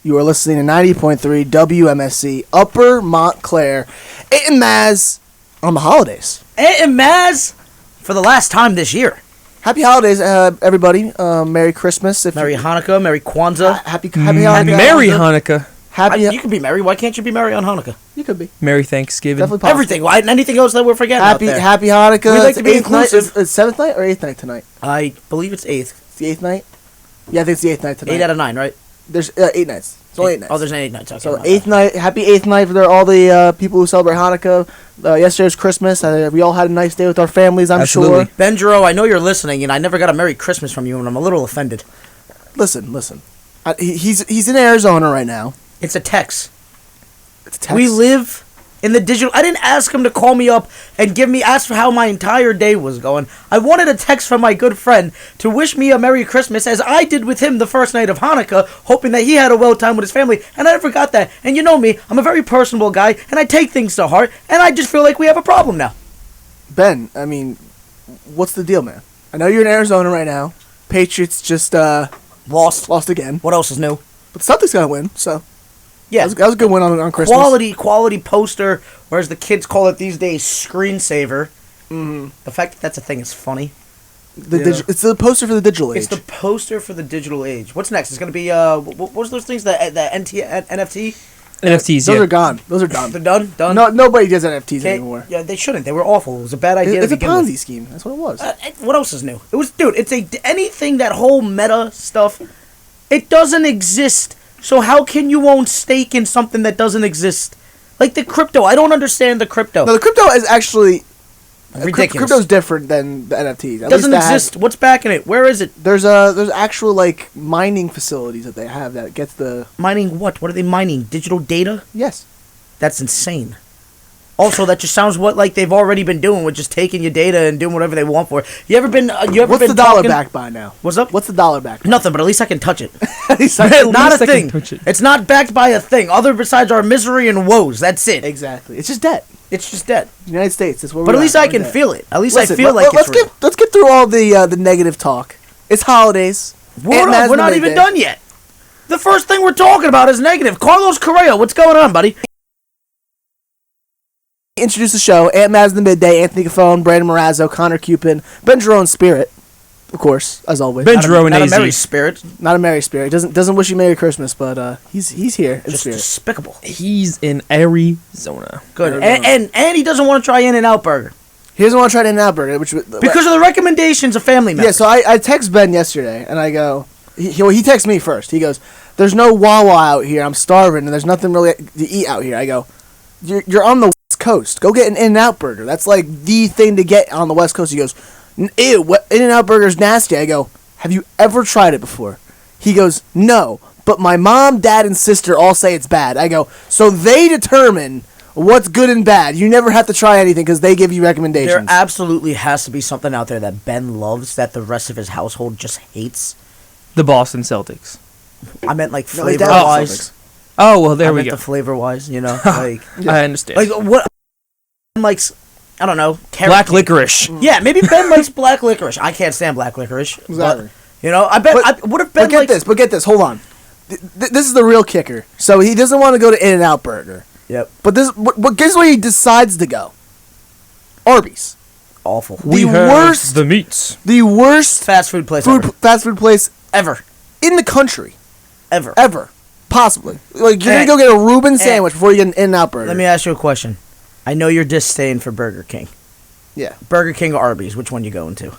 You are listening to 90.3 WMSC, Upper Montclair. And Mazz on the holidays. And Mazz for the last time this year. Happy holidays, everybody. Merry Christmas. Merry Hanukkah, Merry Kwanzaa. Happy Hanukkah. Merry Hanukkah. You can be merry. Why can't you be merry on Hanukkah? You could be. Merry Thanksgiving. Definitely possible. Everything. Why? Anything else that we're forgetting out there? Happy Hanukkah. We like to be inclusive. It's 7th night or 8th night tonight? I believe it's 8th. It's the 8th night? Yeah, I think it's the 8th night tonight. 8 out of 9, right? There's 8 nights. It's only 8 nights. Oh, there's 8 nights. Okay, so 8th night. Happy 8th night for all the people who celebrate Hanukkah. Yesterday was Christmas. We all had a nice day with our families, I'm Absolutely. sure. Benjero, I know you're listening, and I never got a Merry Christmas from you, and I'm a little offended. Listen. He's in Arizona right now. It's a text. It's a text. We live in the digital. I didn't ask him to call me up and ask for how my entire day was going. I wanted a text from my good friend to wish me a Merry Christmas, as I did with him the first night of Hanukkah, hoping that he had a well time with his family, and I never got that. And you know me, I'm a very personable guy, and I take things to heart, and I just feel like we have a problem now. Ben, I mean, what's the deal, man? I know you're in Arizona right now. Patriots just lost again. What else is new? But the Celtics gotta win, so Yeah, that was a good win on Christmas. Quality poster, or as the kids call it these days, screensaver. Mm-hmm. The fact that that's a thing is funny. It's the poster for the digital age. It's the poster for the digital age. What's next? It's going to be, what was those things? The NFT? NFTs, Those are gone. Those are done. They're done? Done? No, nobody does NFTs anymore. Yeah, they shouldn't. They were awful. It was a bad idea It's to a begin Ponzi with. scheme. That's what it was. What else is new? It was, dude, anything, that whole meta stuff, it doesn't exist. So how can you own stake in something that doesn't exist? Like the crypto. I don't understand the crypto. No, the crypto is actually ridiculous. Crypto's different than the NFTs. It doesn't exist. What's backing it? Where is it? There's actual like mining facilities that they have that gets the Mining what? What are they mining? Digital data? yes. That's insane. Also, that just sounds like they've already been doing with just taking your data and doing whatever they want for it. What's the dollar backed by now? What's up? What's the dollar backed by? Nothing, but at least I can touch it. At least I can- Not a least I can thing. touch it. It's not backed by a thing, other besides our misery and woes. That's it. Exactly. It's just debt. It's just dead. United States. That's where But we're at least at. I We're can dead. feel it. At least Listen, I feel like it's real. let's get through all the negative talk. It's holidays. We're not even done yet. The first thing we're talking about is negative. Carlos Correa, what's going on, buddy? Introduce the show. Aunt Mazz in the Midday, Anthony Gaffone, Brandon Morazzo, Connor Cupin, Ben Jerome Spirit, of course, as always. Ben Not Jerome a and merry AZ. spirit. Not a merry spirit. Doesn't wish you Merry Christmas, but he's here in Just spirit. despicable. He's in Arizona. Good. And he doesn't want to try In-N-Out Burger. He doesn't want to try In-N-Out Burger, Because of the recommendations of family members. yeah. So I text Ben yesterday, and I go. He texts me first. He goes, "There's no Wawa out here. I'm starving, and there's nothing really to eat out here." I go, "You're on the West Coast. Go get an In-N-Out Burger. That's like the thing to get on the West Coast." He goes, "Ew, In-N-Out Burger's nasty." I go, "Have you ever tried it before?" He goes, "No, but my mom, dad, and sister all say it's bad." I go, "So they determine what's good and bad. You never have to try anything because they give you recommendations." There absolutely has to be something out there that Ben loves that the rest of his household just hates. The Boston Celtics. I meant like No, his flavor dad wise. loves Celtics. Oh, well, there I we meant go. the flavor wise, you know, like I understand. like what, like I don't know, carrot Black cake. licorice. Yeah, maybe Ben likes black licorice. I can't stand black licorice. Exactly. But, you know, I bet. What if Ben likes? But get this. Hold on. This is the real kicker. So he doesn't want to go to In-N-Out Burger. Yep. But guess where he decides to go? Arby's. Awful. We have worst- the meats. The worst Fast food place ever. fast food place Ever. in the country. Ever. Ever. Possibly. Like, you're Hey. going to go get a Reuben Hey. sandwich before you get an In-N-Out Burger. Let me ask you a question. I know you're disdain for Burger King. Yeah. Burger King or Arby's? Which one you going to?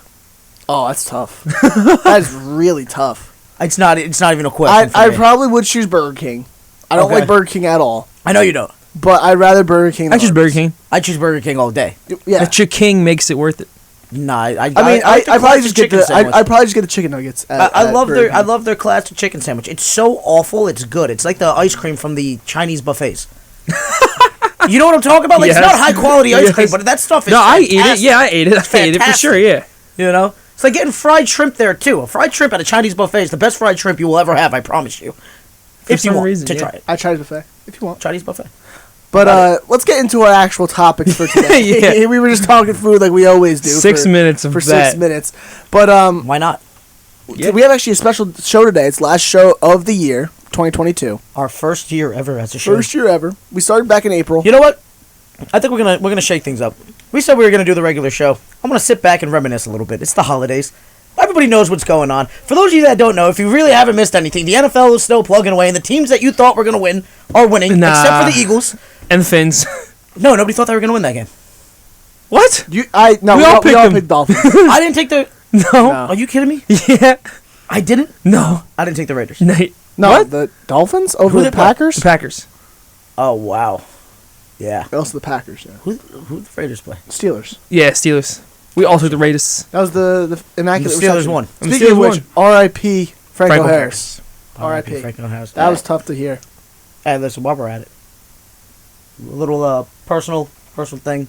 Oh, that's tough. That is really tough. It's not even a question. I for me. probably would choose Burger King. I don't Okay. like Burger King at all. I know you don't. But I'd rather Burger King than I choose Burger Arby's. King. I choose Burger King all day. Yeah. That your king makes it worth it. Nah, I I mean, like I the probably classic just get chicken the sandwich. I probably just get the chicken nuggets. I love Burger I King. love their classic chicken sandwich. It's so awful, it's good. It's like the ice cream from the Chinese buffets. You know what I'm talking about? Like, Yes. it's not high quality ice cream, Yes. but that stuff is No, I fantastic. eat it. Yeah, I ate it. I ate it for fantastic. sure, yeah. You know? It's like getting fried shrimp there, too. A fried shrimp at a Chinese buffet is the best fried shrimp you will ever have, I promise you. If you some want reason, to yeah. try it. I tried buffet if you want. Chinese buffet. But let's get into our actual topics for today. Yeah. We were just talking food like we always do. 6 minutes of for that. 6 minutes. But Why not? Yeah. we have actually a special show today. It's the last show of the year. 2022. Our first year ever as a show. First year ever. We started back in April. You know what? I think we're gonna shake things up. We said we were gonna do the regular show. I'm gonna sit back and reminisce a little bit. It's the holidays. Everybody knows what's going on. For those of you that don't know, if you really haven't missed anything, the NFL is still plugging away, and the teams that you thought were gonna win are winning, Nah. except for the Eagles. And the Finns. No, nobody thought they were gonna win that game. What? We all all picked them. picked Dolphins. I didn't take the. No. Are you kidding me? Yeah. I didn't. No. I didn't take the Raiders. No. No, What? the Dolphins over Who the they play? Packers. The Packers. Oh wow. Yeah. Also the Packers. Yeah. Who the Raiders play? Steelers. Yeah, Steelers. We all took the Raiders. That was the immaculate The Steelers reception. won. And the Speaking of Steelers which, won. R.I.P. Franco Harris. R.I.P. Franklin Harris. That was tough to hear. Hey, listen, while we're at it, a little personal thing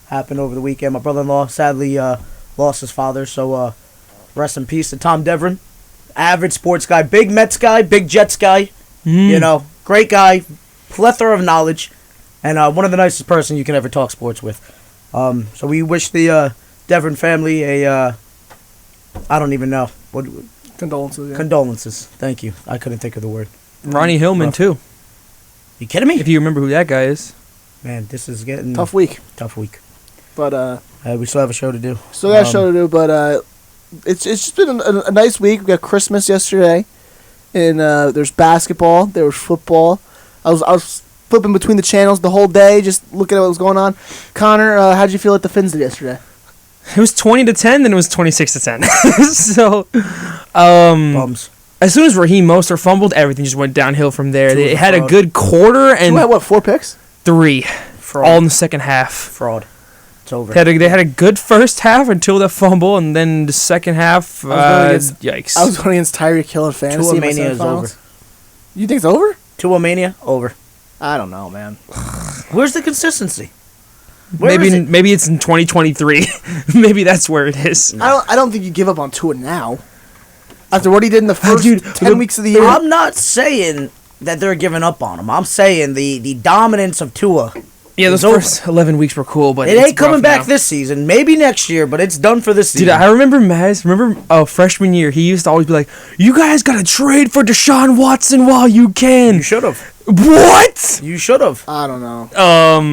happened over the weekend. My brother-in-law sadly lost his father, so rest in peace to Tom Devrin. Average sports guy, big Mets guy, big Jets guy. You know, great guy, plethora of knowledge, and one of the nicest person you can ever talk sports with. So we wish the Devrin family a I don't even know what Condolences. Yeah. condolences. Thank you. I couldn't think of the word. Ronnie Hillman, too. You kidding me? If you remember who that guy is. Man, this is getting Tough week, Tough week. but We still have a show to do. still got a show to do. But it's just been a nice week. We got Christmas yesterday, and there's basketball. There was football. I was flipping between the channels the whole day, just looking at what was going on. Connor, how'd you feel at the Finns did yesterday? It was 20-10, then it was 26-10. So, Bums. as soon as Raheem Mostert fumbled, everything just went downhill from there. Two They was had a fraud. good quarter You and had what, 4 picks? 3, Fraud. all in the second half. Fraud. It's over. They had a good first half until the fumble, and then the second half, yikes. I was going against Tyreek Hill in fantasy. in my Tua-mania is semifinals. over. You think it's over? Tua-mania, over. I don't know, man. Where's the consistency? Where is it? Maybe it's in 2023. Maybe that's where it is. I don't think you give up on Tua now. After what he did in the first Dude, 10 weeks of the year. I'm not saying that they're giving up on him. I'm saying the dominance of Tua. Yeah, those It's over. first 11 weeks were cool, but It it's ain't coming rough back now. this season. Maybe next year, but it's done for this season. Dude, I remember Mazz. Remember freshman year, he used to always be like, "You guys gotta trade for Deshaun Watson while you can." You should have. What? You should have. I don't know.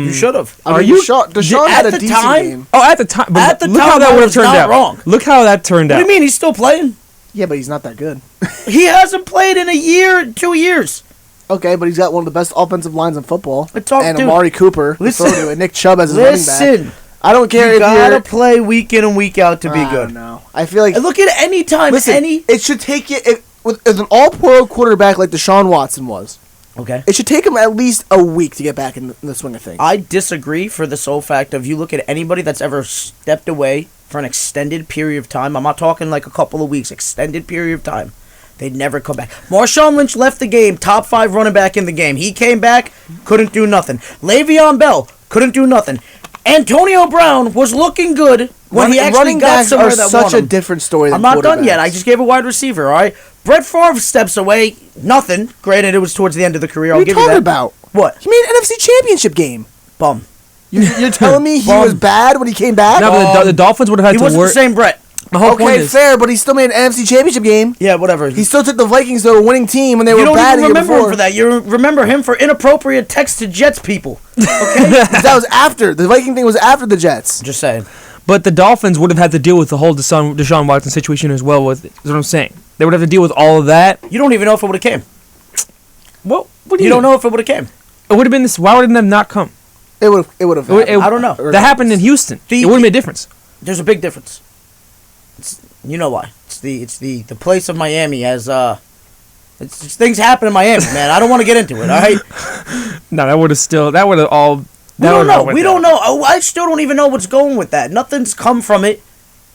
You should have. I mean, Are you- Deshaun At had a the decent time- game. Oh, at the time. But At the look time, how that I would have was turned not out. wrong. Look how that turned What out. do you mean? He's still playing? Yeah, but he's not that good. He hasn't played in a year, 2 years. Okay, but he's got one of the best offensive lines in football. It's all- and dude, Amari Cooper, to listen. throw to, and Nick Chubb as his running Listen, back. I don't care you if gotta you're... play week in and week out to be I good. don't know. I feel like... And look at any time, Listen, it should take you... With an all-pro quarterback like Deshaun Watson was, Okay. it should take him at least a week to get back in the swing of things. I disagree for the sole fact of you look at anybody that's ever stepped away for an extended period of time. I'm not talking like a couple of weeks, extended period of time. They'd never come back. Marshawn Lynch left the game, top 5 running back in the game. He came back, couldn't do nothing. Le'Veon Bell couldn't do nothing. Antonio Brown was looking good when he actually running got backs somewhere are that such won a him. different story than I'm not done yet. quarterbacks. I just gave a wide receiver, all right? Brett Favre steps away, nothing. Granted, it was towards the end of the career. What I'll are you give you talking that. about? What? He made an NFC Championship game. Bum. You're telling me he Bum. was bad when he came back? No, but the Dolphins would have had He to wasn't work. the same Brett. My whole point Okay, is, fair, but he still made an NFC Championship game. Yeah, whatever. He still took the Vikings to a winning team when they You were don't bad even the year remember him before. for that. You remember him for inappropriate text to Jets people. That was after. The Viking thing was after the Jets. Just saying. but the Dolphins would have had to deal with the whole Deshaun Watson situation as well. With is what I'm saying. They would have to deal with all of that. You don't even know if it would have came. What do You you don't know if it would have came. It would have been this. Why would it have not come? It would have. I don't know. That happened in Houston. It wouldn't make a difference. There's a big difference. You know why? It's the place of Miami as it's things happen in Miami, man. I don't want to get into it. All right. No, that would have all. We don't know. We don't know. I still don't even know what's going with that. Nothing's come from it.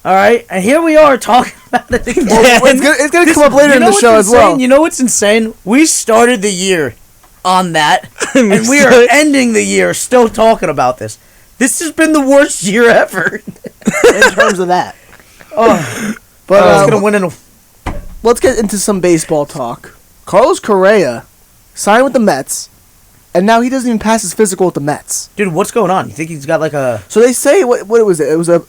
All right, and here we are talking about it again. It's gonna come up later in the what's show as well. insane? You know what's insane? We started the year on that, and we are ending the year still talking about this. This has been the worst year ever. In terms of that. Oh, But it's gonna win in a. let's get into some baseball talk. Carlos Correa signed with the Mets and now he doesn't even pass his physical with the Mets. Dude, what's going on? You think he's got like a... So they say, what was it? It was a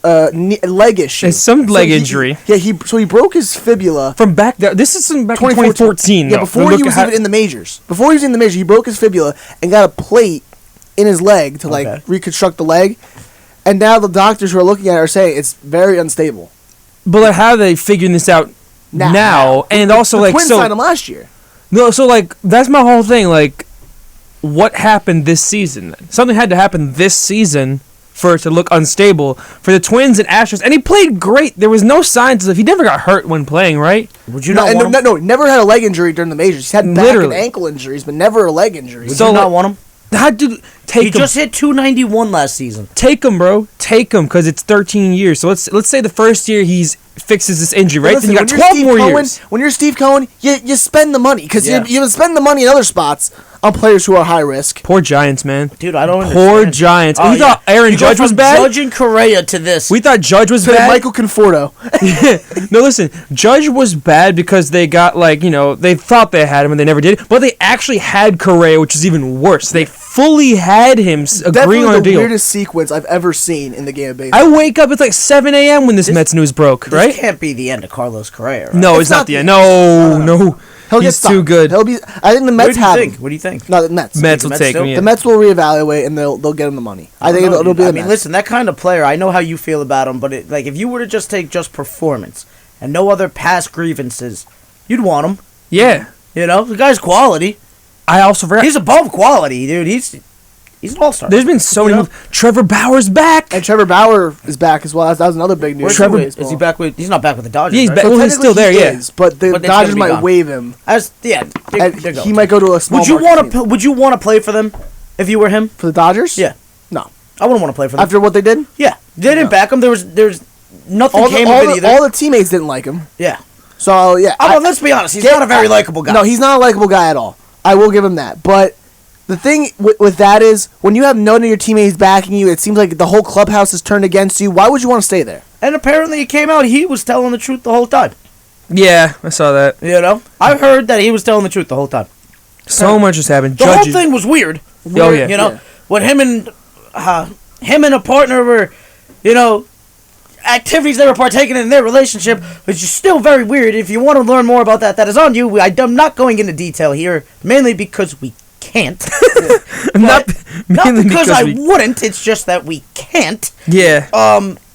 leg issue. It's some leg injury. He broke his fibula. From back there. This is from back in 2014. Yeah, before he was even in the majors. Before he was in the majors, he broke his fibula and got a plate in his leg to reconstruct the leg. And now the doctors who are looking at it are saying it's very unstable. But like, how are they figuring this out now? And also, the Twins signed him last year. No, so like, that's my whole thing. Like, what happened this season? Something had to happen this season for it to look unstable for the Twins and Astros. And he played great. There was no signs of... He never got hurt when playing, right? Would you not want him? No, never had a leg injury during the majors. He's had back and ankle injuries, but never a leg injury. Would you not want him? How did take him? He just hit 291 last season. Take him, bro. Take him, because it's 13 years. So let's say the first year he fixes this injury, right? Listen, then you got 12 more years. When you're Steve Cohen, you spend the money, because you spend the money in other spots on players who are high risk. Poor Giants, man. Dude, I don't Poor understand. Giants. We thought Aaron Judge was bad. Judge and Correa to this. We thought Judge was bad. Michael Conforto. No, listen. Judge was bad because they got, they thought they had him and they never did. But they actually had Correa, which is even worse. They fully had him agreeing on a deal. Definitely the weirdest sequence I've ever seen in the game of baseball. I wake up, it's like 7 a.m. when this Mets news broke, right? This can't be the end of Carlos Correa, right? No, it's not the end. No. He's too good. I think the Mets have him. What do you think? No, the Mets. Mets will take him. Yeah. The Mets will reevaluate and they'll get him the money. I think it'll be the Mets. Listen, that kind of player, I know how you feel about him, but if you were to just take just performance and no other past grievances, you'd want him. Yeah. The guy's quality. I also forgot. He's above quality, dude. He's an all-star. There's been so many. Trevor Bauer's back. And Trevor Bauer is back as well. That was another big news. Is he back with? He's not back with the Dodgers. Yeah, he's right? back. So he's still there. Yeah, but the Dodgers might waive him. He might go to a small. Would you want to play for them if you were him? For the Dodgers? Yeah. No. I wouldn't want to play for them After what they did? Yeah, they didn't back him. There's nothing came of it either. All the teammates didn't like him. Yeah. So yeah. Let's be honest. He's not a very likable guy. No, he's not a likable guy at all. I will give him that, but. The thing with that is, when you have none of your teammates backing you, it seems like the whole clubhouse is turned against you. Why would you want to stay there? And apparently it came out he was telling the truth the whole time. Yeah, I saw that. I heard that he was telling the truth the whole time. So much has happened. The whole thing was weird. Oh, yeah. When him and a partner were, activities they were partaking in their relationship, which is still very weird. If you want to learn more about that, that is on you. I'm not going into detail here, mainly because we can't. not because I wouldn't. It's just that we can't. Yeah.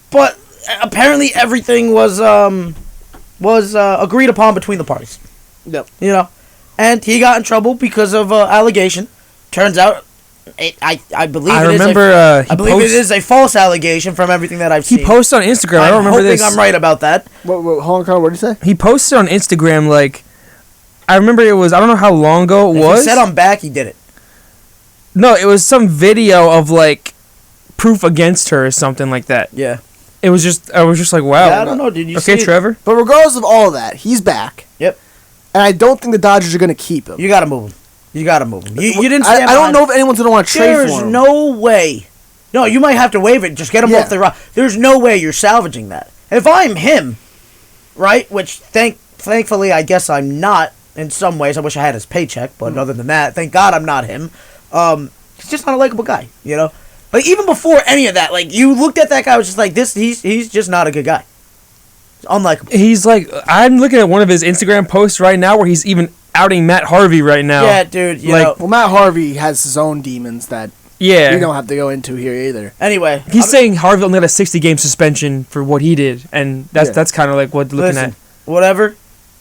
But apparently everything was agreed upon between the parties. Yep. And he got in trouble because of allegation. Turns out, I believe it is a false allegation from everything that I've seen. He posted on Instagram. I don't remember this. I'm right about that. Hold on, what did you say? He posted on Instagram I remember it was, I don't know how long ago it was. He said I'm back, he did it. No, it was some video of proof against her or something like that. Yeah. I was just like, wow. Yeah, I don't know, dude. You okay, Trevor. But regardless of all of that, he's back. Yep. And I don't think the Dodgers are going to keep him. You got to move him. You didn't stand I don't know if anyone's going to want to trade for him. There's no way. No, you might have to waive it. Just get him off the roster. There's no way you're salvaging that. If I'm him, right, which thankfully I guess I'm not in some ways. I wish I had his paycheck, but other than that, thank God I'm not him. He's just not a likable guy, Like, even before any of that, you looked at that guy, was just like, he's just not a good guy. He's unlikable. He's I'm looking at one of his Instagram posts right now where he's even outing Matt Harvey right now. Yeah, dude, well, Matt Harvey has his own demons that we don't have to go into here either. Anyway. He's saying Harvey only got a 60-game suspension for what he did, and that's kind of what we're looking at. Whatever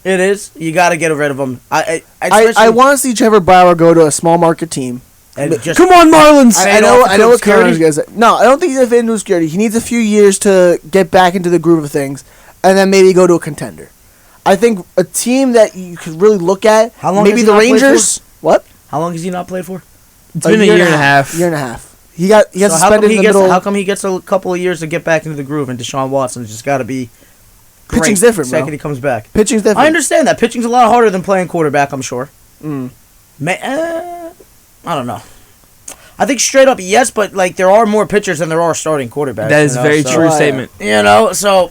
it is, you got to get rid of him. I want to see Trevor Bauer go to a small market team. Come on, Marlins! I know what Connor's going to say. No, I don't think he's going to fit into security. He needs a few years to get back into the groove of things, and then maybe go to a contender. I think a team that you could really look at, maybe the Rangers. What? How long has he not played for? It's been a year and a half. Year and a half. He got suspended in the middle. How come he gets a couple of years to get back into the groove, and Deshaun Watson's just got to be great pitching's different, bro. Second he comes back. Pitching's different. I understand that. Pitching's a lot harder than playing quarterback, I'm sure. I don't know. I think straight up yes, but there are more pitchers than there are starting quarterbacks. That is a very true statement. So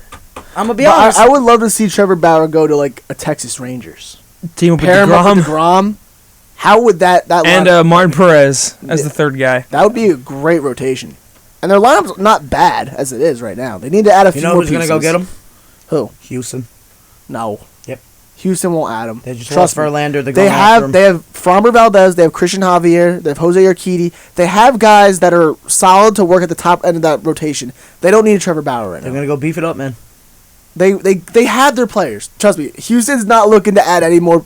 I'm gonna be honest. I would love to see Trevor Bauer go to a Texas Rangers. Team up with Pair him up DeGrom. with DeGrom. How would that And lineup- Martin Perez as the third guy. that would be a great rotation. And their lineup's not bad as it is right now. They need to add a few You know more who's pieces. gonna go get him? Who? Houston. No. Yep. Houston won't add him. They just Trust lost me. Verlander. They're They going after him. have Framber Valdez. They have Christian Javier. They have Jose Urquidy. They have guys that are solid to work at the top end of that rotation. They don't need a Trevor Bauer right They're now. gonna go beef it up, man. They have their players. Trust me. Houston's not looking to add any more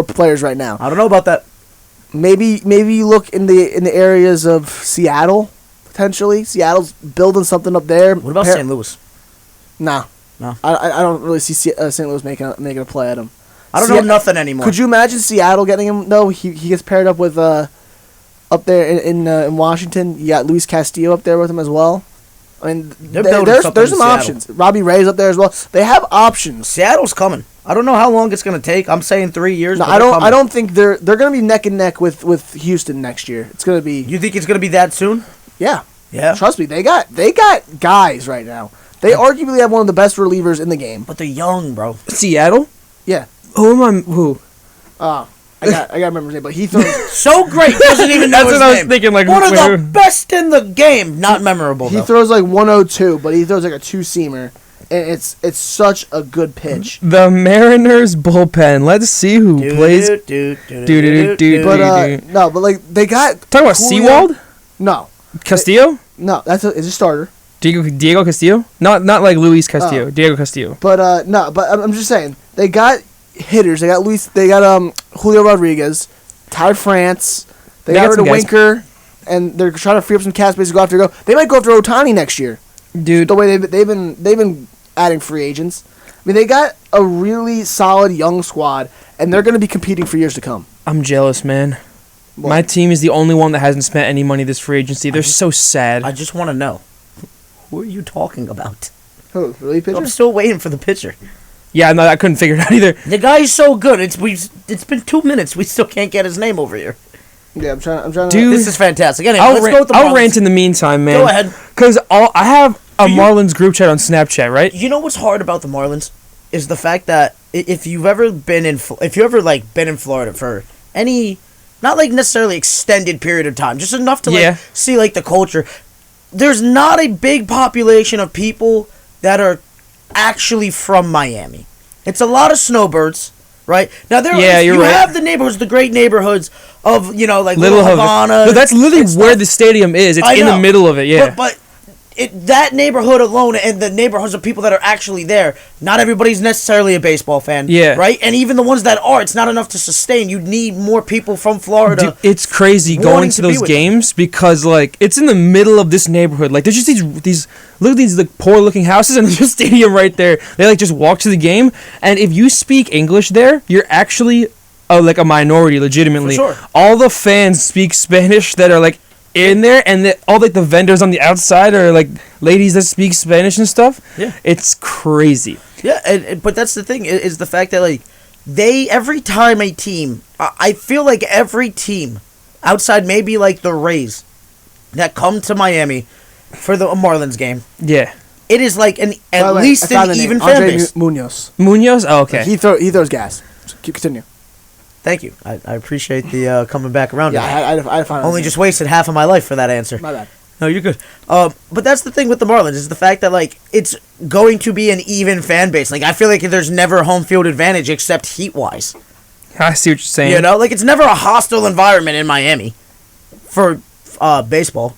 players right now. I don't know about that. Maybe you look in the areas of Seattle potentially. Seattle's building something up there. What about St. Louis? Nah. No. I don't really see St. Louis making a play at him. I don't know nothing anymore. Could you imagine Seattle getting him though? He gets paired up with up there in Washington. You got Luis Castillo up there with him as well. I mean, building there's something some in options. Robbie Ray's up there as well. They have options. Seattle's coming. I don't know how long it's gonna take. I'm saying 3 years. No, but they're coming. I don't think they're gonna be neck and neck with Houston next year. It's gonna be You think it's gonna be that soon? yeah. Yeah. Trust me, they got guys right now. They arguably have one of the best relievers in the game. But they're young, bro. Seattle? Yeah. Who? I gotta remember his name, but he throws. So great. Doesn't even know That's his what I was name. thinking, like, one of who- the best in the game. Not memorable He though. throws like 102, but he throws like a two-seamer, and it's such a good pitch. The Mariners bullpen. Let's see who plays. Dude. But no, but like they got Talking about Julio- Seawald? No, Castillo? no, is a starter. Diego Castillo? Not like Luis Castillo. Oh. Diego Castillo. But no, but I'm just saying they got hitters. They got Julio Rodriguez, Ty France. They got rid some of guys. Winker, and they're trying to free up some cap space to go after. They might go after Ohtani next year. Dude. The way they've been adding free agents. I mean, they got a really solid young squad, and they're going to be competing for years to come. I'm jealous, man. What? My team is the only one that hasn't spent any money this free agency. They're so sad. I just want to know. Who are you talking about? Who? Really, pitcher? I'm still waiting for the picture. Yeah, no, I couldn't figure it out either. The guy's so good. It's been 2 minutes. We still can't get his name over here. Yeah, I'm trying Dude. to. This is fantastic. Anyway, let's go with the I'll Marlins. rant in the meantime, man. Go ahead. Because I have a Marlins group chat on Snapchat, right? You know what's hard about the Marlins is the fact that if you've ever been in Florida for any, not like necessarily extended period of time, just enough to Yeah. see like the culture. There's not a big population of people that are actually from Miami. It's a lot of snowbirds, right? Now you're right. have the neighborhoods, the great neighborhoods of like Little Havana. No, that's literally and where stuff. the stadium is. It's I in the know. middle of it, yeah. But that neighborhood alone and the neighborhoods of people that are actually there, not everybody's necessarily a baseball fan. Yeah. Right? And even the ones that are, it's not enough to sustain. You need more people from Florida. Dude, it's crazy wanting going to to be those with games because like it's in the middle of this neighborhood. Like there's just these look at these like poor looking houses and there's a stadium right there. They like just walk to the game, and if you speak English there, you're actually like a minority legitimately. For sure. All the fans speak Spanish that are like in there, and all like the vendors on the outside are like ladies that speak Spanish and stuff. Yeah. It's crazy. Yeah, but that's the thing is the fact that like every time a team, I feel like every team outside maybe like the Rays that come to Miami for the Marlins game, Yeah. it is like By at the way, least I found an the name. even fan Andre base. Munoz. Munoz? Oh, okay. He throws gas. Continue. Thank you. I appreciate the coming back around. Yeah, to that. I had to find. Only his just wasted half of my life for that answer. name. My bad. No, you're good. But that's the thing with the Marlins is the fact that like it's going to be an even fan base. Like I feel like there's never home field advantage except heat wise. I see what you're saying. You know, like it's never a hostile environment in Miami for baseball.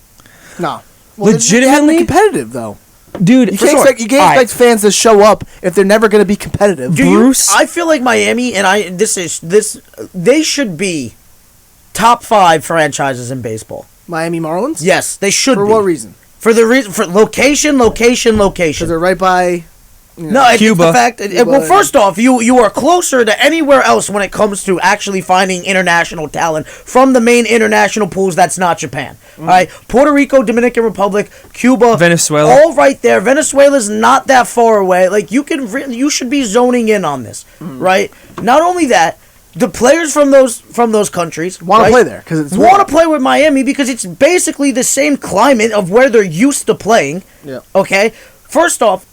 No. Legitimately? they have to be competitive though. Dude, You for can't sure. expect Alright. fans to show up if they're never going to be competitive. Bruce? I feel like Miami and they should be top 5 franchises in baseball. Miami Marlins. Yes, they should For be. what reason? For location. Because they're right by. No, it's Cuba. the fact. Cuba Well, and- first off, you are closer to anywhere else when it comes to actually finding international talent from the main international pools. That's not Japan. All right, Puerto Rico, Dominican Republic, Cuba, Venezuela. all right there. Venezuela's not that far away. Like you should be zoning in on this, right? Not only that, the players from those countries Want to right, play there because it's want to play with Miami because it's basically the same climate of where they're used to playing. Yeah. Okay. First off,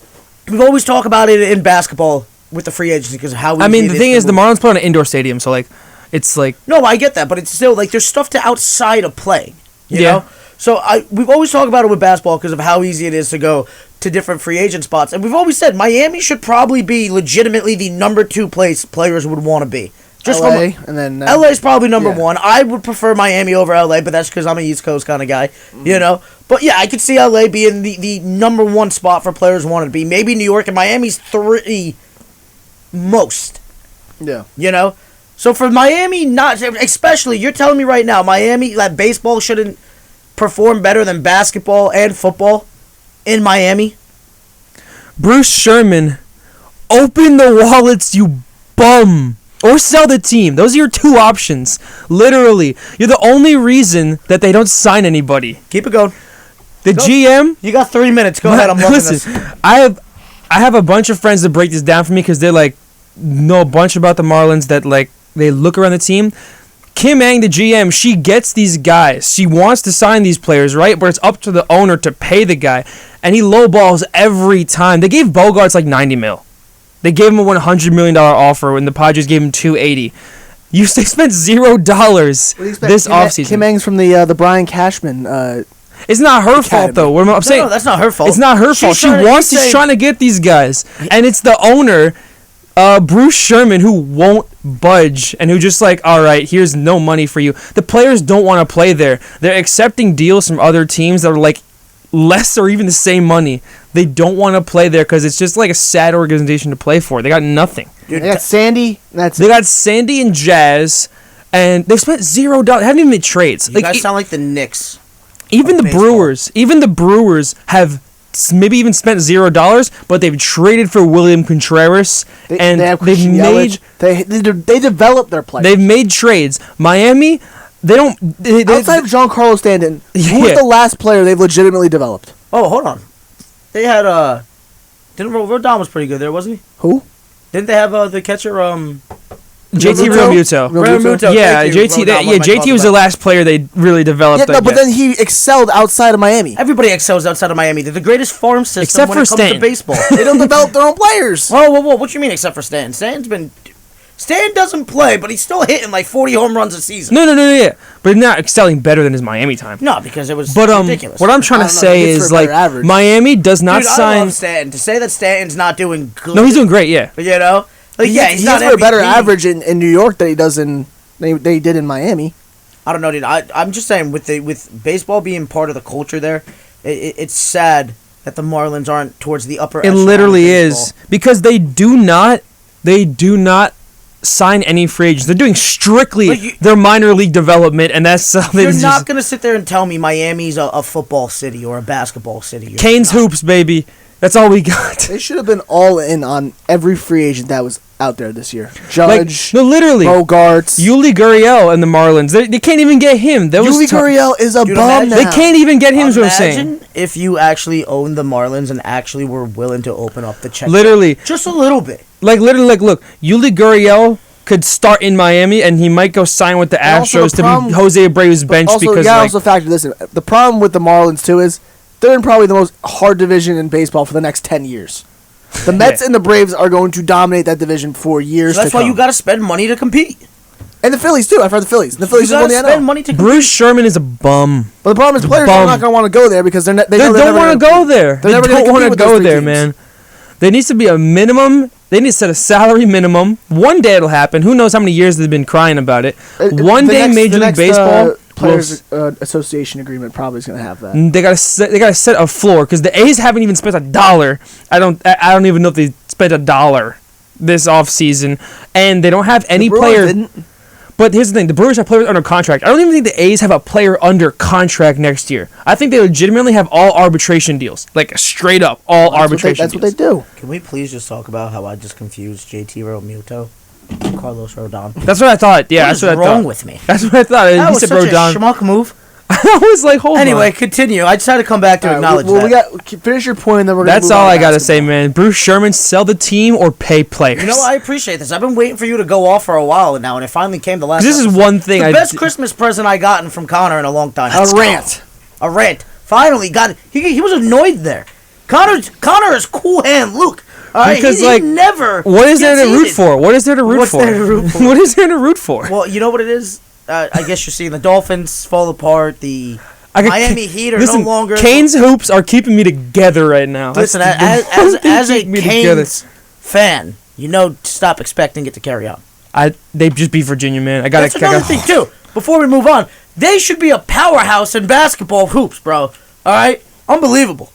we've always talked about it in basketball with the free agency because how. I mean, easy the it thing is, to the move. Marlins play on an indoor stadium, so like, It's like No, I get that, but it's still like there's stuff to outside of playing. You Yeah. know? So we've always talked about it with basketball because of how easy it is to go to different free agent spots, and we've always said Miami should probably be legitimately the number 2 place players would want to be. Just LA, and then LA's probably number yeah. 1. I would prefer Miami over LA, but that's because I'm an East Coast kind of guy, you know. But yeah, I could see LA being the number 1 spot for players wanting to be. Maybe New York and Miami's 3 most. Yeah. You know? So for Miami, not especially, you're telling me right now, Miami, that baseball shouldn't perform better than basketball and football in Miami? Bruce Sherman, open the wallets, you bum. Or sell the team. Those are your 2 options. Literally. You're the only reason that they don't sign anybody. Keep it going. The Go. GM... You got 3 minutes. Go ahead. I'm loving Listen, this. I have a bunch of friends that break this down for me because they like know a bunch about the Marlins that like they look around the team. Kim Ang, the GM, she gets these guys. She wants to sign these players, right? But it's up to the owner to pay the guy. And he lowballs every time. They gave Bogarts like $90 million. They gave him a $100 million offer when the Padres gave him $280. They spent $0 this offseason. Kim Ang's from the Brian Cashman. It's not her Academy. fault, though. What I'm saying, No, that's not her fault. it's not her fault. She's trying to get these guys. And it's the owner, Bruce Sherman, who won't budge and who just like, all right, here's no money for you. The players don't want to play there. They're accepting deals from other teams that are like less or even the same money. They don't want to play there because it's just like a sad organization to play for. They got nothing. Dude, they got Sandy. They got Sandy and Jazz, and they spent $0. They haven't even made trades. You guys sound like the Knicks. Even the baseball. Brewers have maybe even spent $0, but they've traded for William Contreras, and they've made they developed their players. They've made trades. Miami, they don't. Outside of Giancarlo Stanton, who was the last player they've legitimately developed? Oh, hold on. They had didn't Rodon was pretty good there, wasn't he? Who? Didn't they have the catcher JT Realmuto? Realmuto. Yeah, Thank you. JT. Rodon, what am I JT talking was the about? last player they really developed. Yeah, no, but then he excelled outside of Miami. Everybody excels outside of Miami. They're the greatest farm system Except when for it comes Stan. to baseball. They don't develop their own players. Whoa. What you mean except for Stan? Stan doesn't play, but he's still hitting like 40 home runs a season. No, yeah. But not excelling better than his Miami time. No, because it was But ridiculous. what I'm trying to say It's is for a like better average. Miami does not Dude, I sign. love Stanton. To say that Stanton's not doing good. No, he's doing great. Yeah. You know? Like, yeah, he's not for a better MVP. average in New York than he does they did in Miami. I don't know, dude. I'm just saying, with baseball being part of the culture there, it's sad that the Marlins aren't towards the upper It echelon of literally baseball. is because they do not sign any free agents. They're doing strictly their minor league development, and that's You're not going to sit there and tell me Miami's a football city or a basketball city. You're Canes not. hoops, baby. That's all we got. They should have been all in on every free agent that was out there this year. Judge, Literally, Bogarts. Yuli Gurriel and the Marlins. They can't even get him. Yuli Gurriel is a Dude, bum imagine- now. They can't even get him. Is what I'm saying. Imagine if you actually owned the Marlins and actually were willing to open up the check. Literally, Just a little bit. look, Yuli Gurriel could start in Miami, and he might go sign with the And also Astros the problem- to be Jose Abreu's bench Also, because yeah, like, also factor this in. The problem with the Marlins too is they're in probably the most hard division in baseball for the next 10 years. The Mets and the Braves are going to dominate that division for years. So that's to why come. you got to spend money to compete. And the Phillies too. I've heard the Phillies. The Phillies You just got won to the spend NL. money to compete. Bruce Sherman is a bum. But the problem is players are not going to want to go there because they Don't want to go there. They never gonna don't want compete to with go those three there, teams. man. There needs to be a minimum. They need to set a salary minimum. One day it'll happen. Who knows how many years they've been crying about it. One day Major League Baseball Players Association agreement probably is going to have that. They gotta set a floor because the A's haven't even spent $1. I don't even know if they spent $1 this offseason, and they don't have any player. But here's the thing: the Brewers have players under contract. I don't even think the A's have a player under contract next year. I think they legitimately have all arbitration deals, like straight up all arbitration. That's what they do. Can we please just talk about how I just confused JT Realmuto and Carlos Rodon? That's what I thought. Yeah, What is that's what I wrong thought. with me? That's what I thought. That He was said such Rodon. a schmuck move. I was like, hold on. Anyway, continue. I just had to come back to acknowledge that. We got finish your point, and then we're. That's gonna move all on I to gotta basketball. say, man. Bruce Sherman, sell the team or pay players. You know, I appreciate this. I've been waiting for you to go off for a while now, and it finally came the last. This is episode. one thing The I best d- Christmas present I gotten from Connor in a long time. A rant. A rant. Finally got. He was annoyed there. Connor is cool hand Luke. All right, Because, he like, never. What is there gets to root heated. for? What is there to root What's for? there to root for? What is there to root for? Well, you know what it is. I guess you're seeing the Dolphins fall apart. The Miami Heat are no longer. Canes hoops are keeping me together right now. Listen, That's the one thing as a keeping me together. Canes fan, stop expecting it to carry on. They just beat Virginia, man. That's another thing too. Before we move on, they should be a powerhouse in basketball hoops, bro. All right, unbelievable.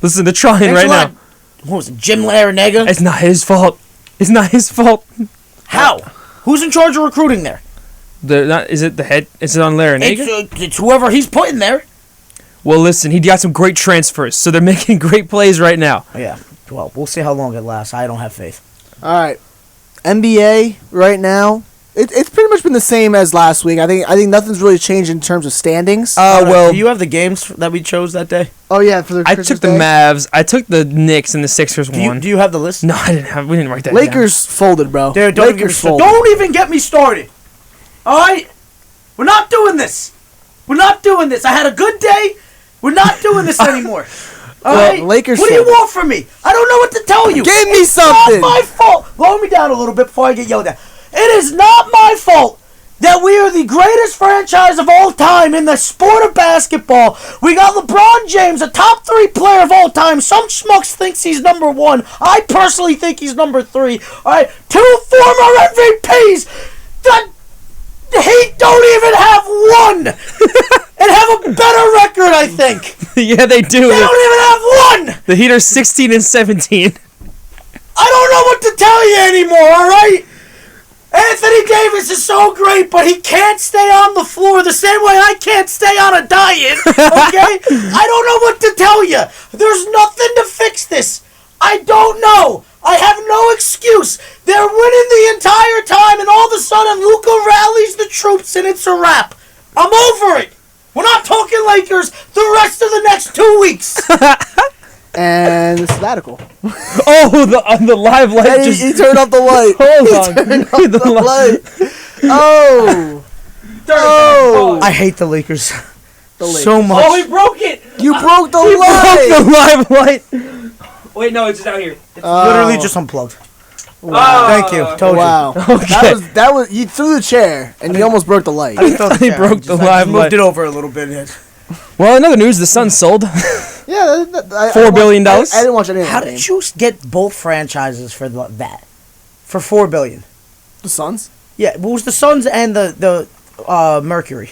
Listen, they're trying Thanks right a lot. now. What was it, Jim Larinaga? It's not his fault. It's not his fault. How? Who's in charge of recruiting there? Is it the head? Is it on Larinaga? It's whoever he's putting there. Well, listen, he got some great transfers, so they're making great plays right now. Yeah. Well, we'll see how long it lasts. I don't have faith. All right, NBA right now. It's pretty much been the same as last week. I think nothing's really changed in terms of standings. Do you have the games that we chose that day? Oh yeah, for the I Christmas took the Day. Mavs. I took the Knicks and the Sixers won. Do you have the list? No, I didn't have. We didn't write that Lakers folded, bro. Dude, Lakers folded. don't even get me started. All right? We're not doing this. We're not doing this. I had a good day. We're not doing this anymore. All Well, right? Lakers What do you folded. want from me? I don't know what to tell you. Give me It's something. not my fault. Lower me down a little bit before I get yelled at. It is not my fault that we are the greatest franchise of all time in the sport of basketball. We got LeBron James, a top 3 player of all time. Some schmucks thinks he's number 1. I personally think he's number 3. All right, 2 former MVPs. The Heat don't even have one and have a better record, I think. Yeah, they do. They don't even have one. The Heat are 16 and 17. I don't know what to tell you anymore, all right? Anthony Davis is so great, but he can't stay on the floor the same way I can't stay on a diet, okay? I don't know what to tell you. There's nothing to fix this. I don't know. I have no excuse. They're winning the entire time, and all of a sudden, Luka rallies the troops, and it's a wrap. I'm over it. We're not talking Lakers the rest of the next 2 weeks. And the sabbatical. Oh, the live light Hey, just. he turned off the light. Hold He on. turned off the light. Oh. Oh. I hate the Lakers The Lakers. so much. Oh, he broke it. You broke the He light. broke the live light. Wait, no, it's just out here. Literally just unplugged. Wow. Thank you. Told Wow. Okay. That was you threw the chair and you almost broke the light. you. He broke the live moved light. it over a little bit. Well, in other news, the Suns sold. Yeah, $4 billion? I didn't watch any of How that game. did you get both franchises for that? For $4 billion? The Suns? Yeah, it was the Suns and the Mercury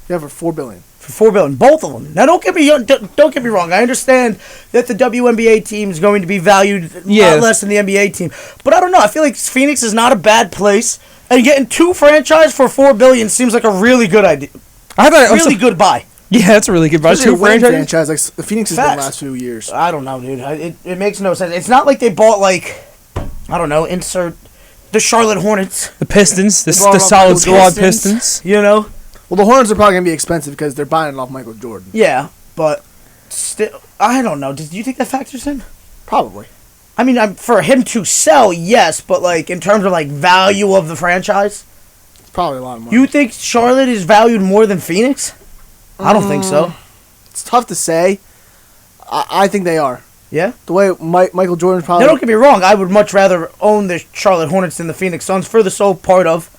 Yeah, for $4 billion. for $4 billion, both of them. Now, don't get me wrong. I understand that the WNBA team is going to be valued a lot less than the NBA team, but I don't know. I feel like Phoenix is not a bad place, and getting 2 franchise for $4 billion seems like a really good idea. I thought Really good buy. Yeah, that's a really good buy. Especially a 2 winning franchises. franchise like the Phoenix has been Facts. the last few years. I don't know, dude. It makes no sense. It's not like they bought I don't know, insert the Charlotte Hornets. The Pistons, the brought up solid the squad Pistons. Pistons. You know? Well, the Hornets are probably gonna be expensive because they're buying it off Michael Jordan. Yeah, but still, I don't know. Do you think that factors in? Probably. I mean, for him to sell, yes, but in terms of value of the franchise, It's probably a lot of money. you think Charlotte is valued more than Phoenix? I don't think so. It's tough to say. I think they are. Yeah. The way Michael Jordan's probably. Now, don't get me wrong. I would much rather own the Charlotte Hornets than the Phoenix Suns for the sole part of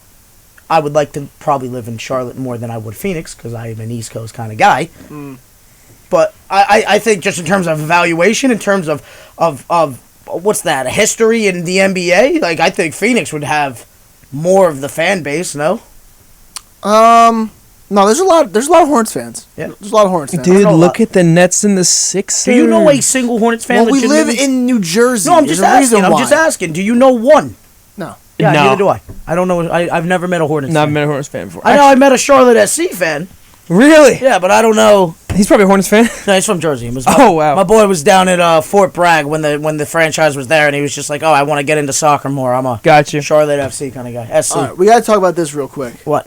I would like to probably live in Charlotte more than I would Phoenix because I am an East Coast kind of guy. But I think just in terms of evaluation, in terms of what's that, a history in the NBA, I think Phoenix would have more of the fan base, no? No, there's a lot of Hornets fans. Yeah. There's a lot of Hornets fans. Dude, know a look lot. at the Nets and the Sixers. Do you know a single Hornets fan? Well, we live legitimately? in New Jersey. No, I'm There's just a reason asking. I'm why. just asking. Do you know one? No. Yeah, No. neither do I. I don't know. I've never met a Hornets No, I've fan. met a Hornets fan before. I know I met a Charlotte SC fan. Really? Yeah, but I don't know. He's probably a Hornets fan. No, he's from Jersey. Oh, wow. My boy was down at Fort Bragg when the franchise was there, and he was just like, "Oh, I want to get into soccer more. I'm a Gotcha. Charlotte FC kind of guy." SC. All right, we got to talk about this real quick. What?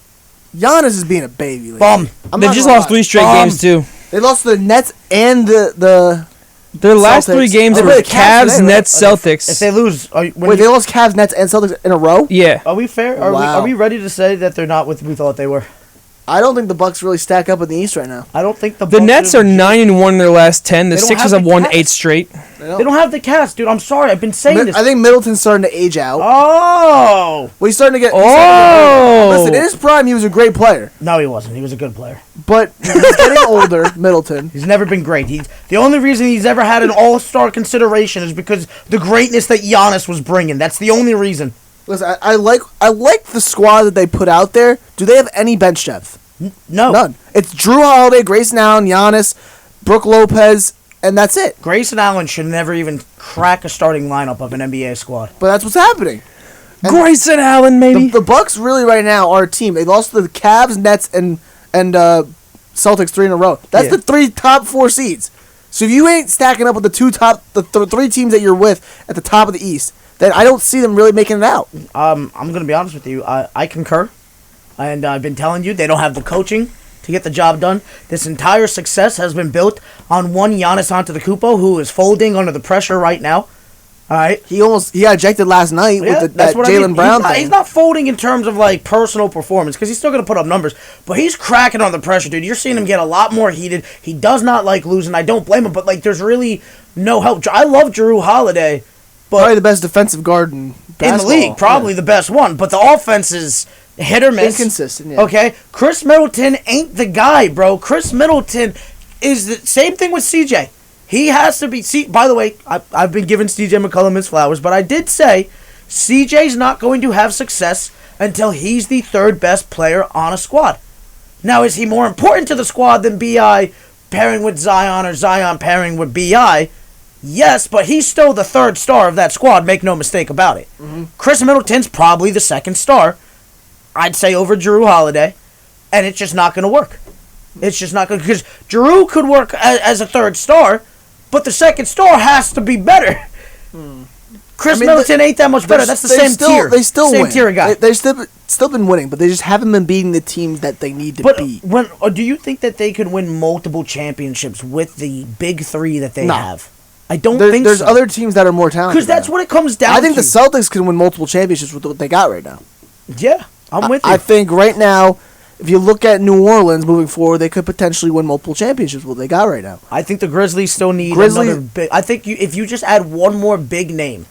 Giannis is being a baby lately. Bum. I'm They've not just gonna lost lie. 3 straight games, too. They lost to the Nets and the Their last Celtics. 3 games They were played the Cavs Cavs, today, Nets, If Celtics. they lose, Wait, they lost Cavs, Nets, and Celtics in a row? Yeah. are we fair? Wow. Are we ready to say that they're not what we thought they were? I don't think the Bucks really stack up in the East right now. I don't think the The Bucks Nets are are 9-1 in their last 10. The They don't Sixers have have the won Cavs. 8 straight. They They don't have the cast, dude. I'm sorry. I've been saying this. I think Middleton's starting to age out. Oh. Well, he's starting to get. Oh. Listen, in his prime, he was a great player. No, he wasn't. He was a good player. But he's getting older, Middleton. He's never been great. The only reason he's ever had an all-star consideration is because the greatness that Giannis was bringing. That's the only reason. Listen, I like the squad that they put out there. Do they have any bench depth? No. None. It's Drew Holiday, Grayson Allen, Giannis, Brooke Lopez, and that's it. Grayson Allen should never even crack a starting lineup of an NBA squad. But that's what's happening. And Grayson Allen, maybe. The Bucks really right now are a team. They lost to the Cavs, Nets, and Celtics 3 in a row. That's the 3 top 4 seeds. So if you ain't stacking up with the 3 teams that you're with at the top of the East, then I don't see them really making it out. I'm gonna be honest with you. I concur, and I've been telling you they don't have the coaching to get the job done. This entire success has been built on one Giannis Antetokounmpo who is folding under the pressure right now. All right, He got ejected last night with that what I mean. Jaylen Brown thing. He's not folding in terms of like personal performance because he's still going to put up numbers, but he's cracking on the pressure, dude. You're seeing him get a lot more heated. He does not like losing. I don't blame him, but like there's really no help. I love Jrue Holiday, but Probably the best defensive guard in the basketball. league, probably the best one. But the offense is hit or miss. Inconsistent, yeah. Okay, Chris Middleton ain't the guy, bro. Chris Middleton is the same thing with CJ. He has to be. By the way, I've been giving CJ McCollum his flowers, but I did say CJ's not going to have success until he's the 3rd best player on a squad. Now, is he more important to the squad than BI pairing with Zion or Zion pairing with BI? Yes, but he's still the 3rd star of that squad. Make no mistake about it. Mm-hmm. Chris Middleton's probably the 2nd star. I'd say over Jrue Holiday, and it's just not going to work. It's just not going to, because Jrue could work as a 3rd star, but the 2nd star has to be better. Chris Middleton ain't that much better. That's the same tier. They still same win. tier guy. They've still been winning, but they just haven't been beating the teams that they need to beat. Do you think that they could win multiple championships with the big 3 that they have? I don't think there's so. other teams that are more talented. Because that's what it comes down to. I think the Celtics can win multiple championships with what they got right now. Yeah, I'm with you. I think right now, if you look at New Orleans moving forward, they could potentially win multiple championships with what they got right now. I think the Grizzlies still need another big. I think if you just add one more big name,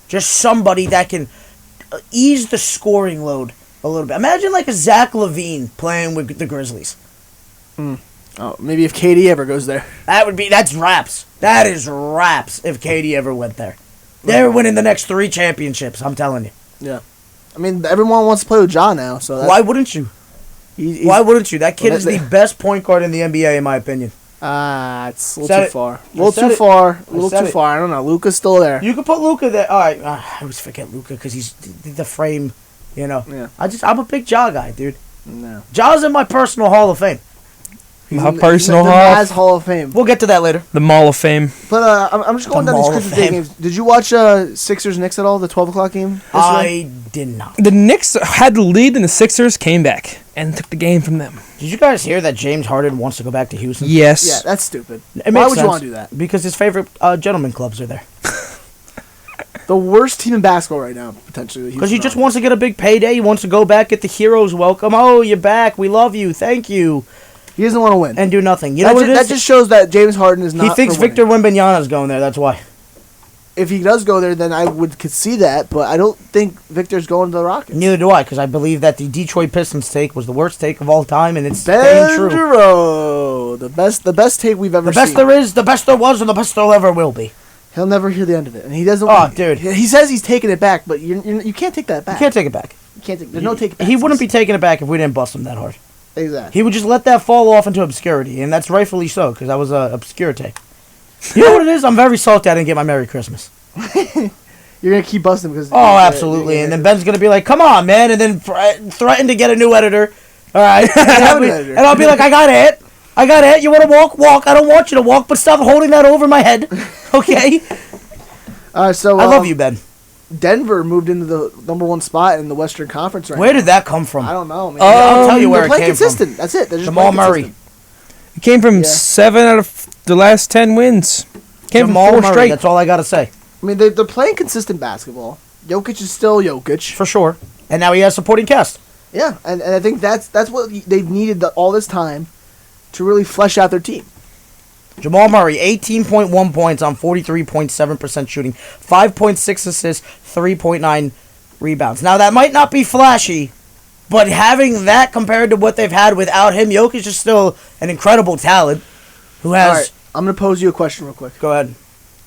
just somebody that can ease the scoring load a little bit. Imagine like a Zach LaVine playing with the Grizzlies. Oh, maybe if KD ever goes there. That's raps. That is raps if KD ever went there. They're winning the next 3 championships, I'm telling you. Yeah. I mean, everyone wants to play with Ja now, so why wouldn't you? Why wouldn't you? That kid is the best point guard in the NBA, in my opinion. It's a little too far. A little too I far. I don't know. Luka's still there. You could put Luka there. All right. I always forget Luka because he's the frame, you know. Yeah. I'm a big Ja guy, dude. No. Ja's in my personal Hall of Fame. My personal the Hall. Mazz Hall of Fame. We'll get to that later. The Mall of Fame. But I'm just going The down these Mall of Christmas Day Fame. games. Did you watch Sixers Knicks at all? The 12:00 game. yesterday? I did not. The Knicks had the lead, and the Sixers came back and took the game from them. Did you guys hear that James Harden wants to go back to Houston? Yes. Yeah, that's stupid. It Why makes would sense you want to do that? Because his favorite gentleman clubs are there. The worst team in basketball right now, potentially. Because he just wants to get a big payday. He wants to go back, get the heroes welcome. Oh, you're back. We love you. Thank you. He doesn't want to win. And do nothing. You know what it is? That just shows that James Harden is not. He thinks for winning. Victor Wembanyama's going there. That's why. If he does go there, then I could see that, but I don't think Victor's going to the Rockets. Neither do I, because I believe that the Detroit Pistons take was the worst take of all time, and it's staying true. Benjero, the best take we've ever The best seen. there is, the best there was, and the best there ever will be. He'll never hear the end of it, and he doesn't. Oh, dude. He says he's taking it back, but you can't take that back. You can't take it back. You can't take. There's no take it back. He wouldn't be taking it back if we didn't bust him that hard. Exactly. He would just let that fall off into obscurity, and that's rightfully so, because that was a obscure take. You know what it is? I'm very salty I didn't get my Merry Christmas. You're gonna keep busting because. Oh, absolutely. And then Ben's gonna be like, "Come on, man," and then threaten to get a new editor. All right, and I'll be like, "I got it. You want to walk. I don't want you to walk, but stop holding that over my head, okay?" So I love you, Ben. Denver moved into the #1 spot in the Western Conference right Where now. did that come from? I don't know, man. I'll tell you where They're it playing came consistent. from. That's it. They're just Jamal playing Murray. consistent. It came from Yeah. 7 out of the last 10 wins. Came Jamal from 4 Murray. straight. That's all I gotta say. I mean, they're playing consistent basketball. Jokic is still Jokic. For sure. And now he has supporting cast. Yeah, and I think that's what they've needed all this time to really flesh out their team. Jamal Murray, 18.1 points on 43.7% shooting, 5.6 assists, 3.9 rebounds. Now, that might not be flashy, but having that compared to what they've had without him, Jokic is still an incredible talent who has... All right, I'm going to pose you a question real quick. Go ahead.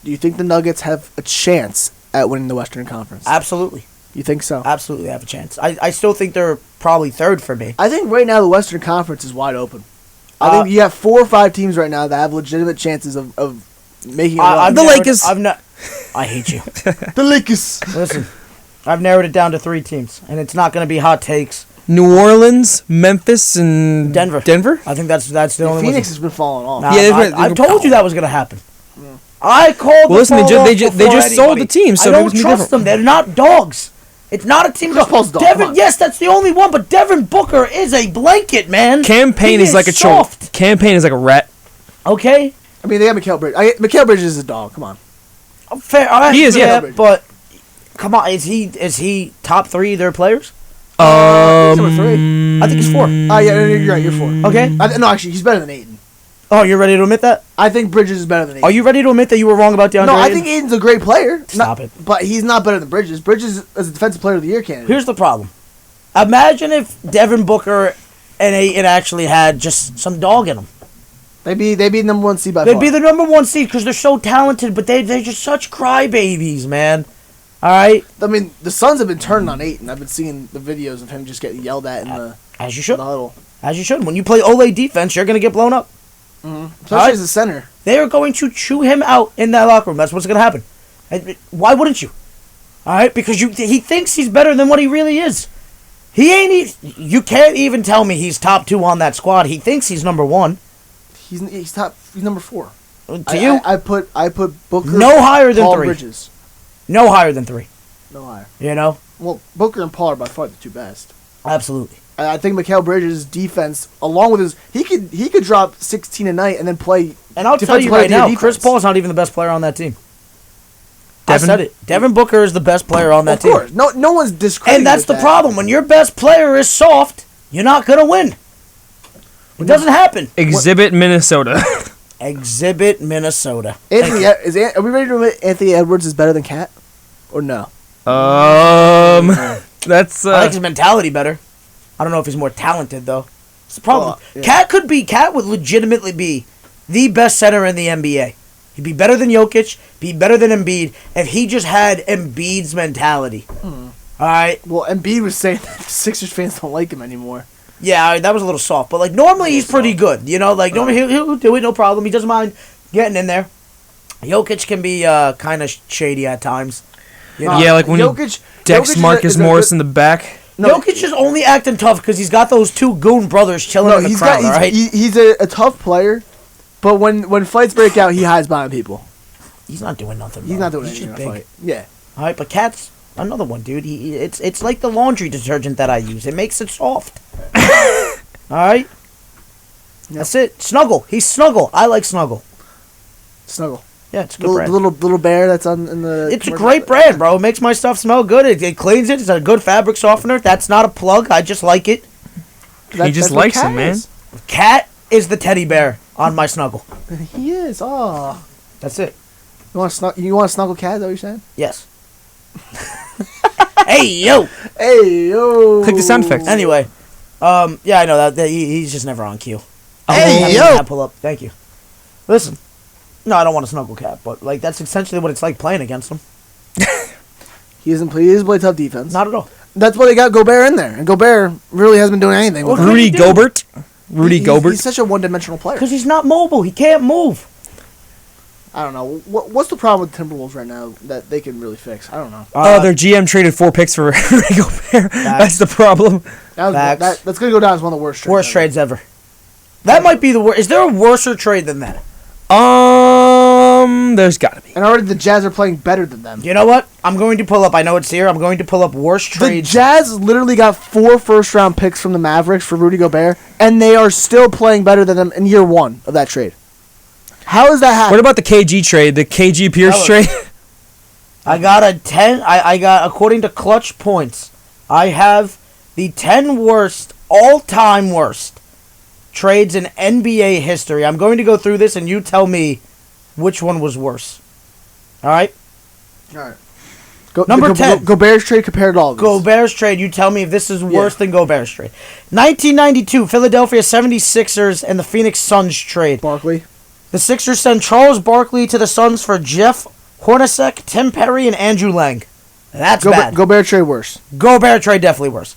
Do you think the Nuggets have a chance at winning the Western Conference? Absolutely. You think so? Absolutely have a chance. I still think they're probably third for me. I think right now the Western Conference is wide open. I think you have 4 or 5 teams right now that have legitimate chances of making a run. The Lakers. I hate you. The Lakers. Listen, I've narrowed it down to 3 teams, and it's not going to be hot takes. New Orleans, Memphis, and Denver. I think that's the only Phoenix one. has been falling off. Nah, Yeah, I told you that was going to happen. I called. Well, listen, they just before sold the anybody. team, so I maybe don't it's gonna be trust them. They're not dogs. It's not a team. Chris Paul's a dog, come Devin, on. yes, that's the only one. But Devin Booker is a blanket, man. Campaign He is like a soft. Campaign is like a rat. Okay, I mean, they have Mikal Bridges. Mikal Bridges is a dog. Come on. fair. All right, He is, yeah. But come on, is he top 3 of their players? Number 3. I think he's 4. Yeah, you're right. You're 4. Okay. No, actually, he's better than Aiden. Oh, you're ready to admit that? I think Bridges is better than Aiden. Are you ready to admit that you were wrong about DeAndre? No, I Ayton? think Aiden's a great player. Stop it. But he's not better than Bridges. Bridges is a Defensive Player of the Year candidate. Here's the problem. Imagine if Devin Booker and Ayton actually had just some dog in them. They'd be the number 1 seed by They'd far. be the number 1 seed because they're so talented, but they're just such crybabies, man. All right? I mean, the Suns have been turning on Ayton. I've been seeing the videos of him just getting yelled at in the As you should. huddle. As you should. When you play Ole defense, you're going to get blown up. Especially Alright. as a center. They are going to chew him out in that locker room. That's what's going to happen. And why wouldn't you? All right? Because he thinks he's better than what he really is. He ain't. You can't even tell me he's top 2 on that squad. He thinks he's number 1. He's number 4. To you, I put Booker no higher than Paul 3. Bridges. No higher than 3. No higher. You know? Well, Booker and Paul are by far the 2 best. Absolutely. I think Mikal Bridges' defense, along with his, he could drop 16 a night and then play. And I'll tell defensive you player right of the year now, defense. Chris Paul's not even the best player on that team. Devin? I said it. Devin Booker is the best player on that Of team. course, no one's discrediting. And that's the that. problem. When your best player is soft, you're not going to win. It doesn't happen. Exhibit Minnesota. Exhibit Minnesota. Anthony, are we ready to admit Anthony Edwards is better than Cat, or no? That's I like his mentality better. I don't know if he's more talented though. It's the problem. Well, yeah. Cat would legitimately be the best center in the NBA. He'd be better than Jokic, be better than Embiid if he just had Embiid's mentality. All right. Well, Embiid was saying that the Sixers fans don't like him anymore. Yeah, all right, that was a little soft, but like normally he's pretty good. You know, like normally he'll do it, no problem. He doesn't mind getting in there. Jokic can be kind of shady at times. You know? Yeah, like when Jokic Dex is Marcus is Morris in the back. No, Jokic is only acting tough because he's got those 2 goon brothers chilling in the crowd. All right, he's a tough player, but when fights break out, he hides behind people. he's not doing nothing. He's bro. not doing He's anything just in a big. fight. Yeah. All right, but Cat's another one, dude. It's like the laundry detergent that I use. It makes it soft. All right, that's it. Snuggle. He's Snuggle. I like Snuggle. Snuggle. Yeah, it's a good brand. Little bear that's on in the. It's a commercial. great brand, bro. It makes my stuff smell good. It cleans it. It's a good fabric softener. That's not a plug. I just like it. He just That's what likes Cat him, man. is. Cat is the teddy bear on my Snuggle. He is. Oh, That's it. you want to snuggle Cat? Is that what you're saying? Yes. Hey, yo. Hey yo. Click the sound effects. Anyway, yeah, I know that he's just never on cue. Hey, Have yo. Cat pull up. Thank you. Listen. No, I don't want to snuggle Cat, but like that's essentially what it's like playing against him. He doesn't play tough defense. Not at all. That's why they got Gobert in there, and Gobert really hasn't been doing anything. Well, With him. Rudy Rudy Gobert. Gobert. He's such a one-dimensional player. Because he's not mobile. He can't move. I don't know. What's the problem with Timberwolves right now that they can really fix? I don't know. Their GM traded 4 picks for Rudy Gobert. That's the problem. That's going to go down as one of the worst trades. Worst trades ever. That might be the worst. Is there a worser trade than that? There's gotta be. And already the Jazz are playing better than them. You know what? I'm going to pull up. I know it's here. I'm going to pull up worst The trades. Jazz literally got 4 first-round picks from the Mavericks for Rudy Gobert, and they are still playing better than them in year 1 of that trade. How is that happening? What about the KG trade? The KG Pierce trade? I got a 10. I got, according to Clutch Points, I have the 10 worst, all-time worst trades in NBA history. I'm going to go through this, and you tell me which one was worse. All right? All right. Number 10. Gobert's trade compared to all of these. Gobert's trade. You tell me if this is worse than Gobert's trade. 1992, Philadelphia 76ers and the Phoenix Suns trade. Barkley. The Sixers send Charles Barkley to the Suns for Jeff Hornacek, Tim Perry, and Andrew Lang. That's bad. Gobert trade worse. Gobert trade definitely worse.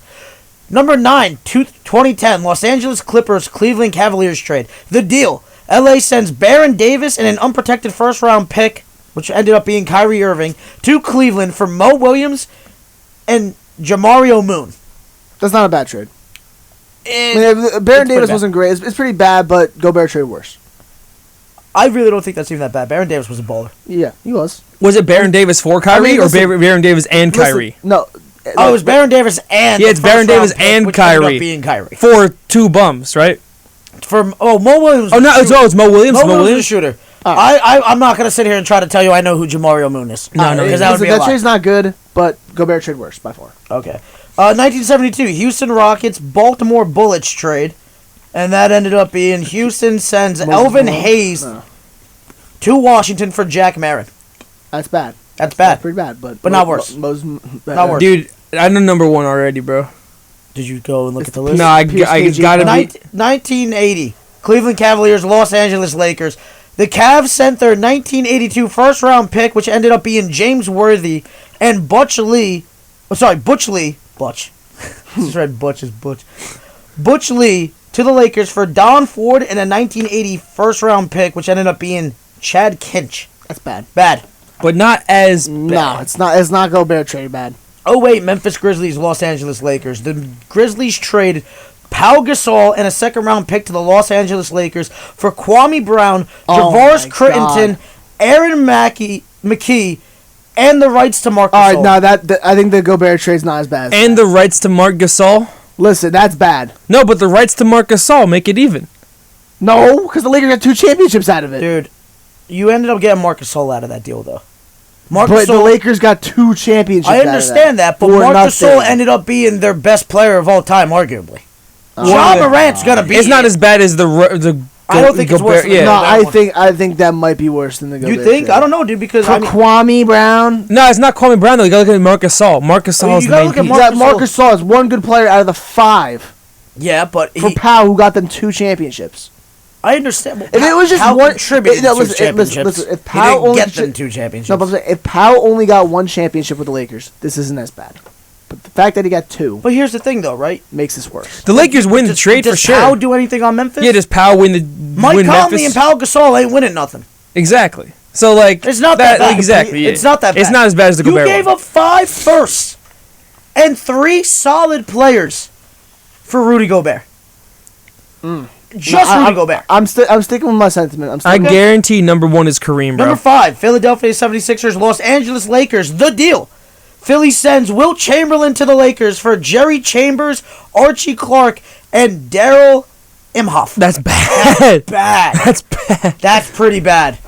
Number 9, 2010, Los Angeles Clippers, Cleveland Cavaliers trade. The deal. LA sends Baron Davis and an unprotected first-round pick, which ended up being Kyrie Irving, to Cleveland for Mo Williams and Jamario Moon. That's not a bad trade. Baron Davis wasn't great. It's pretty bad, but Gobert trade worse. I really don't think that's even that bad. Baron Davis was a baller. Yeah, he was. Was it Baron Davis for Kyrie or Baron Davis and Kyrie? No. Oh, it was Baron Davis and it's Baron Davis and Kyrie. Being Kyrie for 2 bums, right? Mo Williams. Oh no, it's Mo Williams. Mo Williams was a shooter. I'm not gonna sit here and try to tell you I know who Jamario Moon is. No, because that trade's not good, but Gobert trade worse by far. Okay. 1972, Houston Rockets, Baltimore Bullets trade, and that ended up being Houston sends Elvin Hayes to Washington for Jack Marin. That's bad. That's bad. That's pretty bad, but not worse. Not worse. Dude, I know number 1 already, bro. Did you go and look at the list? No, I gotta be. 1980, Cleveland Cavaliers, Los Angeles Lakers. The Cavs sent their 1982 first-round pick, which ended up being James Worthy, and Butch Lee. Butch. Just read Butch as Butch. Butch Lee to the Lakers for Don Ford and a 1980 first-round pick, which ended up being Chad Kinch. That's bad. Bad. But not as bad. No, it's not. It's not Gobert trade bad. Oh wait, Memphis Grizzlies, Los Angeles Lakers. The Grizzlies traded Pau Gasol and a second-round pick to the Los Angeles Lakers for Kwame Brown, Javaris Crittenton, Aaron McKee, and the rights to Marc Gasol. All right, now I think the Gobert trade's not as bad. And the rights to Marc Gasol. Listen, that's bad. No, but the rights to Marc Gasol make it even. No, because the Lakers got 2 championships out of it. Dude, you ended up getting Marc Gasol out of that deal, though. But the Lakers got 2 championships. I understand that, but Marc Gasol ended up being their best player of all time, arguably. John Morant's gonna be. It's not as bad as the. I don't think it's worse. Yeah. No, I think that might be worse than the Gobert. You think? Trade. I don't know, dude. Because Kwame Brown. No, it's not Kwame Brown though. You gotta look at Marc Gasol. Marc Gasol is the main piece. Marc Gasol is one good player out of the 5. Yeah, but for Pau, who got them 2 championships. I understand. If it was just Pau one, contributed to championships. Listen, if Pau he didn't only get them 2 championships. No, but if Pau only got 1 championship with the Lakers, this isn't as bad. But the fact that he got 2. But here's the thing, though, right? Makes this worse. The Lakers win the trade for sure. Does Pau do anything on Memphis? Yeah, does Pau win the Mike Conley and Pau Gasol ain't winning nothing. Exactly. So like it's not that bad. Exactly. Yeah. It's not that bad. It's not as bad as the Gobert. You gave up 5 firsts and 3 solid players for Rudy Gobert. Rudy Gobert. I'm sticking with my sentiment. I guarantee number 1 is Kareem, bro. Number 5, Philadelphia 76ers, Los Angeles Lakers. The deal. Philly sends Will Chamberlain to the Lakers for Jerry Chambers, Archie Clark, and Daryl Imhoff. That's bad. That's bad. That's bad. That's pretty bad.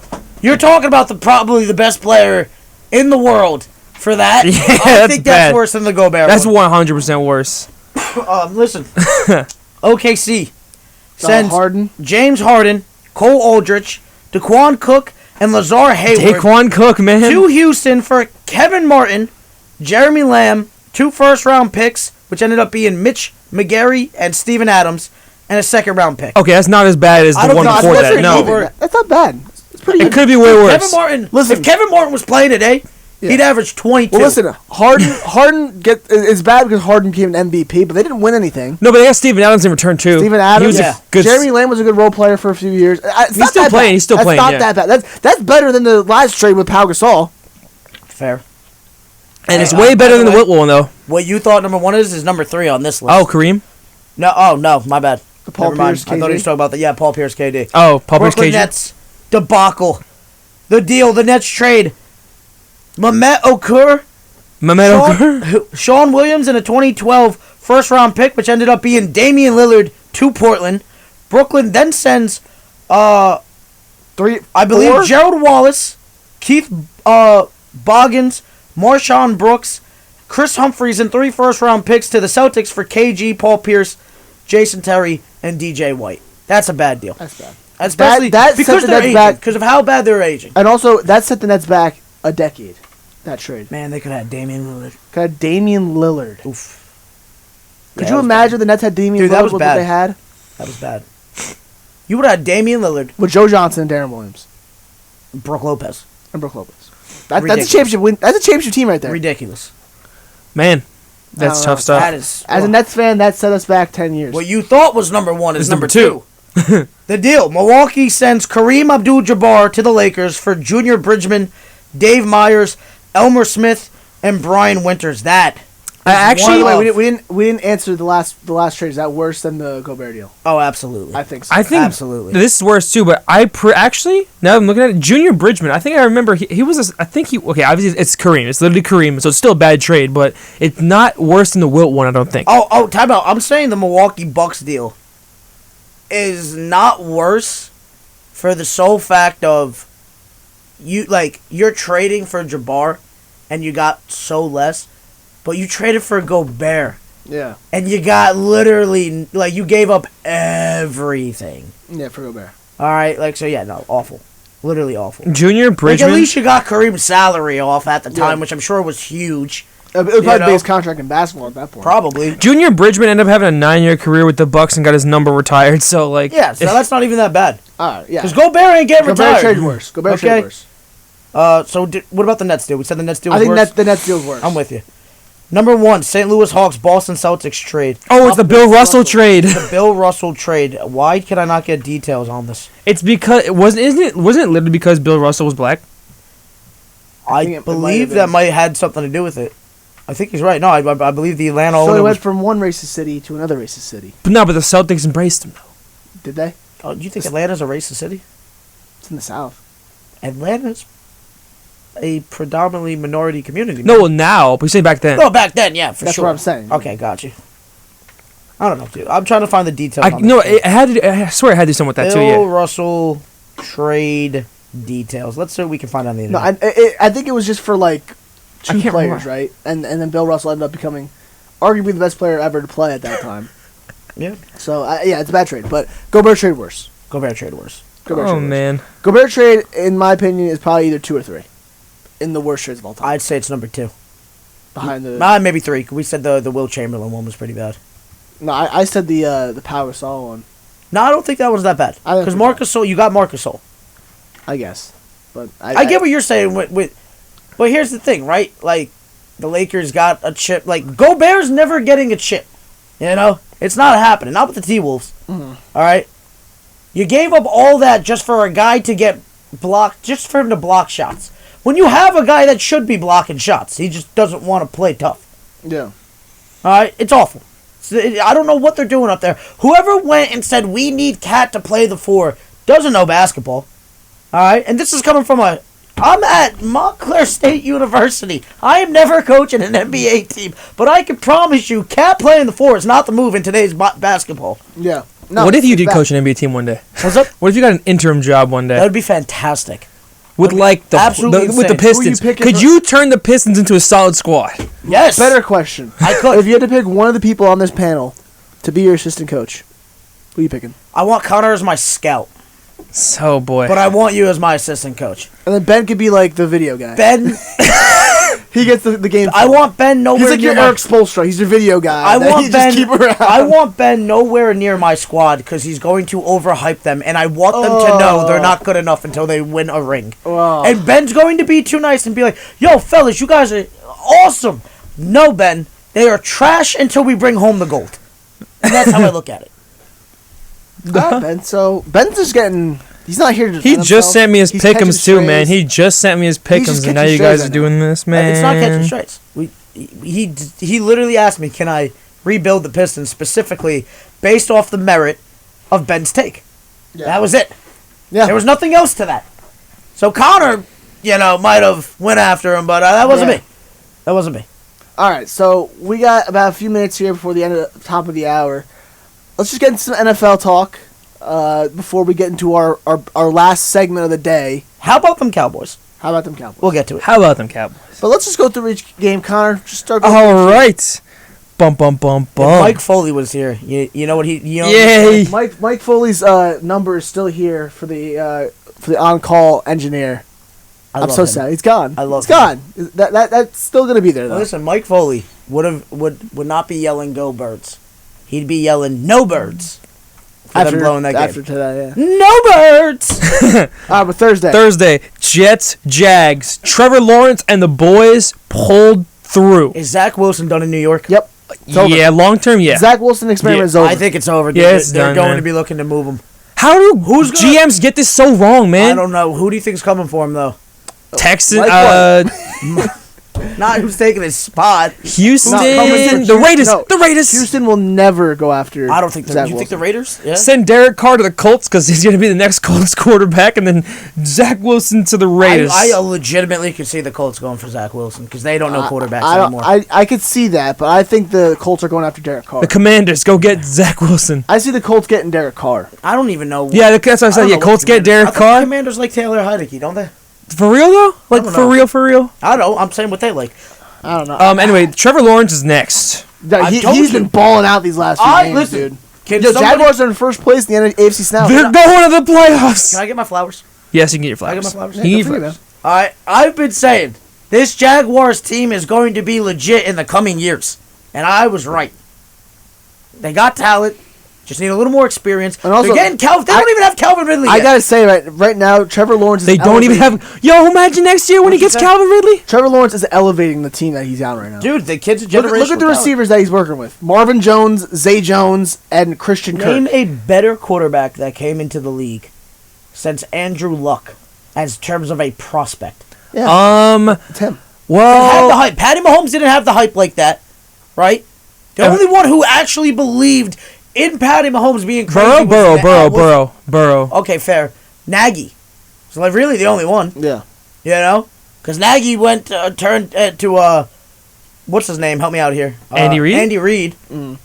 You're talking about probably the best player in the world for that. Yeah, I think that's worse than the Gobert. That's 100% worse. Listen. OKC sends Harden. James Harden, Cole Aldrich, Daquan Cook, and Lazar Hayward. Daquan Cook, man. To Houston for Kevin Martin, Jeremy Lamb, 2 first-round picks, which ended up being Mitch McGarry and Steven Adams, and a second-round pick. Okay, that's not as bad as the one before that. No. That's not bad. It's pretty It could be way worse. Kevin Martin, if Kevin Martin was playing today, he'd average 22. Well, listen, Harden it's bad because Harden became an MVP, but they didn't win anything. No, but they got Steven Adams in return too. Steven Adams, he was a good. Jeremy Lamb was a good role player for a few years. He's still playing. He's still playing. That's not that bad. That's better than the last trade with Pau Gasol. Fair. And it's way better than the Whitwell one, though. What you thought number 1 is number 3 on this list. Oh, Kareem? No, my bad. Paul Pierce, KD? I thought he was talking about Paul Pierce, KD. Oh, Paul Pierce, Brooklyn KD. Nets debacle. The deal, the Nets trade. Mehmet Okur. Sean Williams and a 2012 first-round pick, which ended up being Damian Lillard to Portland. Brooklyn then sends, I believe, Gerald Wallace, Keith Boggins, Marshawn Brooks, Chris Humphries, and 3 first-round picks to the Celtics for KG, Paul Pierce, Jason Terry, and DJ White. That's a bad deal. That's bad. Especially that because set the they're Nets aging. back. Because of how bad they're aging. And also, that set the Nets back a decade. That trade. Man, they could have had Damian Lillard. Could have Damian Lillard. Oof. Could Yeah, you that was imagine the Nets had Damian Dude, that Lillard was with bad. what they had? That was bad. You would have had Damian Lillard, With Joe Johnson and Darren Williams. Brooke Lopez. And Brook Lopez. That's a Ridiculous. championship win. That's a championship team right there. Ridiculous. Man, that's I don't tough know. stuff. That is. As a Nets fan, that set us back 10 years. What you thought was number one is It's number number two. The deal. Milwaukee sends Kareem Abdul-Jabbar to the Lakers for Junior Bridgman, Dave Myers, Elmer Smith, and Brian Winters. That. Actually, By the way, we didn't answer the last trade. Is that worse than the Gobert deal? Oh, absolutely. I think so. I think Absolutely. this is worse too. But actually, now that I'm looking at it, Junior Bridgman. I think I remember he was. Okay, obviously it's Kareem. It's literally Kareem, so it's still a bad trade, but it's not worse than the Wilt one. I don't think. Oh, time out. I'm saying the Milwaukee Bucks deal is not worse for the sole fact of you're trading for Jabbar and you got so less, but you traded for Gobert Yeah. and you got literally you gave up everything. Yeah, for Gobert. All right, awful. Literally awful. Junior Like Bridgman. at least you got Kareem's salary off at the time, Yeah. which I'm sure was huge. It was probably You the know? biggest contract in basketball at that point. Probably. Junior Bridgman ended up having a 9-year career with the Bucks and got his number retired. So Yeah, so that's not even that bad. All right, yeah. Because Gobert ain't getting Gobert retired. trade worse. Gobert Okay. trade worse. What about the Nets deal? We said the Nets deal I was think worse. the Nets deal's worse. I'm with you. Number one, St. Louis Hawks, Boston Celtics trade. oh, it's the Bill Russell trade. The Bill Russell trade. Why can I not get details on this? It's because it wasn't it literally because Bill Russell was black? I I, think it might believe have that been. might have had something to do with it. I think he's right. No, I believe the Atlanta So owner he went was, from one racist city to another racist city. But no, but the Celtics embraced him though. Did they? Oh, you think Atlanta's a racist city? It's in the South. Atlanta's a predominantly minority community. No, well, now, but you say back then. No, back then, yeah, for That's sure. what I'm saying. Okay, got you. I don't know, dude. I'm trying to find the details. I on no, this. I swear it had to do something with that too. Bill Yeah. Russell trade details. Let's see what we can find on the No, internet. I think it was just for like I two can't players, remember. right? And then Bill Russell ended up becoming arguably the best player ever to play at that time. Yeah. So yeah, it's a bad trade. But Gobert trade worse. Gobert trade worse. Gobert Oh trade worse. man. Gobert trade, in my opinion, is probably either 2 or 3 in the worst trades of all time. I'd say it's number 2. Behind the Maybe 3. We said the Will Chamberlain one was pretty bad. no, I said the Power Sol one. No, I don't think that was that bad. I don't Because think Marcus Sol, you got Marcus Sol. I guess, but I get what you're saying but here's the thing, right? Like, the Lakers got a chip. Like, Gobert's never getting a chip. You know? It's not happening. Not with the T-Wolves. Mhm. All right? You gave up all that just for a guy to get blocked, just for him to block shots. When you have a guy that should be blocking shots, he just doesn't want to play tough. Yeah. All right? It's awful. I don't know what they're doing up there. Whoever went and said, we need Cat to play the 4 doesn't know basketball. All right? And this is coming from I'm at Montclair State University. I am never coaching an NBA team, but I can promise you, Cat playing the 4 is not the move in today's basketball. Yeah. No, what if you it's did bad. coach an NBA team one day? What's up? What if you got an interim job one That day would be fantastic. with like the absolutely with the insane. Pistons? Who you picking Could for- you turn the Pistons into a solid squad? Yes. Better question. I could. If you had to pick one of the people on this panel to be your assistant coach, who are you picking? I want Connor as my scout, So boy. but I want you as my assistant coach. And then Ben could be like the video guy. Ben, He gets the game. I film. want Ben nowhere He's like near your my Eric Spoelstra. He's your video guy. I that want you Ben. just keep around. I want Ben nowhere near my squad because he's going to overhype them, and I want them to know they're not good enough until they win a ring. Wow. And Ben's going to be too nice and be like, "Yo, fellas, you guys are awesome." No, Ben, they are trash until we bring home the gold, and that's how I look at it. Alright, Ben. So Ben's just getting. He's not here to. He defend just himself. sent me his He's catching pick'ems too, man. strays. He just sent me his just pick'ems, and now catching you guys strays are right doing this, man. It's not catching straights. He literally asked me, "Can I rebuild the Pistons specifically based off the merit of Ben's take?" Yeah. That was it. Yeah. There was nothing else to that. So Connor, might have went after him, but that wasn't Yeah. me. That wasn't me. All right, so we got about a few minutes here before the end of the top of the hour. Let's just get into some NFL talk before we get into our last segment of the day. How about them Cowboys? How about them Cowboys? We'll get to it. How about them Cowboys? But let's just go through each game, Connor. Just start. All right. Bum bum bum If bum. Mike Foley was here, you know what he? You know Yay! Mike Foley's number is still here for the on-call engineer. I'm so sad. He's gone. I love He's gone. That's still gonna be there though. Listen, Mike Foley would not be yelling "Go Birds." He'd be yelling "No Birds" for them blowing that game. After today, yeah. No birds. But Thursday. Thursday, Jets, Jags, Trevor Lawrence and the boys pulled through. Is Zach Wilson done in New York? Yep. It's over. Yeah, long term, yeah. Zach Wilson experiment is over. I think it's over. Dude. Yeah, it's They're done, going man. to be looking to move him. How do Who's gonna- GMs get this so wrong, man? I don't know. Who do you think's coming for him though? Texas, Like Not who's taking his spot. Houston, coming to the Raiders, No, the Raiders. Houston will never go after. I don't think. Zach You think the Wilson. Raiders? Yeah. Send Derek Carr to the Colts because he's going to be the next Colts quarterback, and then Zach Wilson to the Raiders. I legitimately could see the Colts going for Zach Wilson because they don't know quarterbacks I anymore. I could see that, but I think the Colts are going after Derek Carr. The Commanders go get Zach Wilson. I see the Colts getting Derek Carr. I don't even know. Yeah, that's what I I said. don't Yeah, know Colts what get Commanders- Derek I thought Carr. Commanders like Taylor Heineke, don't they? For real though? Like don't for know. real, for real. I don't know. I'm saying what they like. I don't know. Anyway, Trevor Lawrence is next. He, told he's you. been balling out these last few games, Listen, dude. Can Yo, somebody- Jaguars are in first place in the AFC South. They're going to the playoffs. Can I get my flowers? Yes, you can get your Can I flowers. get my flowers? You can get Yeah, your good for you, flowers. man. All right. I've been saying this Jaguars team is going to be legit in the coming years, and I was right. They got talent. Just need a little more experience. And also, they're getting Calvin. They don't even have Calvin Ridley I yet. gotta say, right now, Trevor Lawrence is They don't even elevating- have. Yo, imagine next year when he What'd you gets say? Calvin Ridley. Trevor Lawrence is elevating the team that he's on right now. Dude, the kid's a Look generational at the talent. receivers that he's working with: Marvin Jones, Zay Jones, and Christian Name Kirk. a better quarterback that came into the league since Andrew Luck, as terms of a prospect. Yeah, it's him. Had the Well, hype. Patty Mahomes didn't have the hype like that, right? The only one who actually believed in Patty Mahomes being crazy Burrow. Okay, fair. Nagy. So like really the only one, Yeah. you know? Because Nagy went turned to what's his name? Help me out here. Andy Reid? Andy Reid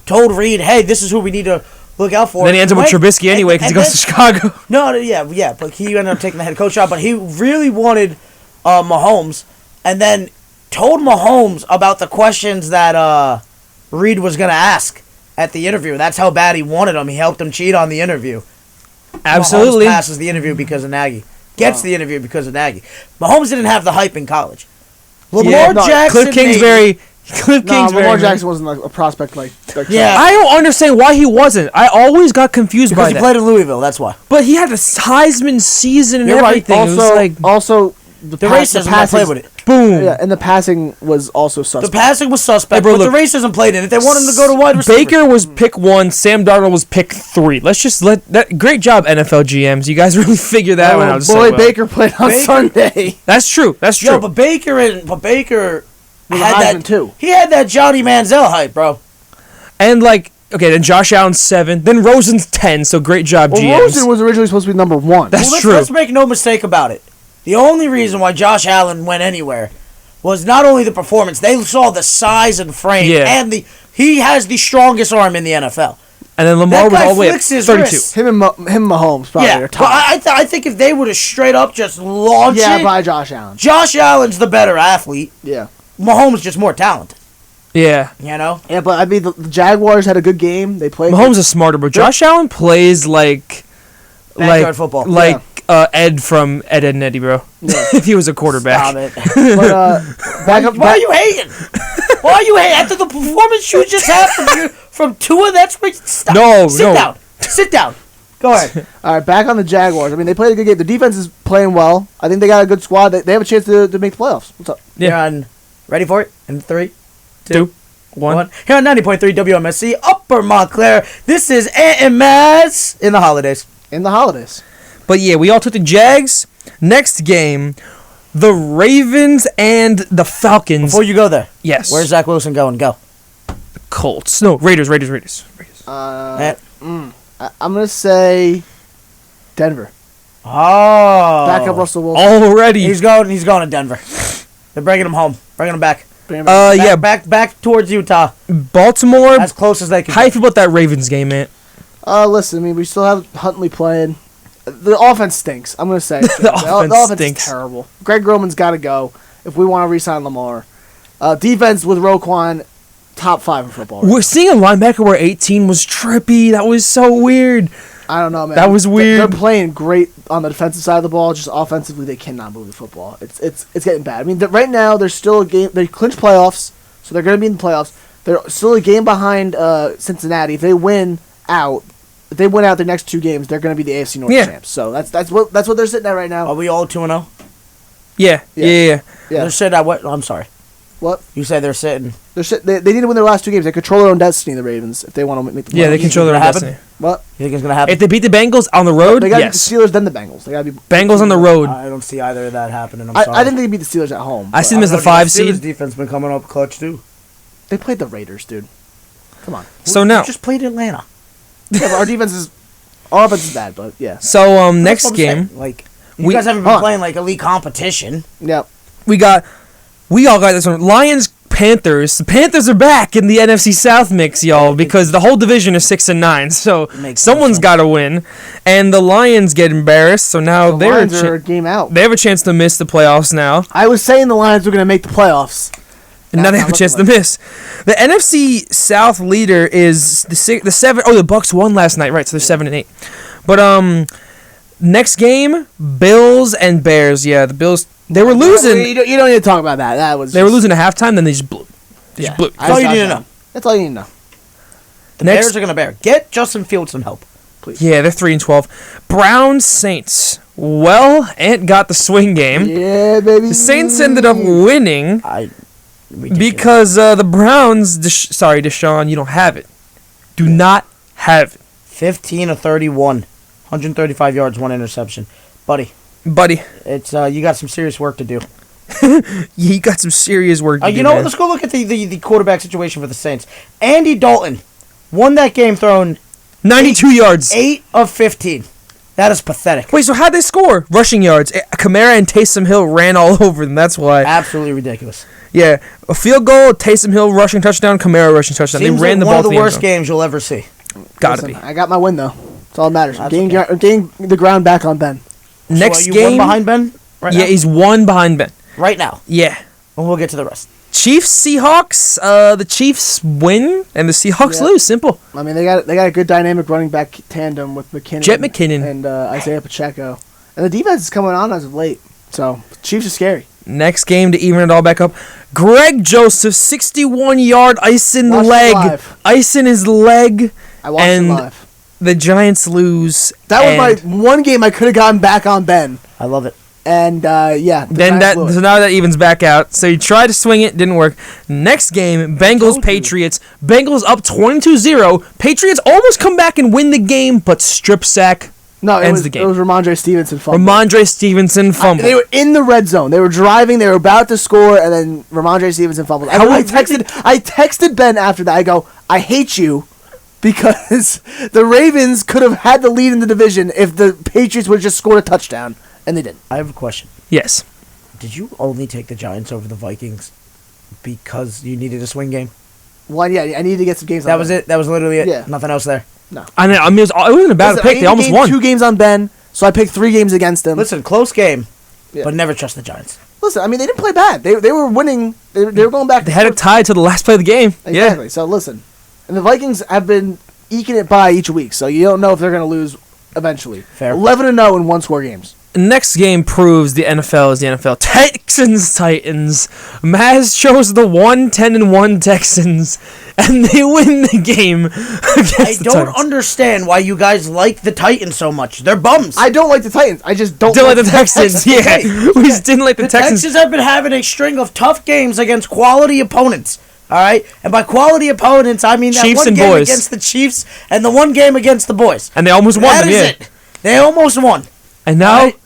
told Reid, "Hey, this is who we need to look out for." Then he ends up with Went- Trubisky anyway because he and goes to Chicago. No, yeah, but he ended up taking the head coach job. But he really wanted Mahomes, and then told Mahomes about the questions that Reid was gonna ask at the interview. That's how bad he wanted him. He helped him cheat on the interview. Absolutely. Mahomes passes the interview because of Nagy. Gets the interview because of Nagy. Mahomes didn't have the hype in college. Lamar no, Jackson. Cliff Kingsbury. Cliff No, Kingsbury. Lamar Jackson wasn't like a prospect like Yeah. I don't understand why he wasn't. I always got confused Because by he that. played in Louisville. That's why. But he had a Heisman season and You're right. everything. It was Also, like also the racism don't play with it. boom. Yeah, and the passing was also The suspect. passing was suspect, Hey, bro, but look. the racism played in it. They wanted him to go to wide receiver. Baker was pick 1. Sam Darnold was pick 3. Let's just let that. Great job, NFL GMs. You guys really figured that one out. so boy, well. Baker played on Baker- Sunday. That's true. That's true. Yo, but Baker Was a had Heisman that too. He had that Johnny Manziel hype, bro. And like, okay, then Josh Allen's 7. Then Rosen's 10. So great job, Well, GMs. Rosen was originally supposed to be number 1. That's Well, true. let's make no mistake about it. The only reason why Josh Allen went anywhere was not only the performance. They saw the size and frame, Yeah. and he has the strongest arm in the NFL. And then Lamar That was guy all the way at flicks his 32. wrist. him and Mahomes probably Yeah, are but top. I think if they would have straight up just launched it, by Josh Allen. Josh Allen's the better athlete. Yeah. Mahomes just more talented. Yeah. You know? Yeah, but I mean, the Jaguars had a good game. They played. Mahomes is smarter, but Josh Allen plays like Backyard football. Ed from Ed, Ed and Eddie, bro. If he was a quarterback. Stop it. But, back up. Why are you hating? Why are you hating? After the performance you just had from Tua, that's what. Stop. No, Sit no. down. Sit down. Go ahead. All right, back on the Jaguars. I mean, they played a good game. The defense is playing well. I think they got a good squad. They have a chance to make the playoffs. What's up? Yeah. You're on. Ready for it? In 3, 2, 1. Here on 90.3 WMSC, Upper Montclair. This is and Mazz in the holidays. In the holidays. But yeah, we all took the Jags. Next game, the Ravens and the Falcons. Before you go there, Yes. where's Zach Wilson going? Go. Colts? No, Raiders. Eh. I'm gonna say Denver. Oh. Back up Russell Wilson. Already. He's going to Denver. They're bringing him home. Bringing him back. Yeah, Back towards Utah. Baltimore. As close as they can. How you feel about that Ravens game, man? Listen, I mean, we still have Huntley playing. The offense stinks. I'm gonna say it. The offense stinks. is terrible. Greg Roman's got to go if we want to re-sign Lamar. Defense with Roquan top 5 in football. Right? We're seeing a linebacker wear 18 was trippy. That was so weird. I don't know, man. That was weird. They're playing great on the defensive side of the ball. Just offensively, they cannot move the football. It's getting bad. I mean, right now there's still a game. They clinched playoffs, so they're going to be in the playoffs. They're still a game behind Cincinnati. If they win out their next 2 games, they're going to be the AFC North champs. So that's what they're sitting at right now. Are we all 2-0? Yeah. They're sitting at what? I'm sorry. What? You say they're sitting. They need to win their last 2 games. They control their own destiny, the Ravens, if they want to make the playoffs. Yeah, they control their own happen? destiny. What? You think it's going to happen? If they beat the Bengals on the road, They got to yes. beat the Steelers, then the Bengals. They got to be Bengals on the road. I don't see either of that happening. I'm I sorry. didn't think they beat the Steelers at home. I see but them as the The 5 Steelers seed. defense been coming up clutch too. They played the Raiders, dude. Come on. So now, We just played Atlanta. Yeah, but our offense is bad, but yeah. so That's next what I'm game, saying. Like you guys haven't been hold on. playing like elite competition. Yeah. we all got this one. Lions, Panthers. The Panthers are back in the NFC South mix, y'all, because the whole division is 6-9. So Makes someone's sense. got to win, and the Lions get embarrassed. So now The Lions are a game out. they have a chance to miss the playoffs now, I was saying the Lions were going to make the playoffs. and now they have a That's chance not to miss. The NFC South leader is the 7. Oh, the Bucks won last night, right? So they're 7-8. But next game, Bills and Bears. Yeah, the Bills. They were losing. You don't need to talk about that. They were losing at halftime, then they just blew. They just blew. That's all you need to know. That's all you need to know. The Next- Bears are going to bear. Get Justin Fields some help. Yeah, they're 3-12. Browns Saints. Well, Ant got the swing game. Yeah, baby. The Saints ended up winning because the Browns. Deshaun, you don't have it. Do not have it, 15 of 31, 135 yards, 1 interception, buddy. It's you got some serious work to do. You got some serious work to do. You know what? man. Let's go look at the quarterback situation for the Saints. Andy Dalton won that game throwing 92 yards. 8 of 15. That is pathetic. Wait, so how'd they score? Rushing yards. Kamara and Taysom Hill ran all over them. That's why. Absolutely ridiculous. Yeah, a field goal, Taysom Hill rushing touchdown, Kamara rushing touchdown. Seems they ran like the one ball of the to end worst zone. games you'll ever see. Gotta Listen, be. I got my win, though. That's all that matters. That's Getting the ground back on Ben. Next So, you game. one behind Ben right yeah, now? he's 1 behind Ben. Right now. Yeah. And we'll get to the rest. Chiefs, Seahawks. The Chiefs win and the Seahawks Yeah. lose. Simple. I mean, they got a good dynamic running back tandem with McKinnon. Jet McKinnon. And Isaiah Pacheco. And the defense is coming on as of late. So, Chiefs are scary. Next game to even it all back up. Greg Joseph, 61-yard ice in the Watched it leg. live. Ice in his leg. I watched And it live. the Giants lose. That was and my one game I could have gotten back on Ben. I love it. And, yeah. the Then Giants blew it. so now that evens back out. So he tried to swing it, didn't work. Next game, Bengals told you. Patriots. Bengals up 22-0. Patriots almost come back and win the game, but strip sack No, it ends was, the game. it was Ramondre Stevenson fumble. Ramondre Stevenson fumble. They were in the red zone. They were driving. They were about to score, and then Ramondre Stevenson fumbled. I texted Ben after that. I go, I hate you, because the Ravens could have had the lead in the division if the Patriots would have just scored a touchdown, and they didn't. I have a question. Yes. Did you only take the Giants over the Vikings because you needed a swing game? One, yeah, I needed to get some games. That on was Ben. it. That was literally it. Yeah. Nothing else there. I mean, it wasn't a bad Listen, I pick. need They to almost gain won. 2 games on Ben, so I picked 3 games against him. Listen, close game, Yeah. but never trust the Giants. Listen, I mean, they didn't play bad. They were winning. They were going back. They had it tied to the last play of the game. Exactly. So listen, and the Vikings have been eking it by each week, so you don't know if they're going to lose eventually. Fair. 11-0 in 1-score games. Next game proves the NFL is the NFL. Titans. Mazz chose the 1-10-1 Texans, and they win the game against I the don't Titans. understand why you guys like the Titans so much. They're bums. I don't like the Titans. I just don't Didn't like like the Texans. Yeah, Okay. we just didn't like the Texans. Texans have been having a string of tough games against quality opponents. All right, and by quality opponents, I mean that Chiefs one and game boys. against the Chiefs and the one game against the boys. And they almost won That them. is Yeah, it. They almost won. and now Alright.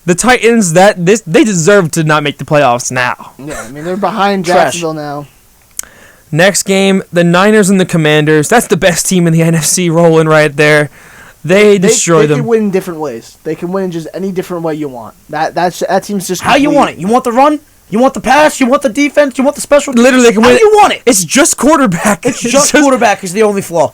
the Titans they deserve to not make the playoffs now. Yeah, I mean they're behind Trash. Jacksonville now. Next game, the Niners and the Commanders. That's the best team in the NFC rolling right there. They destroy they them. can win in different ways. They can win in just any different way you want. That team's just How you complete. want it? You want the run? You want the pass? You want the defense? You want the special? Literally, they can How win. do you want it? It's just quarterback. It's just quarterback is the only flaw.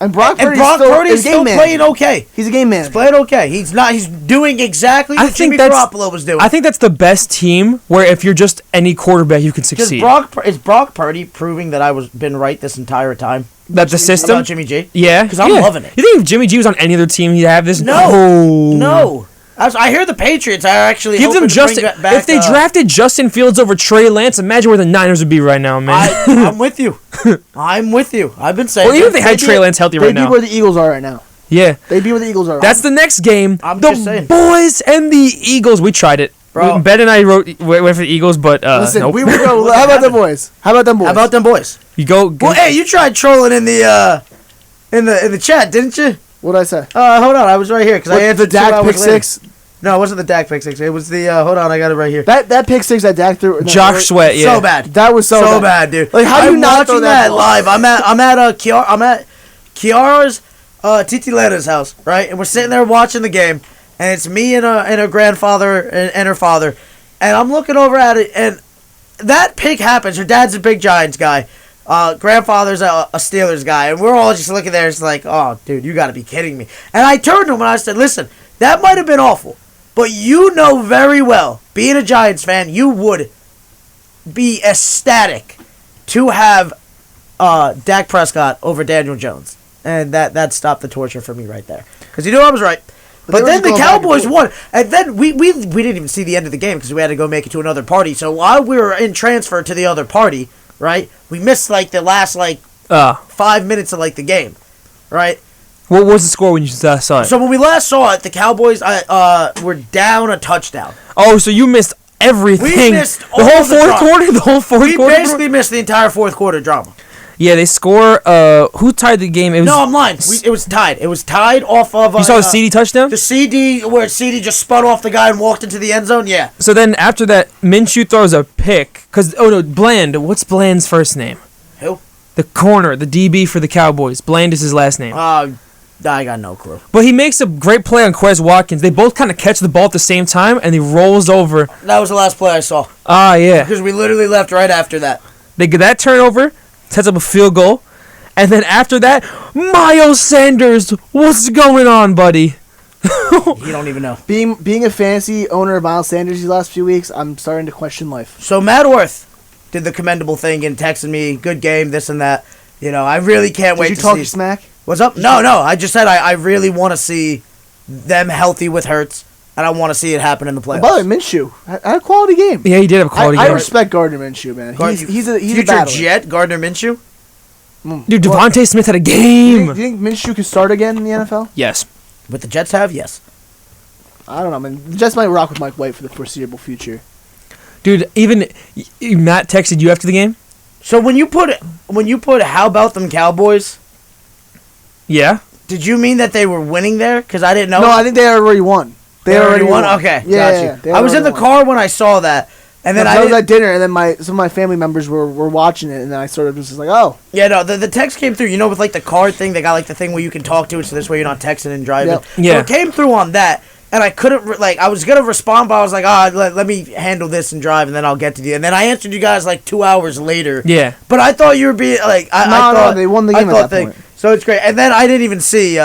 And Brock Purdy's still playing okay. He's a game manager. He's playing okay. He's not. He's doing exactly what Jimmy Garoppolo was doing. I think that's the best team where if you're just any quarterback, you can succeed. Is Brock Purdy proving that I was been right this entire time? That the system About Jimmy G? Yeah, because I'm loving it. You think if Jimmy G was on any other team, he'd have this? No. I hear the Patriots are actually give them Justin. If they drafted Justin Fields over Trey Lance, imagine where the Niners would be right now, man. I'm with you. I'm with you. I've been saying. Well, even if they had Trey Lance healthy right now, they'd be where the Eagles are right now. Yeah, they'd be where the Eagles are. That's the next game. I'm just saying. Boys and the Eagles. We tried it. Bro. Ben and I went for the Eagles, but listen, nope. we would go. How about them boys? How about them boys? You go. Well, hey, you tried trolling in the chat, didn't you? What did I say? Hold on, I was right here because I answered the Dak pick six. No, it wasn't the Dak pick six. It was the hold on, I got it right here. That pick six that Dak threw. Josh Sweat, yeah, so bad. That was so bad, dude. Like, how do you not throw watching that live? I'm at Kiara's Titi Lana's house, right? And we're sitting there watching the game, and it's me and her grandfather and her father, and I'm looking over at it, and that pick happens. Her dad's a big Giants guy. Grandfather's a Steelers guy, and we're all just looking there. It's like, oh, dude, you got to be kidding me. And I turned to him and I said, listen, that might have been awful, but you know very well, being a Giants fan, you would be ecstatic to have Dak Prescott over Daniel Jones. And that stopped the torture for me right there. Because you knew I was right. But then the Cowboys won. And then we didn't even see the end of the game because we had to go make it to another party. So while we were in transfer to the other party, right, we missed like the last 5 minutes of like the game, right? What was the score when you saw it? So when we last saw it, the Cowboys were down a touchdown. Oh, so you missed everything. We missed the whole fourth quarter. The whole fourth quarter. We basically missed the entire fourth quarter drama. Yeah, they score. Who tied the game? No, I'm lying. It was tied. It was tied off of. You saw the CD touchdown? The CD where CD just spun off the guy and walked into the end zone. Yeah. So then after that, Minshew throws a pick. Bland. What's Bland's first name? Who? The corner, the DB for the Cowboys. Bland is his last name. I got no clue. But he makes a great play on Quez Watkins. They both kind of catch the ball at the same time, and he rolls over. That was the last play I saw. Ah, yeah. Because we literally left right after that. They get that turnover, sets up a field goal, and then after that, Miles Sanders. What's going on, buddy? You don't even know. Being a fantasy owner of Miles Sanders these last few weeks, I'm starting to question life. So Matt Orth did the commendable thing and texted me, good game, this and that. You know, I really can't wait to see. Did you talk smack? What's up? No. I just said I really want to see them healthy with Hurts, and I want to see it happen in the playoffs. By the way, Minshew had a quality game. Yeah, he did have a quality game. I respect Gardner Minshew, man. He's a future battler. Jet, Gardner Minshew. Dude, Devontae Smith had a game. Do you think Minshew can start again in the NFL? Yes. What the Jets have, yes. I don't know, man. The Jets might rock with Mike White for the foreseeable future. Dude, even Matt texted you after the game? So when you put how about them Cowboys? Yeah. Did you mean that they were winning there? Because I didn't know. No, I think they already won. They already won. Okay, yeah, got you. I was in the car when I saw that, and then I was at dinner, and then some of my family members were watching it, and then I sort of was just like, oh. Yeah, no, the text came through. You know, with like the card thing, they got like the thing where you can talk to it, so this way you're not texting and driving. Yep. Yeah. So it came through on that, and I couldn't I was gonna respond, but I was like, let me handle this and drive, and then I'll get to you. And then I answered you guys like 2 hours later. Yeah. But I thought you were being like, I thought they won the game at that point. So it's great. And then I didn't even see.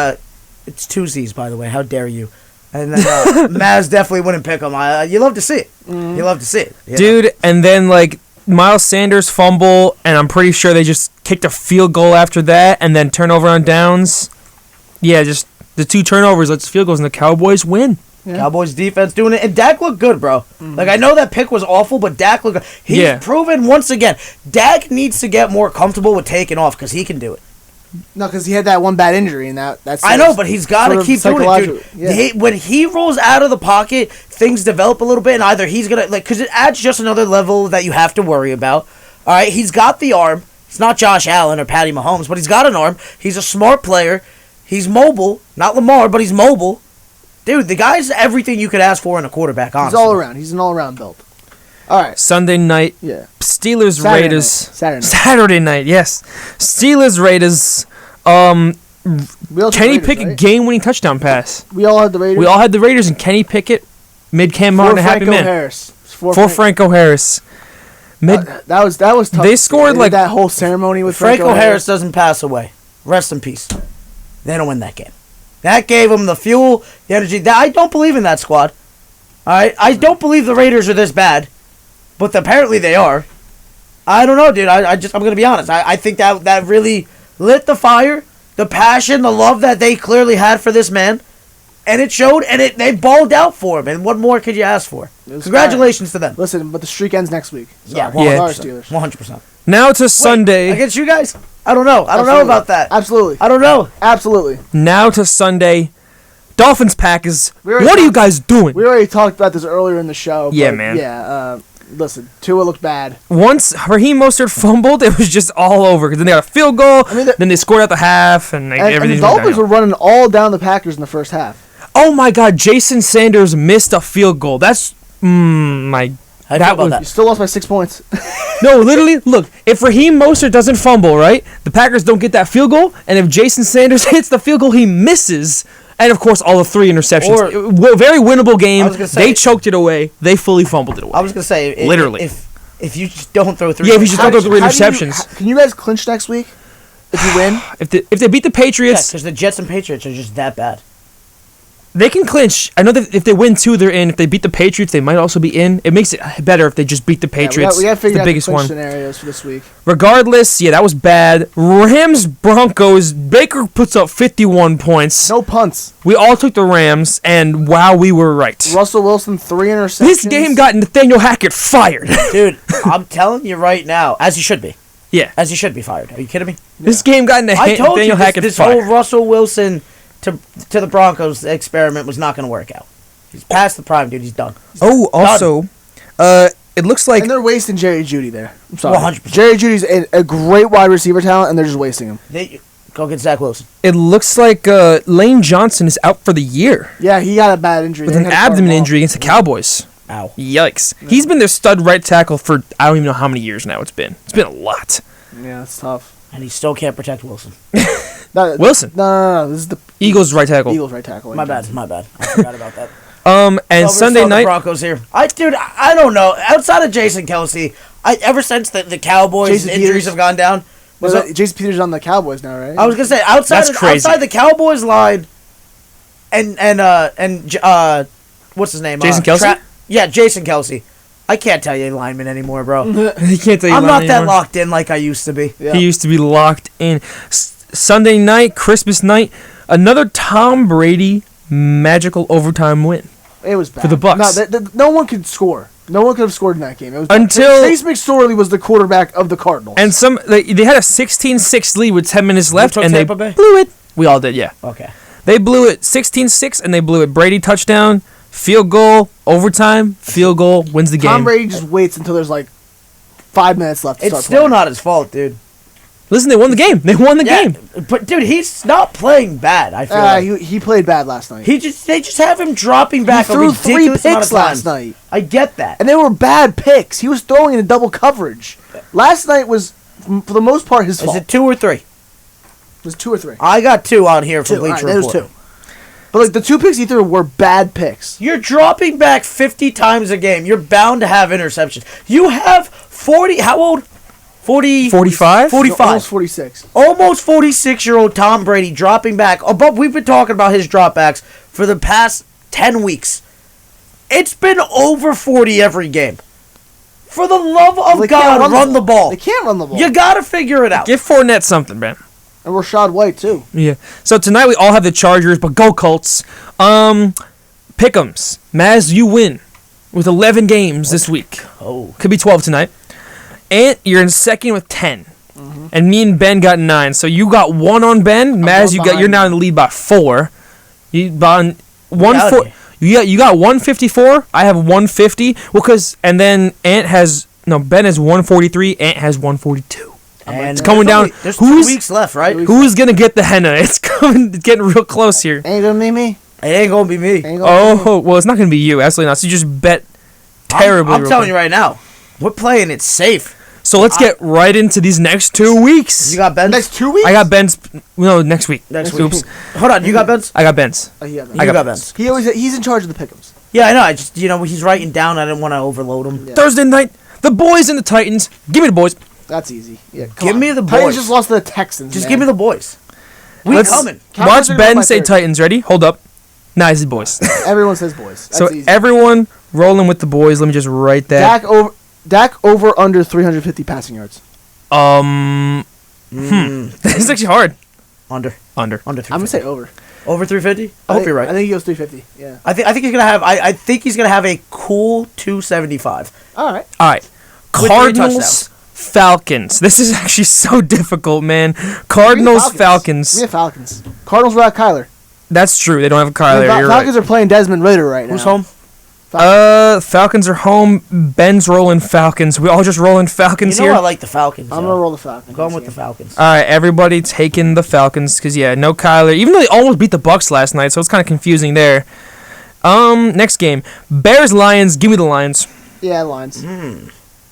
It's Tuesdays, by the way. How dare you? And then Mazz definitely wouldn't pick him. You love to see it. You love to see it. Dude, and then like Miles Sanders fumble, and I'm pretty sure they just kicked a field goal after that, and then turnover on downs. Yeah, just the 2 turnovers, let's field goals, and the Cowboys win. Yeah. Cowboys defense doing it, and Dak looked good, bro. Mm-hmm. Like, I know that pick was awful, but Dak looked good. He's proven once again, Dak needs to get more comfortable with taking off because he can do it. No, because he had that one bad injury, and that's. I know, but he's got to keep doing it, dude. Yeah. When he rolls out of the pocket, things develop a little bit, and either he's gonna because it adds just another level that you have to worry about. All right, he's got the arm. It's not Josh Allen or Patty Mahomes, but he's got an arm. He's a smart player. He's mobile, not Lamar, but he's mobile. Dude, the guy's everything you could ask for in a quarterback. Honestly, he's all around. He's an all-around build. All right. Sunday night. Yeah. Steelers Saturday Raiders. Night. Saturday night. Yes. Steelers Raiders. Kenny Pickett game-winning touchdown pass. We all had the Raiders. We all had the Raiders, and Kenny Pickett mid-Cam Martin, a happy man. Harris. For Franco Harris. That was tough. They scored like that whole ceremony with Franco Harris doesn't pass away. Rest in peace. they don't win that game. That gave them the fuel, the energy. I don't believe in that squad. All right, I don't believe the Raiders are this bad, but apparently they are. I don't know, dude. I'm gonna be honest. I think that really lit the fire, the passion, the love that they clearly had for this man, and it showed. And they balled out for him. And what more could you ask for? Congratulations to them. Listen, but the streak ends next week. Sorry. Yeah, Steelers. 100%. Now to Sunday. Against you guys? I don't know. I don't know about that. Absolutely. I don't know. Absolutely. Now to Sunday. Dolphins Packers. We What are you guys doing? We already talked about this earlier in the show. Yeah, but man. Yeah, listen, Tua looked bad. Once Raheem Mostert fumbled, it was just all over. Because then they got a field goal, then they scored at the half, and everything. And the Dolphins were running all down the Packers in the first half. Oh my God, Jason Sanders missed a field goal. That's my. How'd you feel about that? You still lost by 6 points. No, literally, look, if Raheem Mostert doesn't fumble, right, the Packers don't get that field goal, and if Jason Sanders hits the field goal, he misses. And, of course, all the 3 interceptions. Very winnable game. They choked it away. They fully fumbled it away. I was going to say, literally. If you just don't throw 3 Yeah, if you just don't throw 3 interceptions. Can you guys clinch next week if you win? If they beat the Patriots. because the Jets and Patriots are just that bad. They can clinch. I know that if they win 2, they're in. If they beat the Patriots, they might also be in. It makes it better if they just beat the Patriots. We got to figure out the clinch one. scenarios for this week. Regardless, yeah, that was bad. Rams Broncos. Baker puts up 51 points. No punts. We all took the Rams, and wow, we were right. Russell Wilson 3 interceptions. This game got Nathaniel Hackett fired. Dude, I'm telling you right now, as he should be. Yeah. As he should be fired. Are you kidding me? This game got I told Nathaniel you Hackett this fired. whole Russell Wilson to the Broncos experiment was not going to work out. He's past the prime, dude. He's done. Also, it looks like... And they're wasting Jerry Jeudy there. I'm sorry. 100%. Jerry Judy's a great wide receiver talent, and they're just wasting him. Go get Zach Wilson. It looks like Lane Johnson is out for the year. Yeah, he got a bad injury. With an abdomen injury against the Cowboys. Ow. Yikes. Yeah. He's been their stud right tackle for I don't even know how many years now it's been. It's been a lot. Yeah, it's tough. And he still can't protect Wilson. Wilson? No. This is the Eagles right tackle. Eagles right tackle. My bad. I forgot about that. And Sunday night... Broncos here. I don't know. Outside of Jason Kelsey, ever since the Cowboys injuries have gone down... Jason Peters on the Cowboys now, right? I was going to say, outside the Cowboys line and what's his name? Jason Kelsey? Yeah, Jason Kelsey. I can't tell you lineman anymore, bro. He can't tell you I'm not that anymore. locked in like I used to be. Yeah. He used to be locked in. Sunday night, Christmas night, another Tom Brady magical overtime win. It was bad. For the Bucks. No, no one could score. No one could have scored in that game. It was until Trace McSorley was the quarterback of the Cardinals. And they had a 16-6 lead with 10 minutes left, and they Bay? blew it. We all did, yeah. Okay. They blew it 16-6, and they blew it. Brady touchdown, field goal, overtime, field goal, wins the game. Tom Brady just waits until there's like 5 minutes left to start It's still playing. not his fault, dude. Listen, they won the game. They won the game. But dude, he's not playing bad. I feel like he played bad last night. they just have him dropping back. He threw a 3 ridiculous amount picks of times. last night. I get that. And they were bad picks. He was throwing in double coverage. Last night was, for the most part, his fault. Is it 2 or 3? It was 2 or 3. I got 2 on here from 2. Bleacher There's Report. 2. But like the 2 picks he threw were bad picks. You're dropping back 50 times a game. You're bound to have interceptions. You have 40. How old? 40. 45? 45. Almost 46. Almost 46-year-old Tom Brady dropping back. But we've been talking about his dropbacks for the past 10 weeks. It's been over 40 every game. For the love of God, run the ball. They can't run the ball. You got to figure it out. Give Fournette something, man. And Rashad White, too. Yeah. So tonight we all have the Chargers, but go Colts. Pick'ems. Mazz, you win with 11 games this week. Oh. Could be 12 tonight. And you're in second with 10. Mm-hmm. And me and Ben got 9. So you got 1 on Ben. Mazz, you're now in the lead by 4. You got 154. I have 150. And then Ben has 143. Ant has 142. And it's coming down. There's 2 weeks left, right? Who's gonna get the henna? It's getting real close here. Ain't gonna be me. It ain't gonna be me. Well, it's not gonna be you. Absolutely not. So you just bet terribly. I'm telling you right now, we're playing it safe. So let's get right into these next 2 weeks. You got Ben's? Next 2 weeks? I got Ben's. No, next week. Next Oops. week. Hold on, you got Ben's? I got Ben's. Yeah, I got Ben's. He's in charge of the pick'ems. Yeah, I know. I just he's writing down. I didn't want to overload him. Yeah. Thursday night, the boys and the Titans. Give me the boys. That's easy. Yeah, Give me the Titans boys. just lost to the Texans. Just man. give me the boys. We let's coming. Cowboys watch are gonna Ben play say third. Titans. Ready? Hold up. Nah, it's the boys. Everyone says boys. That's So easy. everyone rolling with the boys. Let me just write that. Dak over under 350 passing yards. This is actually hard. Under 350. I'm gonna say over. Over 350. I hope you're right. I think he goes 350. Yeah. I think he's gonna have. I think he's gonna have a cool 275. All right. All right. three Cardinals, touchdowns. Falcons. This is actually so difficult, man. Cardinals, Falcons. We have Falcons. Cardinals without Kyler. That's true. They don't have a Kyler. You're Falcons right. are playing Desmond Ritter right now. Who's home? Falcons are home. Ben's rolling Falcons. We all just rolling Falcons You know here. I like the Falcons. I'm gonna roll the Falcons. I'm going with the Falcons. All right, everybody taking the Falcons because no Kyler. Even though they almost beat the Bucks last night, so it's kind of confusing there. Next game, Bears Lions. Give me the Lions. Yeah, Lions.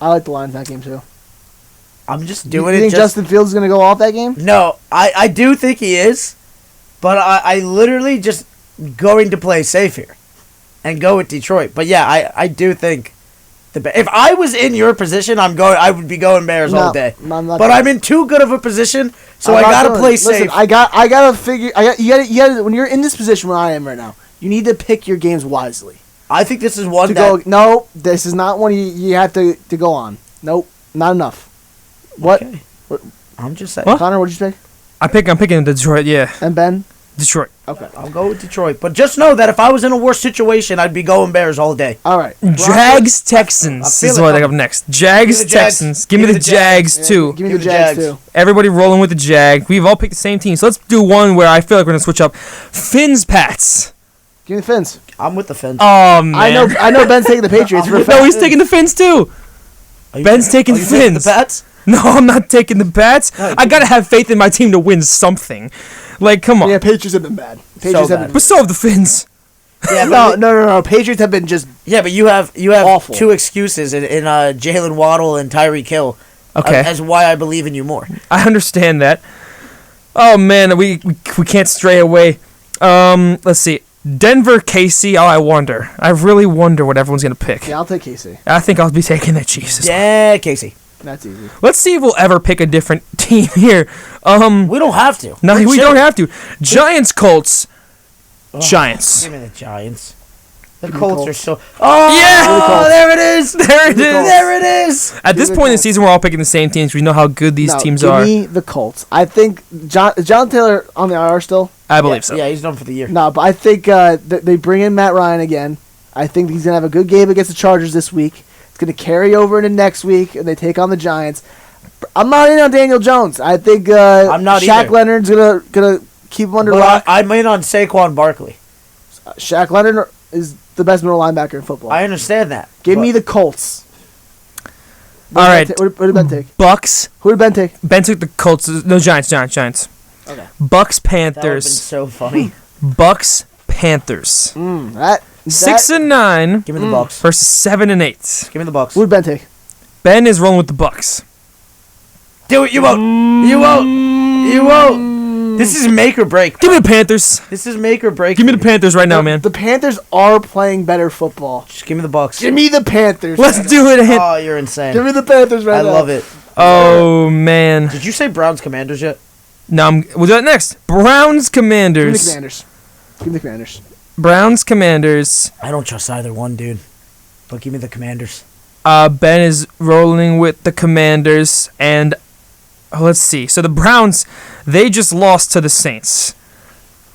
I like the Lions in that game too. I'm just You doing think it. Justin Fields is gonna go off that game? No, I do think he is, but I literally just going to play safe here, and go with Detroit. But yeah, I do think if I was in your position, I would be going Bears all day. I'm not But doing I'm in too good of a position, so I'm I not gotta doing play it. safe. Listen, I gotta figure. You gotta. When you're in this position where I am right now, you need to pick your games wisely. I think this is one To that go. No, this is not one you have to go on. Nope, not enough. What? Okay. I'm just saying. What? Connor, what'd you say? I'm picking Detroit. Yeah, And Ben? Detroit. Okay. I'll go with Detroit, but just know that if I was in a worse situation, I'd be going Bears all day. All right. Jags Texans I feel is it what I got coming. next. Jags Give me the Jags. Texans. Give me the Jags too. Give me Give the me the Jags Jags. too. Everybody rolling with the Jag. We've all picked the same team, so let's do one where I feel like we're gonna switch up. Finns Pats. Give me the Finns. I'm with the Finns. Oh man. I know. Ben's taking the Patriots for a fact. No, he's taking the Finns too. Ben's taking Are you taking the Finns. Pats? No, I'm not taking the Pats. No, I gotta have faith in my team to win something. Like, come on. Yeah, Patriots have been bad. Patriots have bad. been. But so have the Finns. Yeah, No. Patriots have been just. Yeah, but you have Awful. two excuses in Jalen Waddle and Tyreek Hill. Okay. As why I believe in you more. I understand that. Oh man, we can't stray away. Let's see. Denver, KC. Oh, I wonder. I really wonder what everyone's gonna pick. Yeah, I'll take KC. I think I'll be taking that. Jesus. Yeah, Casey. That's easy. Let's see if we'll ever pick a different team here. We don't have to. No, We're we chilling. don't have to. Giants, Colts. Giants. Give me the Giants. The Give me Colts Colts. are so. Oh, Yeah! there it is. There it Give me is. Colts. There it is. At this Give me point in the Colts. season, we're all picking the same teams. We know how good these No, teams give are. me the Colts. I think John Taylor on the IR still. I believe so. Yeah, he's done for the year. No, but I think they bring in Matt Ryan again. I think he's gonna have a good game against the Chargers this week. It's gonna carry over into next week, and they take on the Giants. I'm not in on Daniel Jones. I think I'm not Shaq either. Leonard's gonna keep him under But lock. I'm in on Saquon Barkley. Shaq Leonard is the best middle linebacker in football. I understand that. Give but me the Colts. All right. What did Ben take? Bucks. Who did Ben take? Ben took the Colts. No, Giants. Okay. Bucks, that would have been Panthers. so funny. Bucks, Panthers. That 6-9 Give me the Bucks. versus 7-8. Give me the Bucks. Who did Ben take? Ben is rolling with the Bucks. Do it. You won't. You won't. You won't. This is make or break. Give me the Panthers. This is make or break. Give me the Panthers right now, man. The Panthers are playing better football. Just give me the Bucks. Give me the Panthers. Let's do it. Oh, you're insane. Give me the Panthers right I now. love it. Oh man. Did you say Browns Commanders yet? No, we'll do that next. Browns, Give me the Commanders. Commanders. Give me the Commanders. Browns, Commanders. I don't trust either one, dude. But give me the Commanders. Ben is rolling with the Commanders, and let's see. So the Browns, they just lost to the Saints,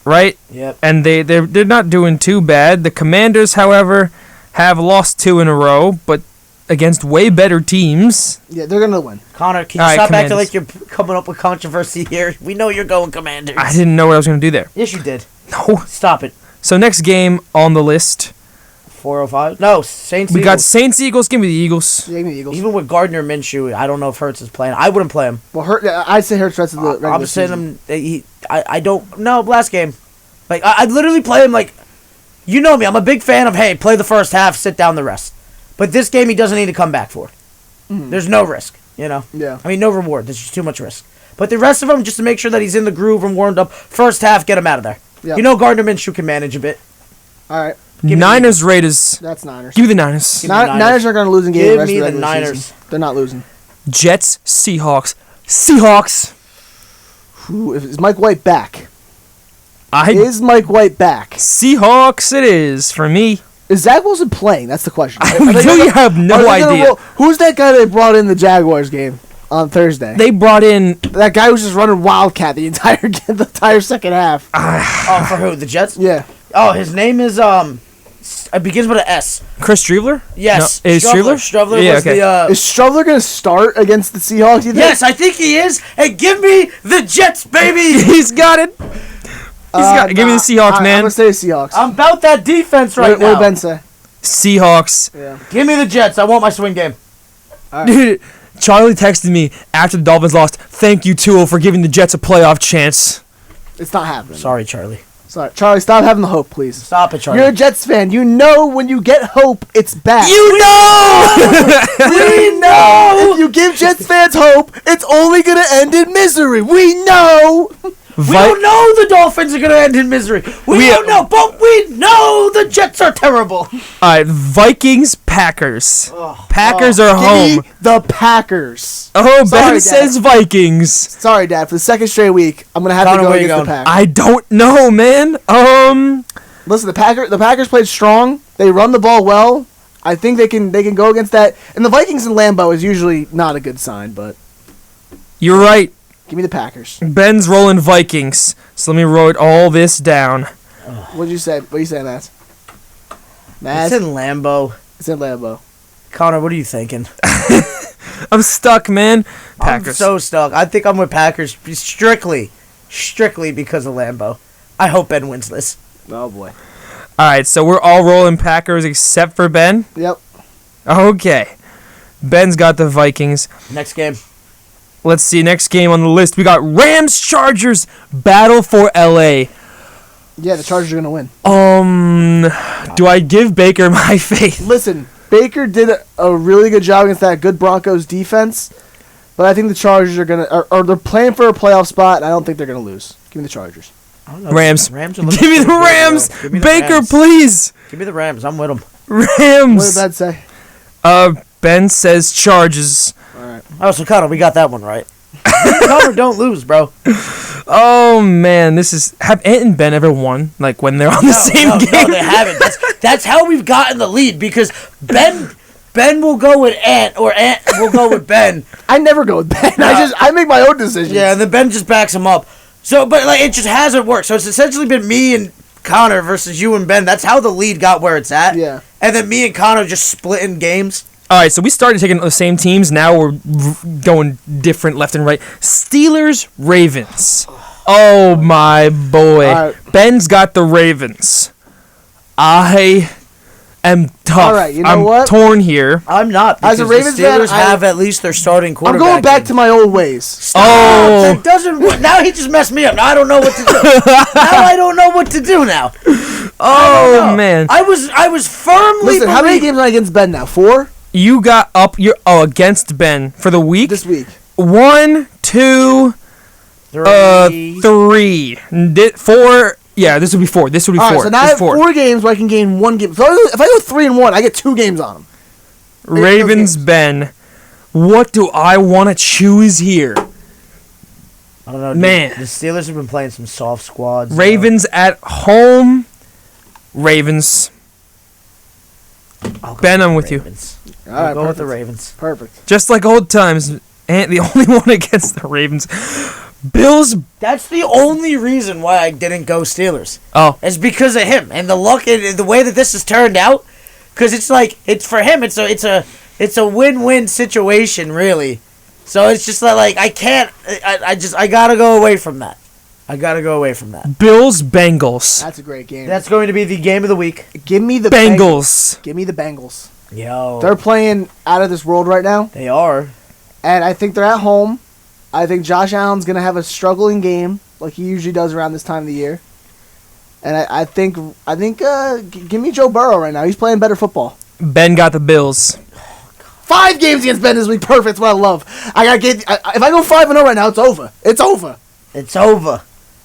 right? Yep. And they're not doing too bad. The Commanders, however, have lost 2 in a row, but against way better teams. Yeah, they're gonna win. Connor, can you All right, stop acting Commanders. like you're coming up with controversy here? We know you're going Commanders. I didn't know what I was going to do there. Yes, you did. No. Stop it. So next game on the list, 405? No, Saints. we got Eagles. Saints, Eagles. Give me the Eagles. Yeah, give me the Eagles. Even with Gardner Minshew, I don't know if Hurts is playing. I wouldn't play him. Well, I'd say Hurts rest of the regular I'm saying season. him. I don't. No, last game. Like I'd literally play him. Like, you know me. I'm a big fan of play the first half, sit down the rest. But this game, he doesn't need to come back for. There's no risk. You know. Yeah. I mean, no reward. There's just too much risk. But the rest of them, just to make sure that he's in the groove and warmed up. First half, get him out of there. Yeah. You know, Gardner Minshew can manage a bit. All right. Give me Niners, Raiders. That's Niners. Give me the Niners. Give me the Niners. Niners are gonna lose in game Give the rest me of the the regular Niners. season. They're not losing. Jets, Seahawks. Seahawks. Is Mike White back? Is Mike White back? Seahawks it is for me. Is Zach Wilson playing? That's the question. I really have no idea. Who's that guy they brought in the Jaguars game on Thursday? They brought in that guy who was just running Wildcat the entire second half. Oh, for who? The Jets? Yeah. Oh, his name is it begins with an S. Chris Streveler? Yes. No, is Streveler? Streveler Yeah, was okay. Is Streveler going to start against the Seahawks, you think? Yes, I think he is. And give me the Jets, baby. He's got it. Give me the Seahawks, man. I'm going to say Seahawks. I'm about that defense now. What did Ben say? Seahawks. Yeah. Give me the Jets. I want my swing game. Right. Dude, Charlie texted me after the Dolphins lost, "Thank you, Tua, for giving the Jets a playoff chance." It's not happening. Sorry, Charlie. Sorry. Charlie, stop having the hope, please. Stop it, Charlie. You're a Jets fan. You know when you get hope, it's bad. You know! We know! If you give Jets fans hope, it's only going to end in misery. We know! We don't know the Dolphins are going to end in misery. We don't know, but we know the Jets are terrible. Alright, Vikings, Packers. Packers are home. Give me the Packers. Oh, Sorry, Ben Dad. says Vikings. Sorry, Dad. For the second straight week, I'm going to have Connor, to go where you against the going? Packers. I don't know, man. Listen, the Packers played strong. They run the ball well. I think they can go against that. And the Vikings in Lambeau is usually not a good sign, but You're right. give me the Packers. Ben's rolling Vikings. So let me write all this down. What'd you say? What are you saying, Matt? Matt? It's in Lambeau. It's in Lambeau. Connor, what are you thinking? I'm stuck, man. I'm Packers. so stuck. I think I'm with Packers strictly because of Lambeau. I hope Ben wins this. Oh, boy. Alright, so we're all rolling Packers except for Ben? Yep. Okay. Ben's got the Vikings. Next game. Let's see, next game on the list. We got Rams Chargers battle for LA. Yeah, the Chargers are going to win. Do I give Baker my faith? Listen, Baker did a really good job against that good Broncos defense, but I think the Chargers are going to, or they're playing for a playoff spot, and I don't think they're going to lose. Give me the Chargers. I don't know. Rams. Rams are Give looking me the pretty good, Rams. bro. Give me the Baker, Rams. please. Give me the Rams. I'm with them. What Rams. did Ben say? Ben says Chargers. All right. Oh, so Connor, we got that one right. Connor, don't lose, bro. Oh man, have Ant and Ben ever won? Like when they're on the same game? No, they haven't. That's how we've gotten the lead because Ben will go with Ant or Ant will go with Ben. I never go with Ben. I make my own decisions. Yeah, and then Ben just backs him up. So, but like it just hasn't worked. So it's essentially been me and Connor versus you and Ben. That's how the lead got where it's at. Yeah. And then me and Connor just splitting games. All right, so we started taking the same teams. Now we're going different left and right. Steelers, Ravens. Oh my boy. All right. Ben's got the Ravens. I am tough. All right, you know I'm what? torn here. I'm not. As a because Ravens the Steelers fan, have at least their starting I'm quarterback. going back in. to my old ways. Stop. Oh. That doesn't. Now he just messed me up. Now I don't know what to do. Now I don't know what to do now. Oh man. I was firmly. Listen, how many games am I against Ben now? 4? You got up against Ben for the week. This week. 1, 2, 3. 4. Yeah, this would be 4. This would be 4. All right, so now I This have is 4 games where I can gain 1 game. So if I go 3-1, I get 2 games on them. Ravens, games. Ben. What do I want to choose here? I don't know, dude. Man. The Steelers have been playing some soft squads. Ravens at home. Ravens. I'll go Ben, with I'm the with you. Ravens. All I'll right, go with the perfect. Ravens. Perfect. Just like old times. And the only one against the Ravens. Bills. That's the only reason why I didn't go Steelers. Oh. It's because of him and the luck and the way that this has turned out. Because it's like it's for him. It's a win-win situation, really. So it's just like I can't. I gotta go away from that. Bills, Bengals. That's a great game. That's going to be the game of the week. Give me the Bengals. Give me the Bengals. Yo, They're playing out of this world right now, they are. and I think they're at home. I think Josh Allen's going to have a struggling game like he usually does around this time of the year. And I think give me Joe Burrow right now. He's playing better football. Ben got the Bills. 5 games against Ben this week. Perfect. That's what I love. If I go 5-0 right now, it's over. It's over. It's over.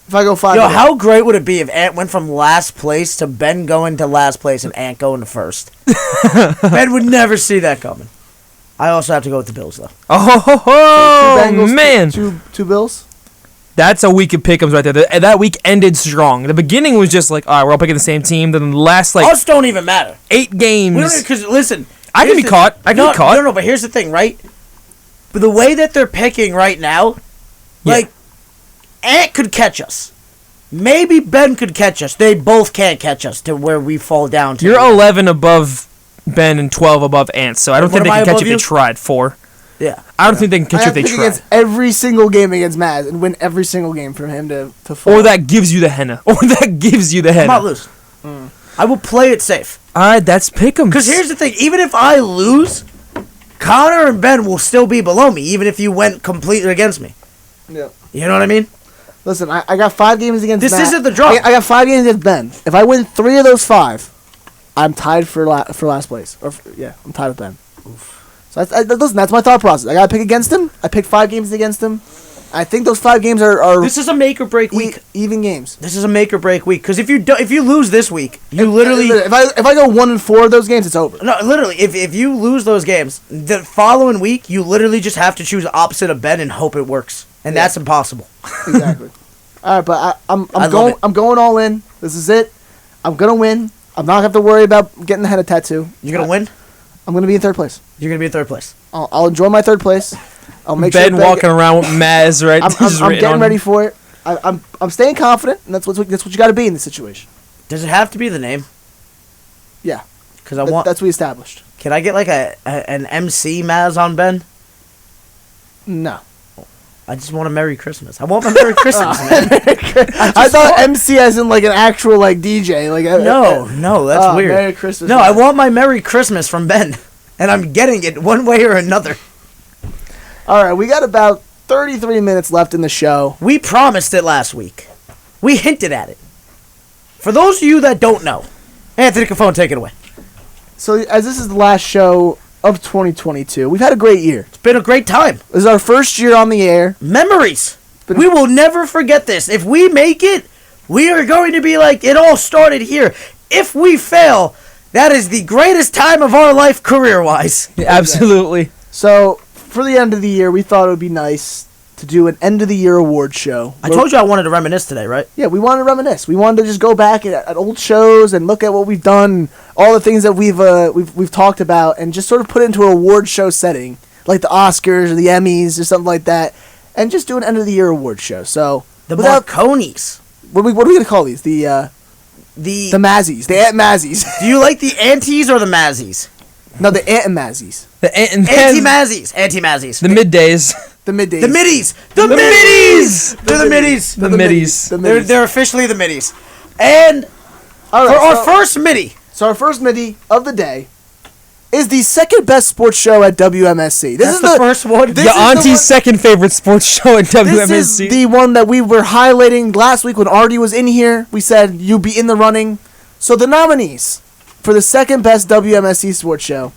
If I go 5-0. Yo, how great would it be if Ant went from last place to Ben going to last place and Ant going to first? Ben would never see that coming. I also have to go with the Bills, though. Oh, Two Bengals, man. Two Bills? That's a week of pick'ems right there. That week ended strong. The beginning was just like, all right, we're all picking the same team. Then the last Us don't even matter. 8 games. Because listen, I can be caught. I can be caught. No, but here's the thing, right? But the way that they're picking right now, like, Ant could catch us. Maybe Ben could catch us. They both can't catch us to where we fall down to. You're 11 above Ben and 12 above Ant, so I don't think they can catch you if they tried. 4. Yeah. I don't think they can catch you if they try. against every single game against Mazz and win every single game for him to fall. Or that gives you the henna. I'm not losing. I will play it safe. All right, that's pick'ems. Because here's the thing. Even if I lose, Connor and Ben will still be below me, even if you went completely against me. Yeah. You know what I mean? Listen, I got 5 games against This Matt. isn't the draw. I got 5 games against Ben. If I win 3 of those 5, I'm tied for last place. I'm tied with Ben. So listen, that's my thought process. I got to pick against him. I picked 5 games against him. I think those 5 games are This is a make or break week. Even games. This is a make or break week. Because if you lose this week, you literally... If I go 1-4 of those games, it's over. No, literally, if you lose those games, the following week, you literally just have to choose opposite of Ben and hope it works. And that's impossible. Exactly. All right, but I'm going all in. This is it. I'm gonna win. I'm not gonna have to worry about getting the henna tattoo. You're gonna win? I'm gonna be in 3rd place. You're gonna be in 3rd place. I'll enjoy my 3rd place. I'll make Ben sure walking around with Mazz, right? I'm getting ready for it. I'm staying confident, and that's what you got to be in this situation. Does it have to be the name? Yeah. Because that's what we established. Can I get like an MC Mazz on Ben? No. I just want a Merry Christmas. I want my Merry Christmas, man. I thought MC as in like an actual like DJ. Like no, that's weird. Merry Christmas. No, I want my Merry Christmas from Ben, and I'm getting it one way or another. All right, we got about 33 minutes left in the show. We promised it last week. We hinted at it. For those of you that don't know, Anthony Cafone, take it away. So as this is the last show of 2022, we've had a great year. It's been a great time. This is our first year on the air. Memories. We will never forget this. If we make it, we are going to be like, it all started here. If we fail, that is the greatest time of our life career-wise. Yeah, absolutely. So for the end of the year, we thought it would be nice to do an end-of-the-year award show. I told you I wanted to reminisce today, right? Yeah, we wanted to reminisce. We wanted to just go back at old shows and look at what we've done, all the things that we've talked about, and just sort of put it into an award show setting, like the Oscars or the Emmys or something like that, and just do an end-of-the-year award show. So the Marconis. What are we going to call these? The Mazzies. The Aunt Mazzies. Do you like the aunties or the Mazzies? No, the Aunt and Mazzies. The Anti-Mazzies. Anti-Mazzies. The middays. The middays. The middies. The middies. They're the middies. The middies. They're officially the middies. And for our first midi. So our first midi of the day is the second best sports show at WMSC. This is the first one. Your auntie's second favorite sports show at WMSC. This is the one that we were highlighting last week when Artie was in here. We said you'd be in the running. So the nominees for the second best WMSC sports show: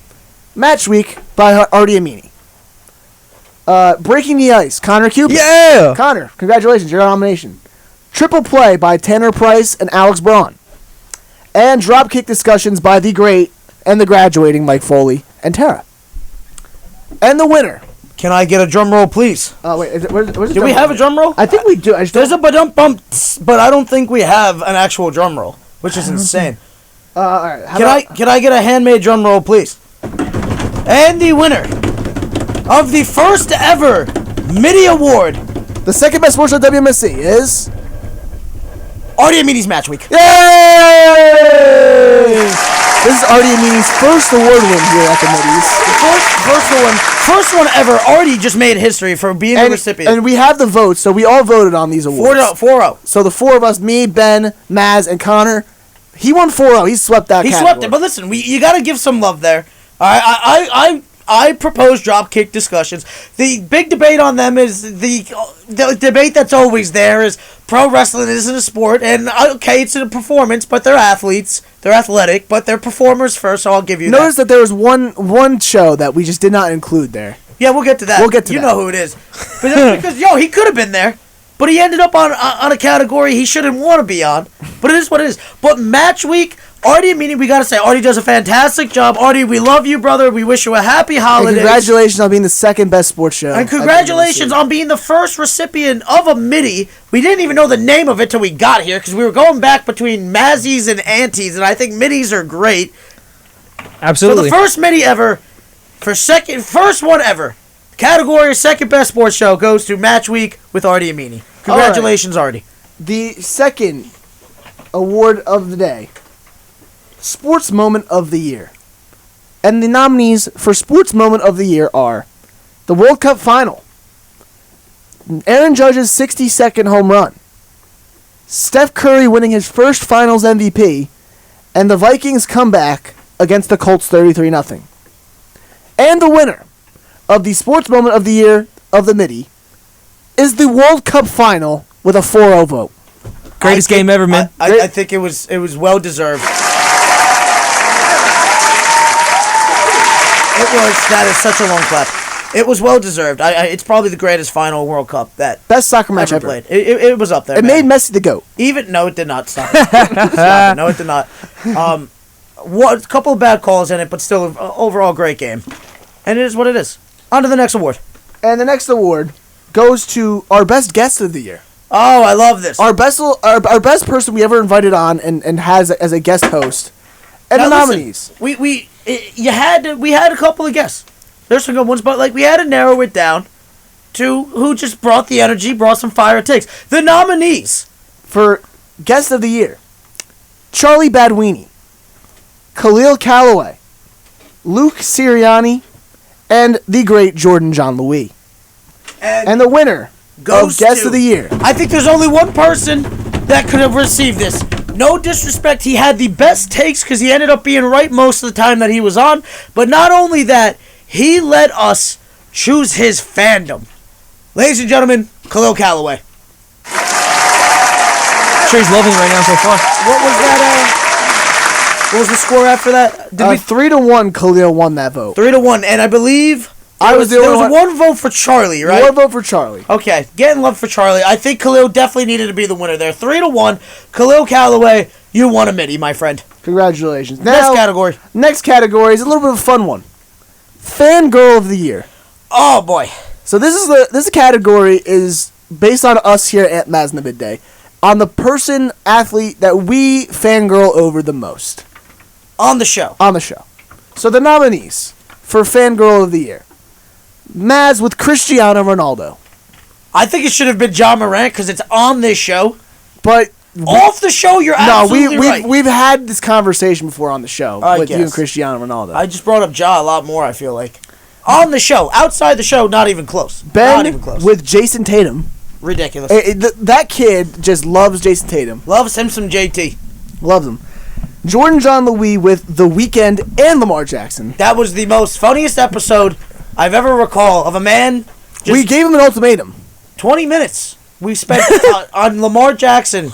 Match Week by Artie Amini, Breaking the Ice, Connor Cupid. Yeah! Connor, congratulations, your nomination. Triple Play by Tanner Price and Alex Braun. And Dropkick Discussions by the great and the graduating Mike Foley and Tara. And the winner. Can I get a drum roll, please? Oh, wait. Where's the Do we have a drum roll? I think we do. There's a ba-dum bump, but I don't think we have an actual drum roll, which is insane. All right. Can I get a handmade drum roll, please? And the winner of the first ever MIDI Award, the second best sports show at WMSC is Artie Amini's Match Week. Yay! This is Artie Amini's first award win here at the Middies. First one ever. Artie just made history for being the recipient. And we have the votes, so we all voted on these awards. 4-0. So the four of us, me, Ben, Mazz, and Connor, he won 4-0. He swept that category. He swept it. But listen, you got to give some love there. I propose Dropkick Discussions. The big debate on them is the debate that's always there is pro wrestling isn't a sport, and okay, it's a performance, but they're athletes, they're athletic, but they're performers first, so I'll give you Notice that there was one show that we just did not include there. Yeah, we'll get to that. You know who it is. But that's because, he could have been there, but he ended up on a category he shouldn't want to be on. But it is what it is. But Match Week, Artie and Meanie, we gotta say, Artie does a fantastic job. Artie, we love you, brother. We wish you a happy And holiday. congratulations on being the second best sports show. And congratulations on being the first recipient of a Midi. We didn't even know the name of it till we got here because we were going back between Mazzies and Aunties, and I think Middies are great. Absolutely. So the first Midi ever, first one ever, category second best sports show goes to Match Week with Artie and Meanie. Congratulations, Artie. The second award of the day, Sports Moment of the Year. And the nominees for Sports Moment of the Year are the World Cup Final, Aaron Judge's 60-second home run, Steph Curry winning his first Finals MVP, and the Vikings comeback against the Colts 33-0. And the winner of the Sports Moment of the Year of the Midi is the World Cup Final with a 4-0 vote. Greatest game ever, man. I think it was well deserved. That is such a long clap. It was well deserved. It's probably the greatest final World Cup that best soccer match ever played. It was up there. It made Messi the GOAT. No, it did not. Stop it. No, it did not. A couple of bad calls in it, but still, overall great game. And it is what it is. On to the next award. And the next award goes to our best guest of the year. Oh, I love this. Our best person we ever invited on and has as a guest host. And now the listen, nominees. We had a couple of guests. There's some good ones, but we had to narrow it down to who just brought the energy, brought some fire takes. The nominees for guest of the year: Charlie Badwini, Khalil Calloway, Luke Sirianni, and the great Jordan John Louis. And the winner of guest of the year. I think there's only one person that could have received this. No disrespect, he had the best takes because he ended up being right most of the time that he was on. But not only that, he let us choose his fandom. Ladies and gentlemen, Khalil Calloway. I'm sure he's loving it right now so far. What was that? What was the score after that? 3-1, Khalil won that vote. 3-1, and I believe there was one vote for Charlie, right? One vote for Charlie. Okay, getting love for Charlie. I think Khalil definitely needed to be the winner there. 3-1, Khalil Calloway, you won a Midi, my friend. Congratulations. Next category. Next category is a little bit of a fun one. Fangirl of the Year. Oh boy. So this category is based on us here at Mazz in the Midday, on the person, athlete that we fangirl over the most. On the show. So the nominees for Fangirl of the Year: Mazz with Cristiano Ronaldo. I think it should have been John Morant because it's on this show. But off the show, you're absolutely right. We've had this conversation before on the show with you and Cristiano Ronaldo. I just brought up Ja a lot more, I feel like. On the show. Outside the show, not even close. Ben not even close. with Jason Tatum. Ridiculous. That kid just loves Jason Tatum. Loves him some JT. Loves him. Jordan John Louis with The Weeknd and Lamar Jackson. That was the most funniest episode I've ever recall of a man. We gave him an ultimatum. 20 minutes we spent on Lamar Jackson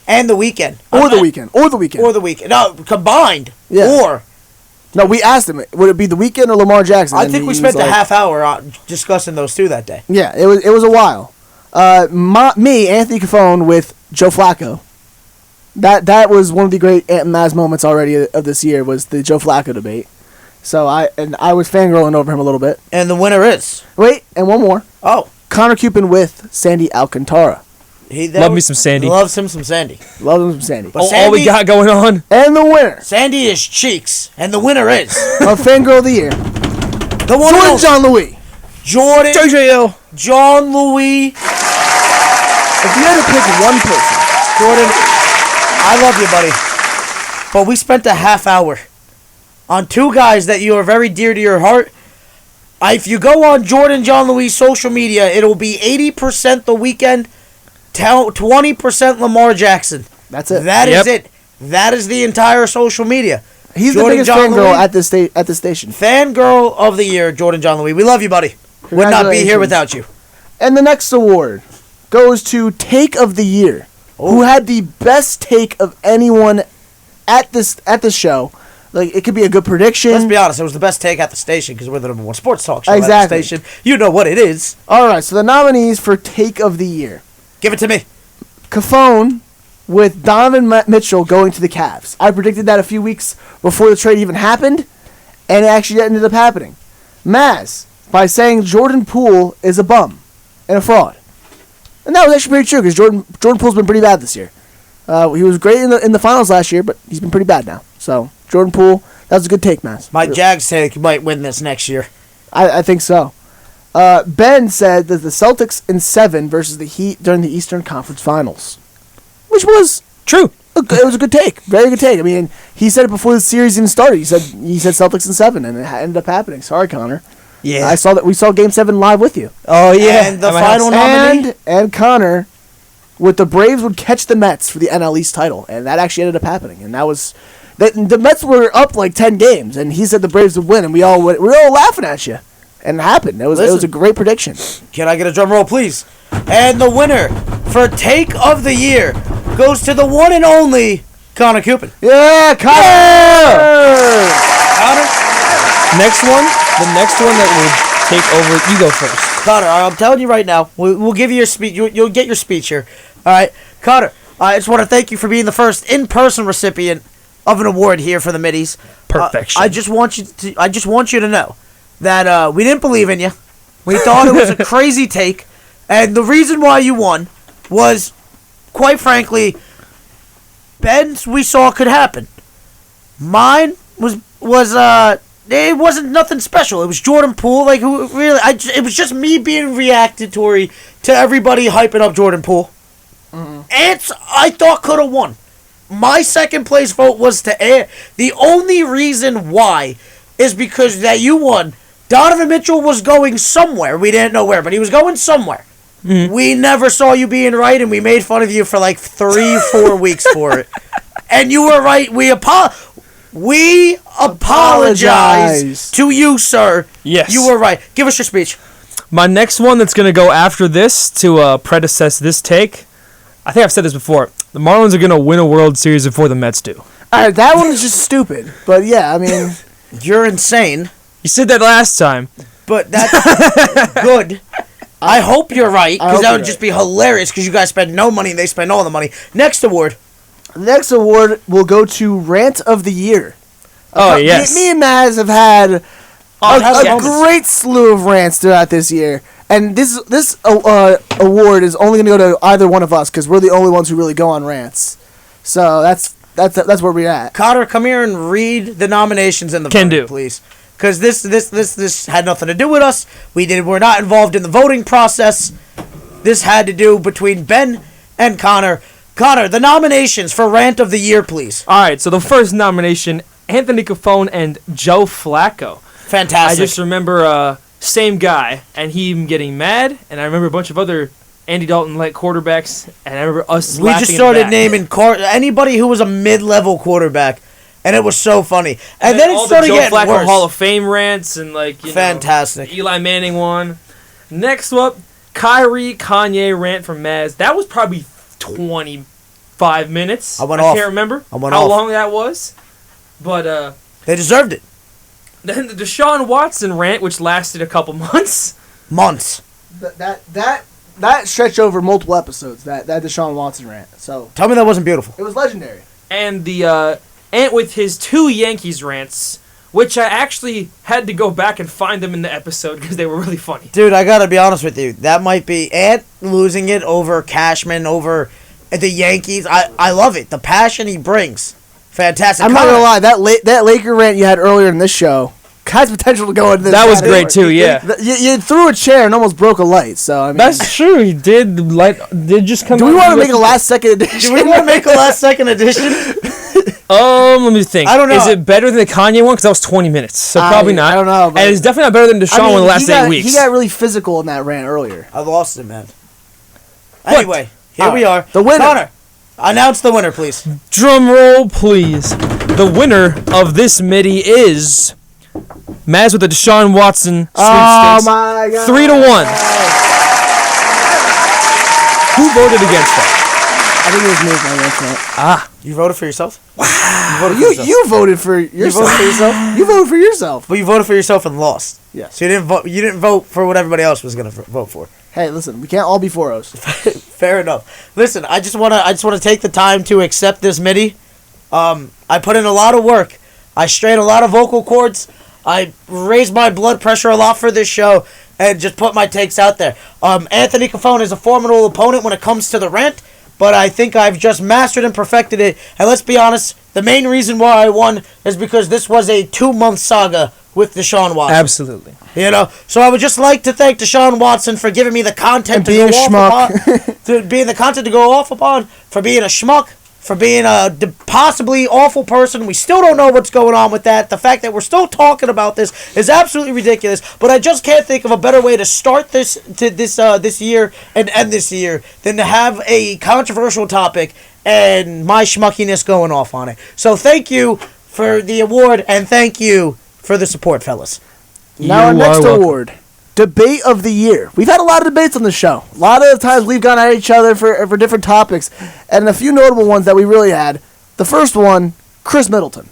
and The Weeknd. Or The Weeknd. No, combined. Yeah. No, we asked him, would it be The Weeknd or Lamar Jackson? I think we spent a half hour discussing those two that day. Yeah, it was a while. Me, Anthony Cafone with Joe Flacco. That was one of the great Ant and Mazz moments already of this year, was the Joe Flacco debate. So I was fangirling over him a little bit. And the winner is? Wait, and one more. Oh. Connor Cupid with Sandy Alcantara. Love me some Sandy. Loves him some Sandy. Loves him some Sandy. But all we got going on. And the winner. Sandy is cheeks. And the winner is? Of Fangirl of the Year. The one Jordan John Louis. Jordan JJL. John Louis. If you had to pick one person. Jordan, I love you, buddy. But we spent a half hour on two guys that you are very dear to your heart. If you go on Jordan John Louis' social media, it'll be 80% The Weeknd, 20% Lamar Jackson. That's it. That is it. That is the entire social media. He's Jordan the biggest John fangirl Louis, at the station. Fangirl of the Year, Jordan John Louis. We love you, buddy. Would not be here without you. And the next award goes to Take of the Year, who had the best take of anyone at this show. Like, it could be a good prediction. Let's be honest, it was the best take at the station because we're the number one sports talk show exactly. at the station. You know what it is. All right, so the nominees for Take of the Year. Give it to me. Cafone with Donovan Mitchell going to the Cavs. I predicted that a few weeks before the trade even happened, and it actually ended up happening. Mazz, by saying Jordan Poole is a bum and a fraud. And that was actually pretty true, because Jordan Poole's been pretty bad this year. He was great in the finals last year, but he's been pretty bad now. So, Jordan Poole, that was a good take, Mazz. My Jags say he might win this next year. I think so. Ben said that the Celtics in 7 versus the Heat during the Eastern Conference Finals. Which was True. it was a good take. Very good take. I mean, he said it before the series even started. He said Celtics in 7, and it ended up happening. Sorry, Connor. Yeah. I saw that. We saw Game 7 live with you. Oh, yeah. And the final nominee. And Connor, with the Braves, would catch the Mets for the NL East title, and that actually ended up happening. And that was the Mets were up like 10 games, and he said the Braves would win, and we were all laughing at you. And it happened. It was a great prediction. Can I get a drum roll, please? And the winner for Take of the Year goes to the one and only Connor Cupid. Yeah, Connor! Yeah! Connor? The next one that will take over, you go first. Connor, I'm telling you right now, we'll give you your speech. You'll get your speech here. All right, Connor, I just want to thank you for being the first in-person recipient of an award here for the Middies. Perfection. I just want you to know that we didn't believe in you. We thought it was a crazy take, and the reason why you won was, quite frankly, Ben's we saw could happen. Mine was it wasn't nothing special. It was Jordan Poole. Like, who really? It was just me being reactatory to everybody hyping up Jordan Poole. Mm-hmm. Ants, I thought, could have won. My second place vote was to Ant. The only reason why is because that you won. Donovan Mitchell was going somewhere. We didn't know where, but he was going somewhere. Mm-hmm. We never saw you being right, and we made fun of you for like 3-4 weeks for it. And you were right. We apologize to you, sir. Yes. You were right. Give us your speech. My next one that's going to go after this to predecess this take, I think I've said this before. The Marlins are going to win a World Series before the Mets do. All right, that one is just stupid. But yeah, I mean, you're insane. You said that last time. But that's good. I hope you're right, because that would just be hilarious, because you guys spend no money and they spend all the money. Next award. The next award will go to Rant of the Year. Oh, yes. Me and Mazz have had a great slew of rants throughout this year. And this award is only going to go to either one of us, because we're the only ones who really go on rants. So that's where we're at. Cotter, come here and read the nominations in the vote, please. Because this had nothing to do with us. We're not involved in the voting process. This had to do between Ben and Connor. Connor, the nominations for Rant of the Year, please. All right, so the first nomination, Anthony Cofone and Joe Flacco. Fantastic. I just remember same guy, and him getting mad, and I remember a bunch of other Andy Dalton-like quarterbacks, and I remember us laughing. We just started naming anybody who was a mid-level quarterback, and it was so funny. And then it started getting worse. Joe Flacco Hall of Fame rants, and fantastic. Eli Manning one. Next up, Kyrie Kanye rant from Mazz. That was probably 25 minutes. I can't remember how long that was, but they deserved it. Then the Deshaun Watson rant, which lasted a couple months. That stretched over multiple episodes. That Deshaun Watson rant. So tell me that wasn't beautiful. It was legendary. And the Ant with his 2 Yankees rants, which I actually had to go back and find them in the episode because they were really funny. Dude, I gotta be honest with you. That might be Ant losing it over Cashman, over the Yankees. I love it. The passion he brings. Fantastic. I'm not gonna lie. That Laker rant you had earlier in this show has potential to go into this. That was great too, yeah. You threw a chair and almost broke a light, so I mean. That's true, he did. Did just come. Do we want to make a last second edition? Do we want to make a last second edition? Let me think. I don't know. Is it better than the Kanye one? Because that was 20 minutes, so probably not. I don't know. And it's definitely not better than Deshaun one the last 8 weeks. He got really physical in that rant earlier. I lost it, man. Anyway, here we are. The winner. Connor, announce the winner, please. Drum roll, please. The winner of this midi is Mazz with the Deshaun Watson sweepstakes. Oh my God! 3-1. Who voted against that? I think it was me against that. You voted for yourself? Wow. You voted for yourself. You voted for yourself? You voted for yourself. But you voted for yourself and lost. Yes. So you didn't vote for what everybody else was going to vote for. Hey, listen, we can't all be 4-0s. Fair enough. Listen, I just wanna take the time to accept this midi. I put in a lot of work. I strain a lot of vocal cords. I raise my blood pressure a lot for this show, and just put my takes out there. Anthony Cafone is a formidable opponent when it comes to the rant, but I think I've just mastered and perfected it. And let's be honest, the main reason why I won is because this was a 2-month saga with Deshaun Watson. Absolutely. You know, so I would just like to thank Deshaun Watson for giving me the content to go off upon, to being the content to go off upon, for being a schmuck, for being a possibly awful person. We still don't know what's going on with that. The fact that we're still talking about this is absolutely ridiculous. But I just can't think of a better way to start this year and end this year than to have a controversial topic and my schmuckiness going off on it. So thank you for the award, and thank you for the support, fellas. Now our next award, Debate of the Year. We've had a lot of debates on the show. A lot of times we've gone at each other for different topics, and a few notable ones that we really had. The first one, Chris Middleton.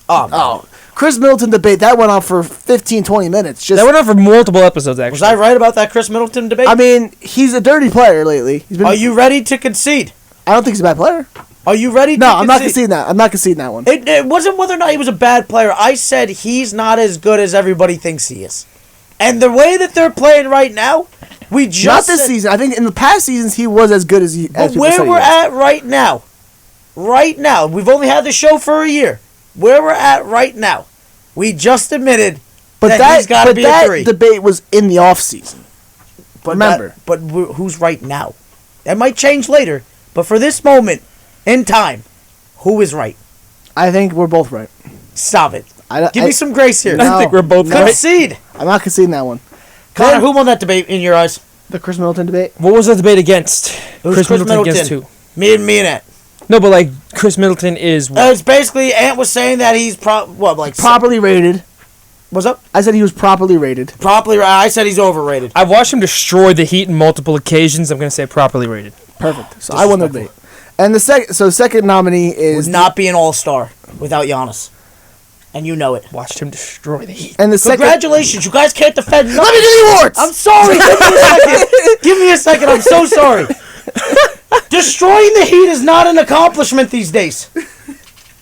Oh, Chris Middleton debate, that went on for 15, 20 minutes. That went on for multiple episodes, actually. was I right about that Chris Middleton debate? I mean, he's a dirty player lately. Are you ready to concede? I don't think he's a bad player. Are you ready to No, concede? I'm not conceding that. I'm not conceding that one. It wasn't whether or not he was a bad player. I said he's not as good as everybody thinks he is. And the way that they're playing right now, we just Not this season. I think in the past seasons he was as good as he. But where we're at right now, we've only had the show for a year. Where we're at right now, we just admitted that he's got to be a 3. Debate was in the off season. But remember, who's right now? That might change later. But for this moment in time, who is right? I think we're both right. Stop it. Give me some grace here. No. I think we're both right. Concede. I'm not conceding that one. Connor, who won that debate in your eyes? The Chris Middleton debate. What was the debate against? It was Chris Middleton against who? Me and Ant. No, but like Chris Middleton is what? It's basically Ant was saying that he's properly rated. What's up? I said he was properly rated. Properly rated. I said he's overrated. I've watched him destroy the Heat in multiple occasions. I'm gonna say properly rated. Perfect. So I won the debate. And the second nominee is would not be an all-star without Giannis. And you know it. Watched him destroy the Heat. And the Congratulations, you guys can't defend nothing. Let me do the awards. I'm sorry. Give me a second. Give me a second. I'm so sorry. Destroying the Heat is not an accomplishment these days.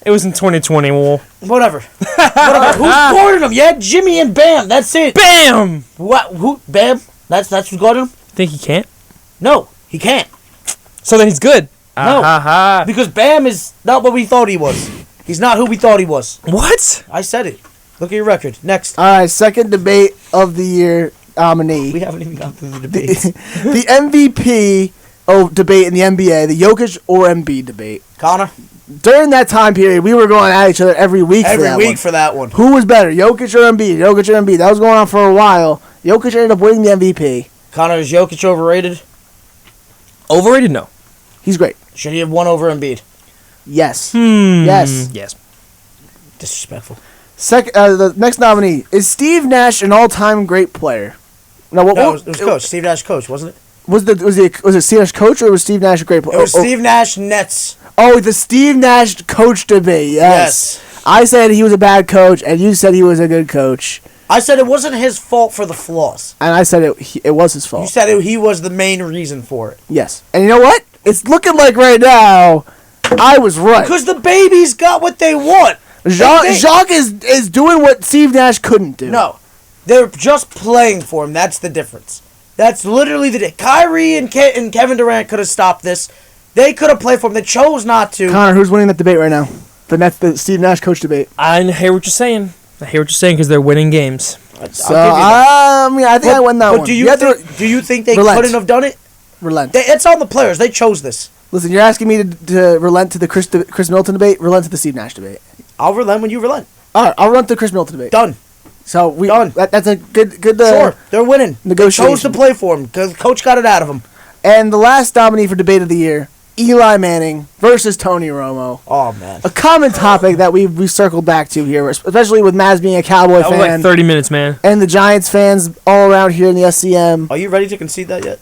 It was in 2020. Well, whatever. Who's guarding them? Yeah, Jimmy and Bam. That's it. Bam. What? Who? Bam. That's who's guarding them. Think he can't? No, he can't. So then he's good. No, because Bam is not what we thought he was. He's not who we thought he was. What? I said it. Look at your record. Next. All right, second debate of the year nominee. We haven't even gone through the debates. The MVP debate in the NBA, the Jokic or Embiid debate. Connor? During that time period, we were going at each other every week for that one. Who was better, Jokic or Embiid? Jokic or Embiid? That was going on for a while. Jokic ended up winning the MVP. Connor, is Jokic overrated? Overrated? No. He's great. Should he have won over Embiid? Yes. Yes. Disrespectful. The next nominee is Steve Nash, an all-time great player. No, it was coach. Steve Nash coach, wasn't it? Was it Steve Nash coach or was Steve Nash a great player? It was Steve Nash Nets. Oh, the Steve Nash coach debate. Yes. I said he was a bad coach, and you said he was a good coach. I said it wasn't his fault for the flaws. And I said it was his fault. You said he was the main reason for it. Yes. And you know what? It's looking like right now I was right. Because the babies got what they want. Jacques is doing what Steve Nash couldn't do. No. They're just playing for him. That's the difference. That's literally the difference. Kyrie and Kevin Durant could have stopped this. They could have played for him. They chose not to. Connor, who's winning that debate right now? The Steve Nash coach debate. I hear what you're saying. Because they're winning games. So, I think I won that one. Do you think they couldn't have done it? Relent. It's on the players. They chose this. Listen, you're asking me to relent to the Chris Middleton debate. Relent to the Steve Nash debate. I'll relent when you relent. All right, I'll relent to the Chris Middleton debate. Done. So Done. That's a good. Sure, they're winning. Negotiation. They chose to play for him because coach got it out of him. And the last nominee for debate of the year, Eli Manning versus Tony Romo. Oh man, a common topic that we circled back to here, especially with Mazz being a Cowboy fan. That was like 30 minutes, man. And the Giants fans all around here in the SCM. Are you ready to concede that yet?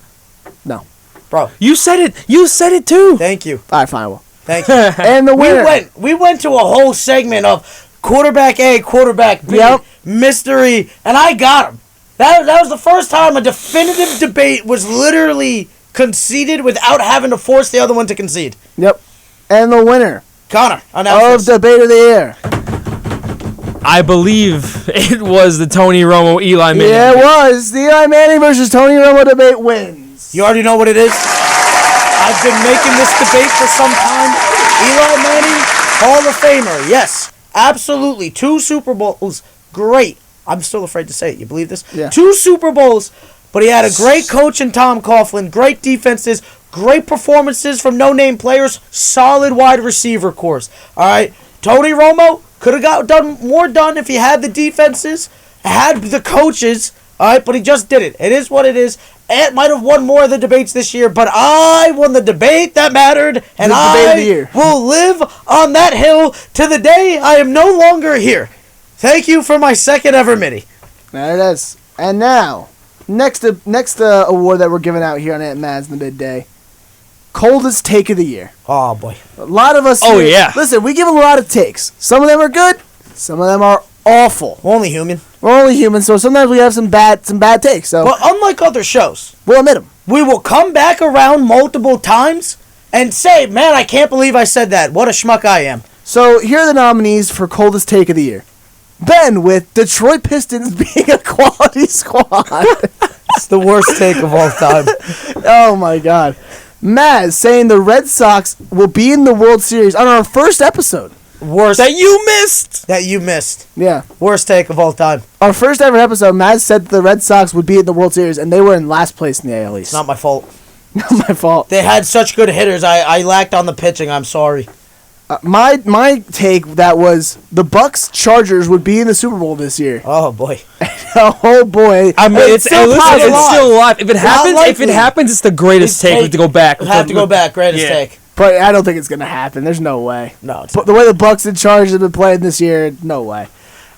No. Bro. You said it too. Thank you. All right, fine. Well. Thank you. And the winner. We went to a whole segment of quarterback A, quarterback B, mystery, and I got him. That was the first time a definitive debate was literally conceded without having to force the other one to concede. Yep. And the winner Connor, of announce this. Debate of the Year. I believe it was the Tony Romo Eli Manning. Yeah, it was. The Eli Manning versus Tony Romo debate wins. You already know what it is. I've been making this debate for some time. Eli Manning, Hall of Famer. Yes, absolutely. 2 Super Bowls. Great. I'm still afraid to say it. You believe this? Yeah. 2 Super Bowls, but he had a great coach in Tom Coughlin, great defenses, great performances from no-name players, solid wide receiver course. All right, Tony Romo could have got more done if he had the defenses, had the coaches, all right, but he just didn't. It is what it is. Ant might have won more of the debates this year, but I won the debate that mattered, and The debate of the I year. will live on that hill to the day I am no longer here. Thank you for my second ever Mitty. There it is. And now, next award that we're giving out here on Ant Mazz in the midday, coldest take of the year. Oh, boy. A lot of us. Oh, here- yeah. Listen, we give a lot of takes. Some of them are good. Some of them are awful. We're only human. We're only human, so sometimes we have some bad takes. So But unlike other shows, we'll admit them. we will come back around multiple times and say, man, I can't believe I said that. What a schmuck I am. So here are the nominees for coldest take of the year. Ben with Detroit Pistons being a quality squad. It's the worst take of all time. Oh my God. Mazz saying the Red Sox will be in the World Series on our first episode. Worst That you missed. that you missed. Yeah. Worst take of all time. Our first ever episode, Mazz said the Red Sox would be in the World Series, and they were in last place in the AL East. It's not my fault. Not my fault. They had such good hitters. I lacked on the pitching. I'm sorry. My take that was the Bucks Chargers would be in the Super Bowl this year. Oh, boy. Oh boy! I mean, it's still possible. it's still alive. If it likely. happens, it's the greatest take. We have to go back. Have to go back. Greatest Yeah. take. But I don't think it's gonna happen. There's no way. No, it's But the way the Bucks and Chargers have been playing this year, no way.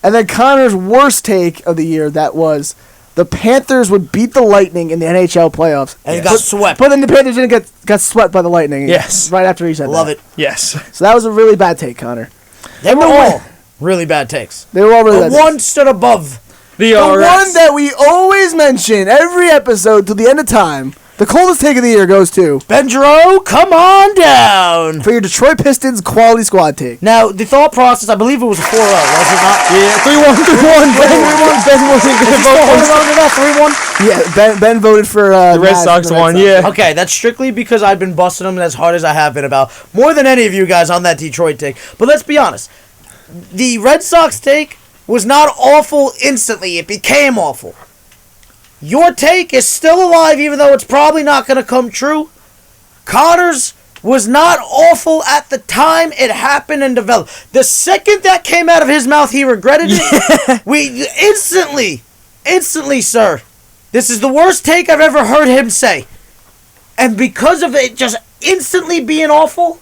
And then Connor's worst take of the year, that was the Panthers would beat the Lightning in the NHL playoffs. And it got swept. But then the Panthers didn't got swept by the Lightning. Yes. Right after he said Love that. it. Yes. So that was a really bad take, Connor. They were Number one. all really bad takes. They were all really But bad one takes. stood above. The The RS. one that we always mention every episode till the end of time. The coldest take of the year goes to, Benjero, come on down. for your Detroit Pistons quality squad take. Now, the thought process, I believe it was a 4-0, was it not? Yeah, 3-1, 3-1. Ben wasn't going to Still holding vote. on to that 3-1? Yeah, Ben voted for The Red Mazz Sox for the Red won, Sox. yeah. Okay, that's strictly because I've been busting them as hard as I have been about more than any of you guys on that Detroit take. But let's be honest. The Red Sox take was not awful instantly. It became awful. Your take is still alive, even though it's probably not going to come true. Connor's was not awful at the time it happened and developed. The second that came out of his mouth, he regretted it. We instantly, sir. This is the worst take I've ever heard him say. And because of it just instantly being awful,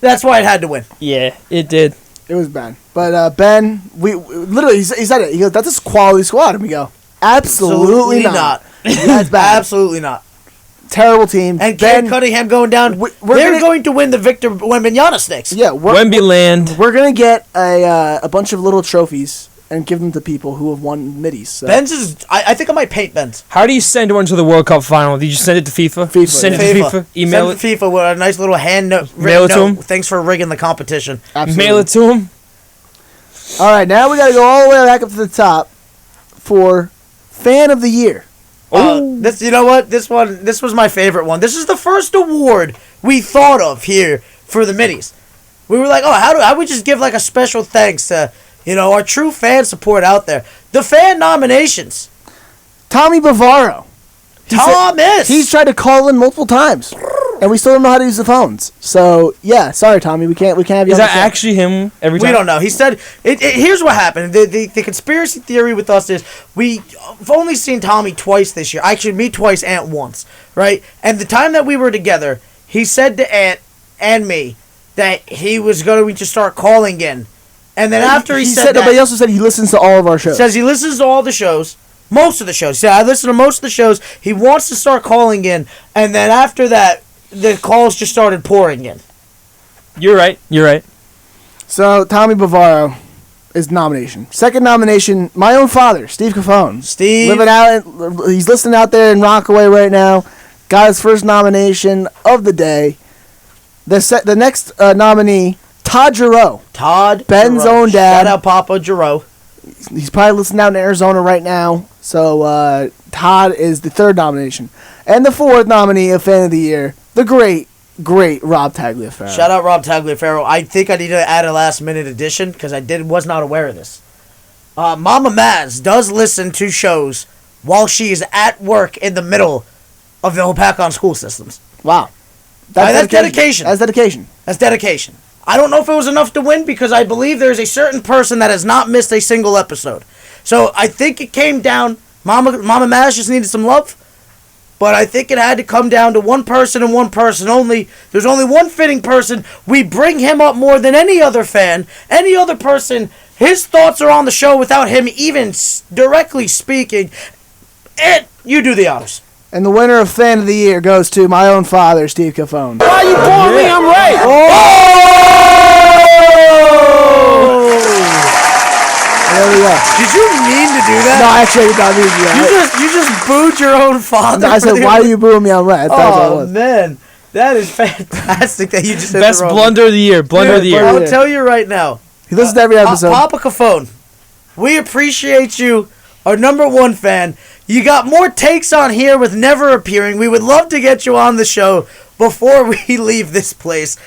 that's why it had to win. Yeah, it did. It was bad. But Ben, we literally, he said it. He goes, that's a quality squad. And we go, absolutely not. That's bad. Absolutely not. Terrible team. And Ben, Cade Cunningham going down. we're They're gonna- going to win the Victor Wembanyama sticks. yeah, Wemby Land. we're going to get a bunch of little trophies and give them to people who have won middies. So. Ben's is. I think I might paint Ben's. How do you send one to the World Cup final? Did you send it to FIFA? FIFA, Send yeah. it to FIFA. Email Send it. to FIFA with a nice little hand note. Mail it to him. Thanks for rigging the competition. Absolutely. Mail it to him. All right, now we got to go all the way back up to the top for Fan of the Year. This, you know what? This was my favorite one. This is the first award we thought of here for the middies. We were like, oh, how we just give like a special thanks to, our true fan support out there. The fan nominations. Tommy Bavaro. Thomas. He's tried to call in multiple times, and we still don't know how to use the phones. So yeah, sorry, Tommy, we can't have you. Is on that the show. actually him every time? We don't know. He said, here's what happened. The conspiracy theory with us is we've only seen Tommy twice this year. Actually, me twice, Ant once, right? And the time that we were together, he said to Ant and me that he was going to start calling in. And then after he said that, but he also said he listens to all of our shows. says he listens to all the shows, most of the shows. He said, I listen to most of the shows. He wants to start calling in. And then after that, the calls just started pouring in. You're right. So Tommy Bavaro is nomination. Second nomination, my own father, Steve Cafone. Steve. Living out, he's listening out there in Rockaway right now. Got his first nomination of the day. The next nominee, Todd Giroux. Todd Ben's Giroux. own dad. Shout out Papa Giroux. He's probably listening out in Arizona right now. So Todd is the third nomination. And the fourth nominee of Fan of the Year, the great Rob Tagliaferro. Shout out Rob Tagliaferro. I think I need to add a last minute addition because was not aware of this. Mama Mazz does listen to shows while she is at work in the middle of the Hopakon school systems. Wow. That's dedication. That's dedication. That's dedication. I don't know if it was enough to win because I believe there's a certain person that has not missed a single episode. So I think it came down. Mama Mazz just needed some love. But I think it had to come down to one person and one person only. There's only one fitting person. We bring him up more than any other fan. Any other person, his thoughts are on the show without him even directly speaking. And you do the honors. And the winner of Fan of the Year goes to my own father, Steve Cafone. Why you calling me? I'm right. There we go. Did you mean to do that? No, actually, I did not mean to do that. You just booed your own father. I said, why are you booing me on red? I thought that's what it Oh, was. man. That is fantastic that you just said Best blunder of the year. Blunder of the year. I'll tell you right now. He listens to every episode. Papa Cafone, we appreciate you, our number one fan. You got more takes on here with never appearing. We would love to get you on the show before we leave this place.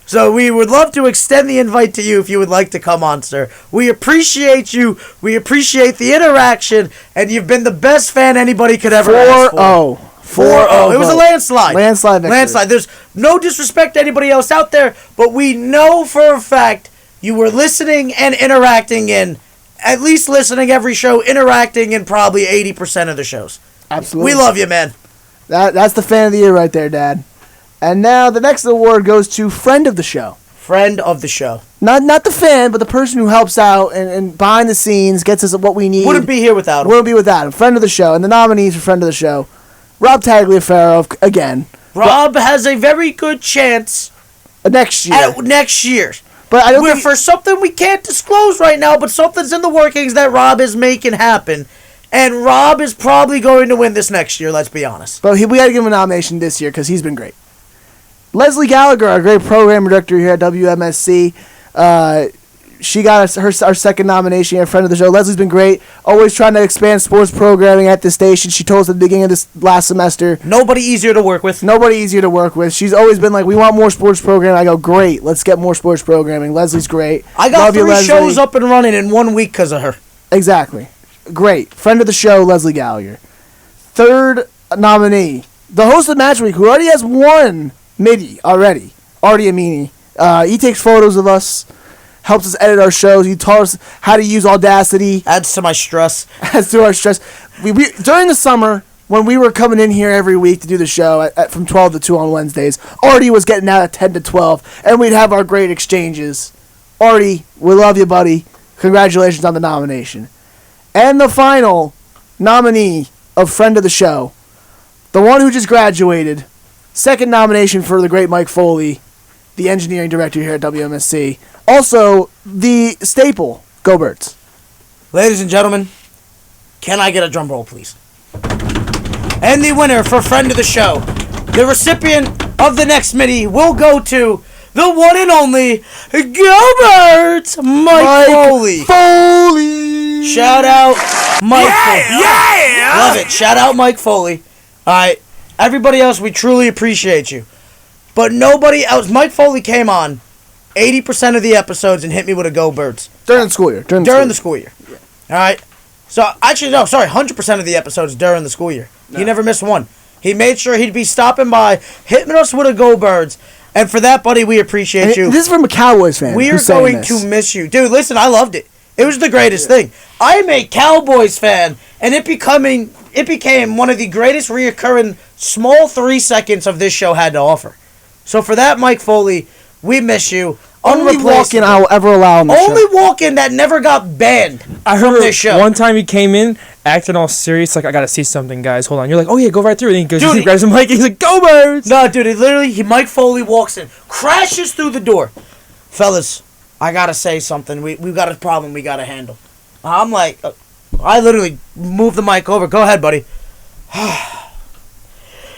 So we would love to extend the invite to you if you would like to come on, sir. We appreciate you. We appreciate the interaction. And you've been the best fan anybody could ever ask for. 4-0. 4-0. It was a landslide. Landslide victory. Landslide. There's no disrespect to anybody else out there, but we know for a fact you were listening and interacting in, at least listening every show, interacting in probably 80% of the shows. Absolutely. We love you, man. That's the Fan of the Year right there, Dad. And now the next award goes to Friend of the Show. Friend of the show. Not the fan, but the person who helps out and behind the scenes gets us what we need. Wouldn't be here without him. Wouldn't be without him. Friend of the show. And the nominees for Friend of the Show, Rob Tagliaferro, again. Rob has a very good chance Next year. at next year. But I don't think... For something we can't disclose right now, but something's in the workings that Rob is making happen. And Rob is probably going to win this next year, let's be honest. But we got to give him a nomination this year because he's been great. Leslie Gallagher, our great program director here at WMSC, she got our second nomination here, Friend of the Show. Leslie's been great, always trying to expand sports programming at the station. She told us at the beginning of this last semester. Nobody easier to work with. Nobody easier to work with. She's always been like, we want more sports programming. I go, great, let's get more sports programming. Leslie's great. I got Love you, 3 Leslie. shows up and running in 1 week because of her. Exactly. Great. Friend of the show, Leslie Gallagher. Third nominee, the host of Match Week, who already has one MIDI already. Artie Amini. He takes photos of us, helps us edit our shows. He taught us how to use Audacity. Adds to my stress. Adds to our stress. We during the summer, when we were coming in here every week to do the show from 12 to 2 on Wednesdays, Artie was getting out at 10 to 12, and we'd have our great exchanges. Artie, we love you, buddy. Congratulations on the nomination. And the final nominee of Friend of the Show, the one who just graduated, second nomination for the great Mike Foley, the engineering director here at WMSC. Also, the staple, Go Birds. Ladies and gentlemen, can I get a drum roll, please? And the winner for Friend of the Show, the recipient of the next MIDI will go to the one and only Go Birds, Mike Foley. Foley! Shout out Mike Foley. Yeah! Love it. Shout out Mike Foley. All right. Everybody else, we truly appreciate you. But nobody else. Mike Foley came on 80% of the episodes and hit me with a Go Birds. During the school year. During the school year. Yeah. All right. So, actually, no, sorry. 100% of the episodes during the school year. No. He never missed one. He made sure he'd be stopping by, hitting us with a Go Birds. And for that, buddy, we appreciate you. This is from a Cowboys fan. We are going to miss you. Dude, listen, I loved it. It was the greatest thing. I am a Cowboys fan, and it became one of the greatest reoccurring small 3 seconds of this show had to offer. So for that, Mike Foley, we miss you. Only walk-in I will ever allow on the show. Only walk-in that never got banned from this show. One time he came in, acting all serious, like, I gotta see something, guys. Hold on. You're like, oh yeah, go right through. And he goes, Dude, he grabs a mic, and he's like, Go Birds! No, dude, Mike Foley walks in, crashes through the door. Fellas, I gotta say something. We've got a problem we gotta handle. I'm like, I literally moved the mic over. Go ahead, buddy.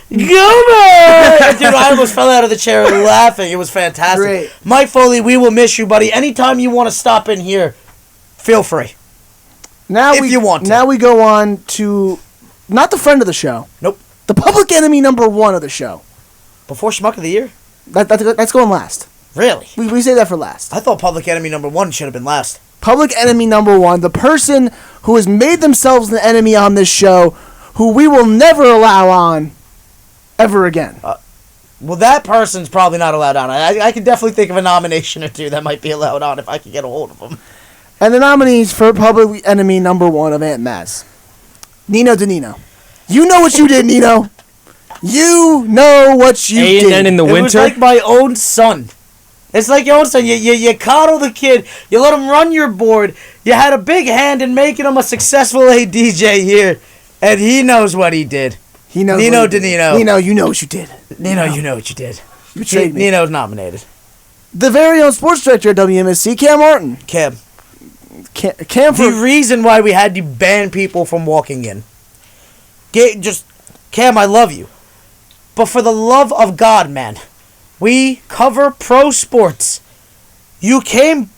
Dude, I almost fell out of the chair laughing. It was fantastic. Great. Mike Foley, we will miss you, buddy. Anytime you want to stop in here, feel free. If you want to. Now we go on to not the friend of the show. Nope. The public enemy number one of the show. Before Schmuck of the Year? That's going last. Really? We say that for last. I thought Public Enemy number 1 should have been last. Public enemy number one, the person who has made themselves an enemy on this show, who we will never allow on ever again. Well, that person's probably not allowed on. I can definitely think of a nomination or two that might be allowed on if I could get a hold of them. And the nominees for public enemy number one of Aunt Mazz. Nino DeNino. You know what you did, Nino. You know what you did. A&N in the It winter. was like my own son. It's like your own son. You coddle the kid. You let him run your board. You had a big hand in making him a successful ADJ here. And he knows what he did. He knows Nino what he did. DeNino. Nino, you know what you did. Nino, you know what you did. You betrayed me. Nino's nominated. The very own sports director at WMSC, Cam Martin. Cam. Cam for... The reason why we had to ban people from walking in. Cam, I love you. But for the love of God, man, we cover pro sports. You came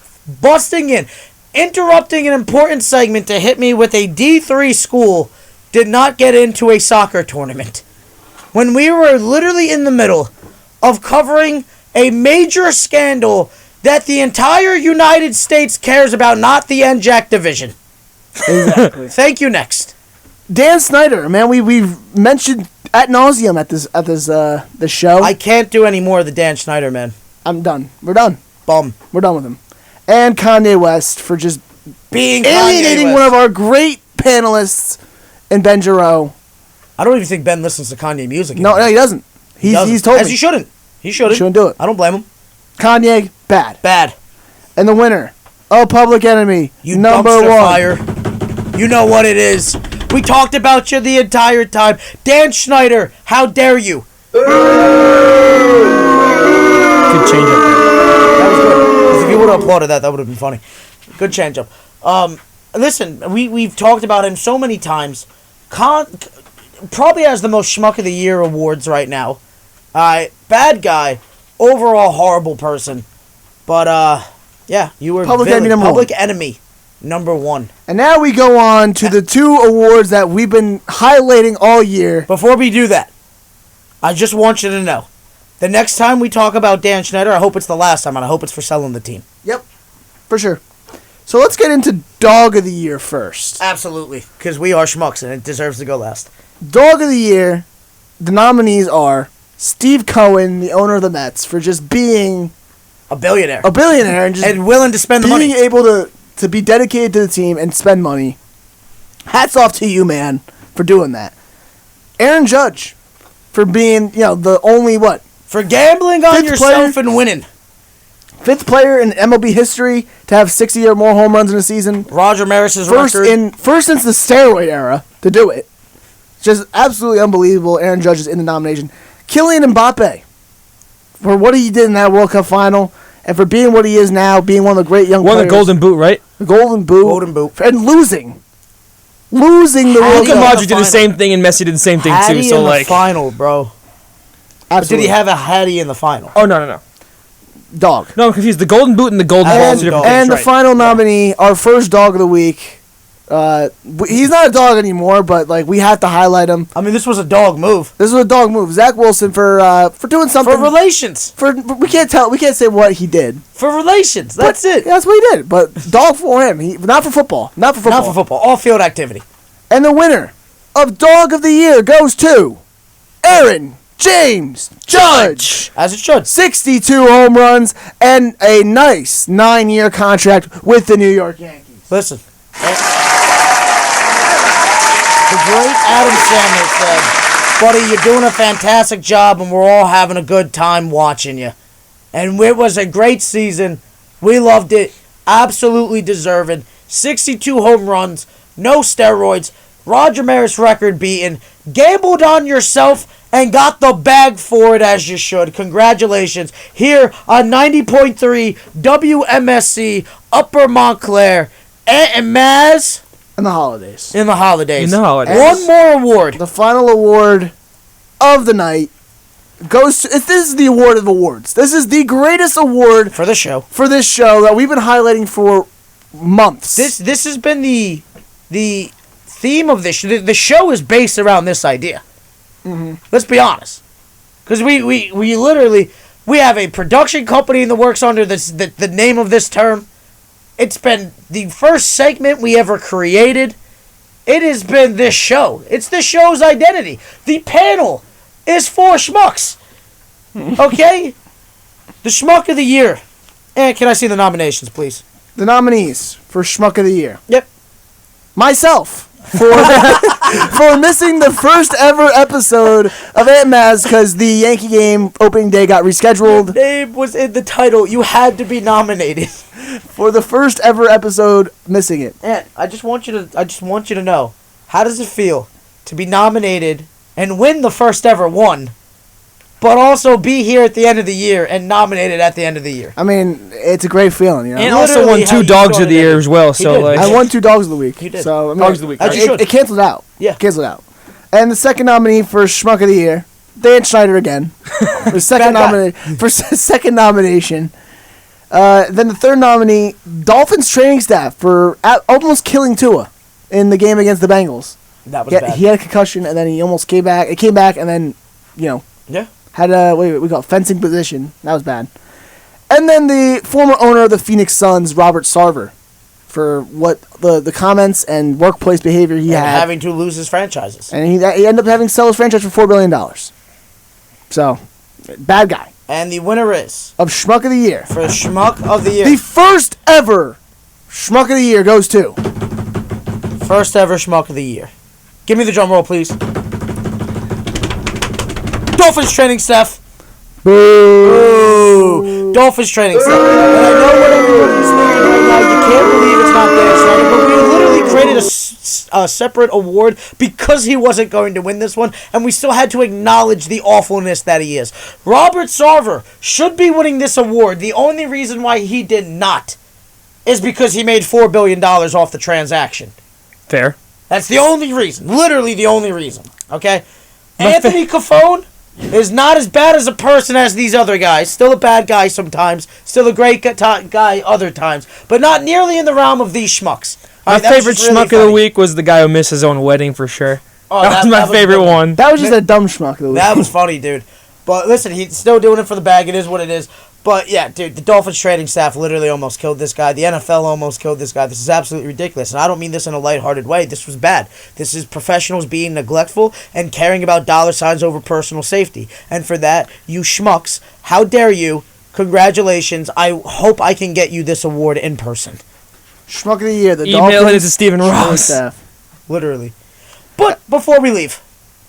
busting in, interrupting an important segment to hit me with a D3 school, did not get into a soccer tournament. When we were literally in the middle of covering a major scandal that the entire United States cares about, not the NJAC division. Exactly. Thank you, next. Dan Snyder, man, we've mentioned ad nauseum at this show. I can't do any more of the Dan Schneider, man. I'm done. We're done. Bum. We're done with him. And Kanye West for just Being alienating Kanye one West. of our great panelists in Ben Jarreau. I don't even think Ben listens to Kanye music. No, he doesn't. He's told As me. he shouldn't. He He shouldn't. shouldn't do it. I don't blame him. Kanye, bad. Bad. And the winner of Public Enemy, You number dumpster one. fire. You know what it is. We talked about you the entire time. Dan Schneider, how dare you? Could change up. That was good. 'Cause if you would have applauded that would have been funny. Good change up. Listen, we've talked about him so many times. Probably has the most Schmuck of the Year awards right now. Bad guy. Overall horrible person. But, yeah, you were Public Enemy number Public Enemy number one. And now we go on to the two awards that we've been highlighting all year. Before we do that, I just want you to know. The next time we talk about Dan Schneider, I hope it's the last time, and I hope it's for selling the team. Yep, for sure. So let's get into Dog of the Year first. Absolutely, because we are schmucks, and it deserves to go last. Dog of the Year, the nominees are Steve Cohen, the owner of the Mets, for just being A billionaire. a billionaire and just And willing to spend the being money. able to be dedicated to the team and spend money. Hats off to you, man, for doing that. Aaron Judge, for being, the only, For gambling on Fifth yourself player. and winning. fifth player in MLB history to have 60 or more home runs in a season. Roger Maris's First record. since the steroid era to do it. Just absolutely unbelievable. Aaron Judge is in the nomination. Kylian Mbappe, for what he did in that World Cup final, and for being what he is now, being one of the great young Won players. the Golden Boot, right? The Golden Boot. Golden Boot. And losing the World Luka in Cup. Modric did the same thing, and Messi did the same thing Hattie too. So in the like, final, bro. But did Absolutely. he have a Hattie in the final? oh no, Dog. no, I'm confused. The Golden Boot and the Golden Ball. And, are different and things, the right. final nominee, our first Dog of the Week. He's not a dog anymore, but we have to highlight him. I mean, this was a dog move. This was a dog move. Zach Wilson for doing something. For relations. We can't say what he did. For relations. That's But it. That's what he did. But dog for him. Not for football. Not for football. Not for football. All field activity. And the winner of Dog of the Year goes to Aaron James Judge. As it should. 62 home runs and a nice 9-year contract with the New York Yankees. Listen. The great Adam Sandler said, buddy, you're doing a fantastic job and we're all having a good time watching you. And it was a great season. We loved it. Absolutely deserving. 62 home runs. No steroids. Roger Maris record beaten, gambled on yourself, and got the bag for it as you should. Congratulations. Here on 90.3 WMSC, Upper Montclair, and Mazz. In the holidays. In the holidays. In the holidays. One more award. The final award of the night goes to... This is the award of awards. This is the greatest award For the show. for this show that we've been highlighting for months. This has been the theme of this. The show is based around this idea. Let's be honest, because we literally have a production company in the works under the name of this term. It's been the first segment we ever created. It has been this show. It's the show's identity. The panel is for schmucks. Okay, the schmuck of the year. And can I see the nominations, please? The nominees for Schmuck of the Year. Yep. Myself. For missing the first ever episode of Aunt Mazz because the Yankee game opening day got rescheduled. Name was in the title. You had to be nominated. For the first ever episode, missing it. And I just want you to know, how does it feel to be nominated and win the first ever one, but also be here at the end of the year and nominated at the end of the year? I mean, it's a great feeling, you know. And also Literally won how 2 you Dogs thought of the it Year ended. as well. He So did. like, I won 2 Dogs of the Week. You did. So I mean, Dogs of the Week. As you should. it canceled out. Yeah. Canceled out. And the second nominee for Schmuck of the Year, Dan Schneider again. For second Bad guy. second nomination. Then the third nominee, Dolphins training staff for almost killing Tua in the game against the Bengals. That was Yeah, bad. he had a concussion and then he almost came back. It came back and then, Yeah. had a we call it fencing position. That was bad. And then the former owner of the Phoenix Suns, Robert Sarver, for what the comments and workplace behavior he And had, having to lose his franchises. and he ended up having to sell his franchise for $4 billion. So, bad guy And the winner is, of Schmuck of the Year. for Schmuck of the Year, The first ever Schmuck of the Year goes to first ever Schmuck of the Year. Give me the drum roll, please. Dolphins training staff. Boo. Dolphins training staff. And I know what everybody's thinking right now. You can't believe it's not Dan Snyder, but we literally created a separate award because he wasn't going to win this one, and we still had to acknowledge the awfulness that he is. Robert Sarver should be winning this award. The only reason why he did not is because he made $4 billion off the transaction. fair. That's the only reason. Literally the only reason. Okay? Anthony Cofone is not as bad as a person as these other guys. Still a bad guy sometimes. Still a great guy other times. But not nearly in the realm of these schmucks. My Alright, that was favorite just really schmuck of the funny. week was the guy who missed his own wedding for sure. Oh, that was my favorite good. one. that was just a dumb Schmuck of the Week. That was funny, dude. But listen, he's still doing it for the bag. It is what it is. But yeah, dude, the Dolphins trading staff literally almost killed this guy. The NFL almost killed this guy. This is absolutely ridiculous. And I don't mean this in a lighthearted way. This was bad. This is professionals being neglectful and caring about dollar signs over personal safety. And for that, you schmucks, how dare you? Congratulations. I hope I can get you this award in person. Schmuck of the Year. The Email Dolphins it to Stephen training Ross. staff. Literally. But before we leave,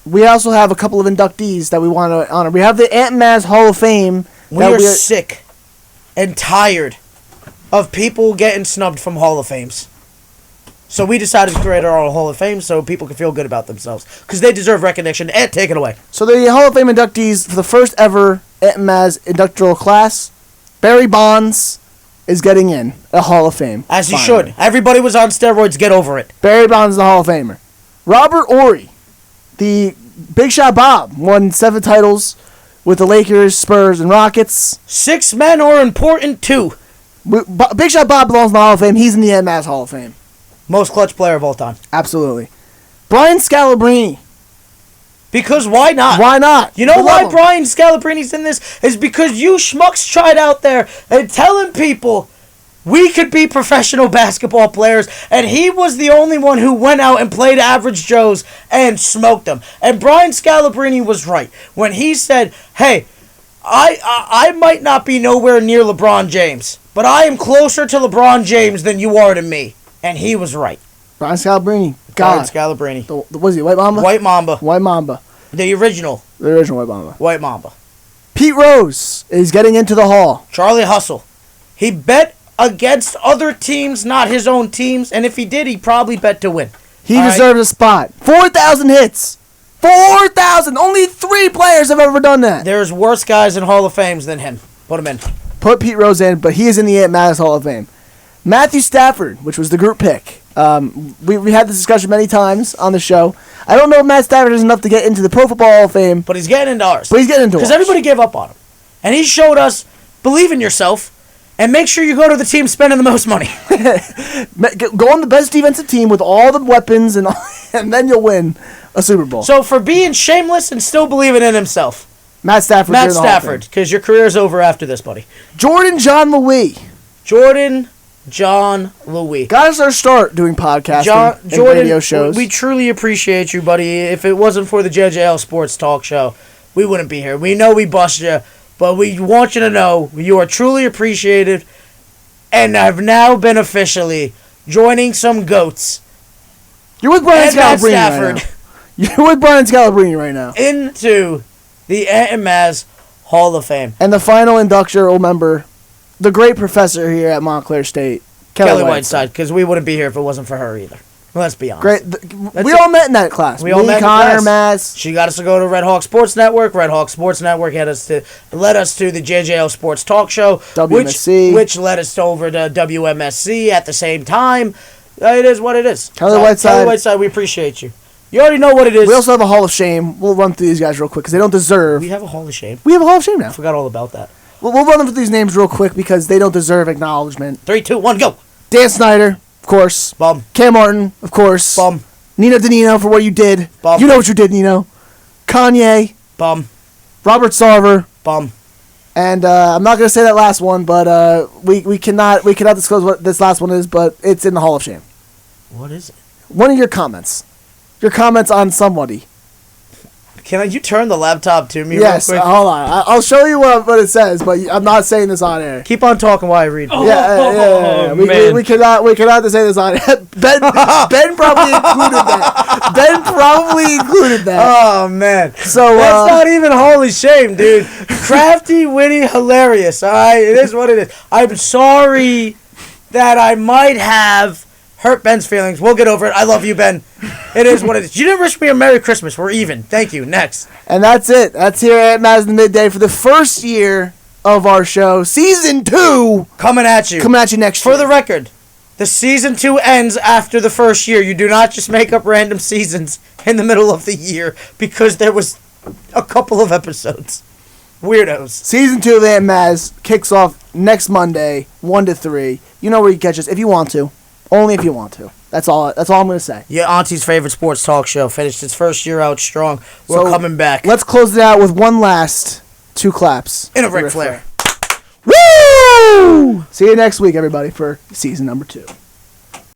We also have a couple of inductees that we want to honor. We have the Aunt Mazz Hall of Fame. we are sick and tired of people getting snubbed from Hall of Fames. So we decided to create our own Hall of Fame so people can feel good about themselves. Because they deserve recognition. And take it away. So the Hall of Fame inductees for the first ever Aunt Mazz inductional class, Barry Bonds is getting in a Hall of Fame. As you finally. should. Everybody was on steroids. Get over it. Barry Bonds is the Hall of Famer. Robert Ory, the Big Shot Bob, won 7 titles with the Lakers, Spurs, and Rockets. 6 men are important too. Big Shot Bob belongs in the Hall of Fame. He's in the Aunt Mazz Hall of Fame. Most clutch player of all time. Absolutely. Brian Scalabrine. Because why not? Why not? You know We why love him. Brian Scalabrini's in this? Is because you schmucks tried out there and telling people we could be professional basketball players, and he was the only one who went out and played average Joes and smoked them. And Brian Scalabrine was right when he said, hey, I might not be nowhere near LeBron James, but I am closer to LeBron James than you are to me. And he was right. Brian Scalabrine. Brian God. Scalabrine. Was he White Mamba? White Mamba. White Mamba. The original The original White Mamba. White Mamba. Pete Rose is getting into the Hall. Charlie Hustle. He bet against other teams, not his own teams, and if he did, he probably bet to win. He All deserves a spot. 4,000 hits. 4,000. Only 3 players have ever done that. There's worse guys in Hall of Fames than him. Put him in. Put Pete Rose in, but he is in the Mazz Hall of Fame. Matthew Stafford, which was the group pick. We had this discussion many times on the show. I don't know if Matt Stafford is enough to get into the Pro Football Hall of Fame. But he's getting into ours. Because everybody gave up on him. And he showed us, believe in yourself, and make sure you go to the team spending the most money. Go on the best defensive team with all the weapons, and then you'll win a Super Bowl. So for being shameless and still believing in himself, Matt Stafford. Matt Stafford, because your career's over after this, buddy. Jordan John Louis. Jordan John Louis. Got us our start doing podcasting and radio shows. We truly appreciate you, buddy. If it wasn't for the JJL Sports Talk Show, we wouldn't be here. We know we bust you, but we want you to know you are truly appreciated and have now been officially joining some GOATs. You're with Brian and Matt Scalabrine Stafford right now. You're with Brian Scalabrine right now. Into the Ant and Mazz Hall of Fame. And the final inductor member, the great professor here at Montclair State, Kelly Whiteside. Because we wouldn't be here if it wasn't for her either. Let's be honest. Great. We all met in that class. We all met in Connor, class. Mazz. She got us to go to Red Hawk Sports Network. Red Hawk Sports Network led us to the JJL Sports Talk Show, WMSC. which led us over to WMSC at the same time. It is what it is. Kelly Whiteside, we appreciate you. You already know what it is. We also have a Hall of Shame. We'll run through these guys real quick because they don't deserve. We have a Hall of Shame. We have a Hall of Shame now. I forgot all about that. We'll run through these names real quick because they don't deserve acknowledgement. 3, 2, 1, go. Dan Snyder, of course. Bum. Cam Martin, of course. Bum. Nino Danino for what you did. Bum. You know what you did, Nino. Kanye. Bum. Robert Sarver. Bum. And I'm not gonna say that last one, but we cannot disclose what this last one is, but it's in the Hall of Shame. What is it? One of your comments. Your comments on somebody. Can you turn the laptop to me Yes, real quick? hold on. I'll show you what it says, but I'm not saying this on air. Keep on talking while I read. Yeah. We cannot say this on air. Ben probably included that. Ben probably included that. Oh, man. So that's not even holy shame, dude. Crafty, witty, hilarious. All right? It is what it is. I'm sorry that I might have hurt Ben's feelings. We'll get over it. I love you, Ben. It is what it is. You didn't wish me a Merry Christmas. We're even. Thank you. Next. And that's it. That's here at Mazz in the Midday for the first year of our show. Season 2. Coming at you. Coming at you next year. For the record, the Season 2 ends after the first year. You do not just make up random seasons in the middle of the year because there was a couple of episodes. Weirdos. Season 2 of Ant Mazz kicks off next Monday, 1 to 3. You know where you can catch us if you want to. Only if you want to. That's all I'm going to say. Your auntie's favorite sports talk show finished its first year out strong. We're coming back. Let's close it out with one last 2 claps. In a Ric Flair. Woo! See you next week, everybody, for season number 2.